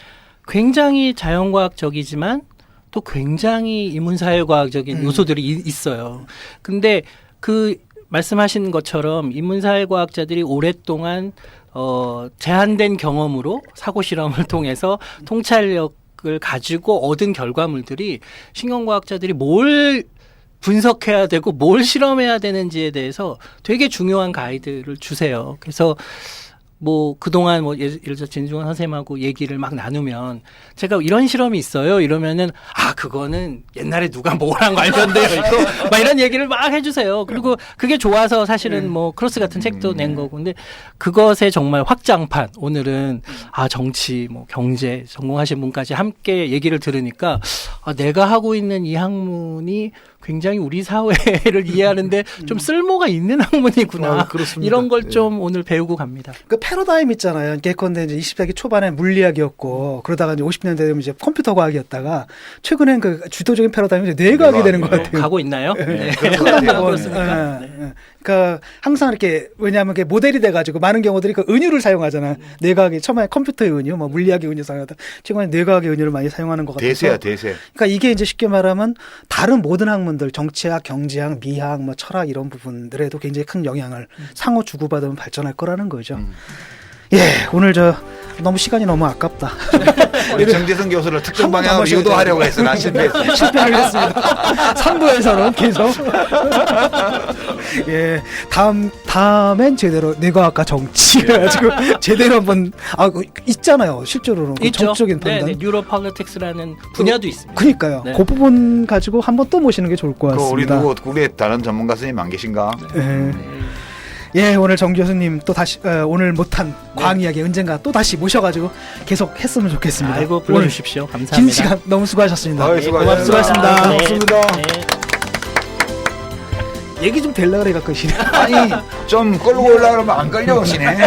굉장히 자연과학적이지만 또 굉장히 인문사회과학적인 요소들이 있어요. 근데 말씀하신 것처럼 인문사회과학자들이 오랫동안 제한된 경험으로 사고 실험을 통해서 통찰력을 가지고 얻은 결과물들이 신경과학자들이 뭘 분석해야 되고 뭘 실험해야 되는지에 대해서 되게 중요한 가이드를 주세요. 그래서 뭐 그동안 뭐 예를 들어 진중원 선생님하고 얘기를 막 나누면 제가 이런 실험이 있어요 이러면은 그거는 옛날에 누가 뭐랑 관련되어 있고 막 이런 얘기를 막 해주세요. 그리고 그게 좋아서 사실은 뭐 크로스 같은 책도 낸 거고 근데 그것의 정말 확장판 오늘은 정치 뭐 경제 전공하신 분까지 함께 얘기를 들으니까 내가 하고 있는 이 학문이 굉장히 우리 사회를 이해하는데 좀 쓸모가 있는 학문이구나. 이런 걸 좀 오늘 배우고 갑니다. 그 패러다임 있잖아요. 예컨대 이제 20세기 초반에 물리학이었고 그러다가 이제 50년대 되면 이제 컴퓨터 과학이었다가 최근엔 그 주도적인 패러다임이 이제 뇌과학이 되는 것 같아요. 가고 있나요? 네. 그렇습니까? 그러니까 항상 이렇게 왜냐하면 그게 모델이 돼가지고 많은 경우들이 그 은유를 사용하잖아요. 뇌과학이 처음에 컴퓨터의 은유, 뭐 물리학의 은유 사용하다 최근에 뇌과학의 은유를 많이 사용하는 것 같아서. 대세야 대세. 그러니까 이게 이제 쉽게 말하면 다른 모든 학문들, 정치학, 경제학, 미학, 뭐 철학 이런 부분들에도 굉장히 큰 영향을 상호 주고받으면 발전할 거라는 거죠. 오늘 너무 시간이 너무 아깝다. 우리 정재승 교수를 특정 방향으로 유도하려고 해서 난 실패했어요. 실패를 했습니다. 3부에서는 계속. 다음엔 제대로 뇌과학과 정치 그래가지고 제대로 한번 있잖아요. 실제로는 정치적인 판단. 뉴로폴리틱스라는 분야도 있습니다. 그러니까요. 그 부분 가지고 한번 또 모시는 게 좋을 것 같습니다. 우리 다른 전문가 선생님 안 계신가? 오늘 정 교수님 또 다시 오늘 못한 과학 이야기 언젠가 또 다시 모셔가지고 계속 했으면 좋겠습니다. 아이고 불러주십시오. 감사합니다. 긴 시간 너무 수고하셨습니다. 수고하셨습니다. 고맙습니다. 얘기 좀 될라 그래 갖고 아니 좀 끌고 올라 그러면 안 끌려오시네.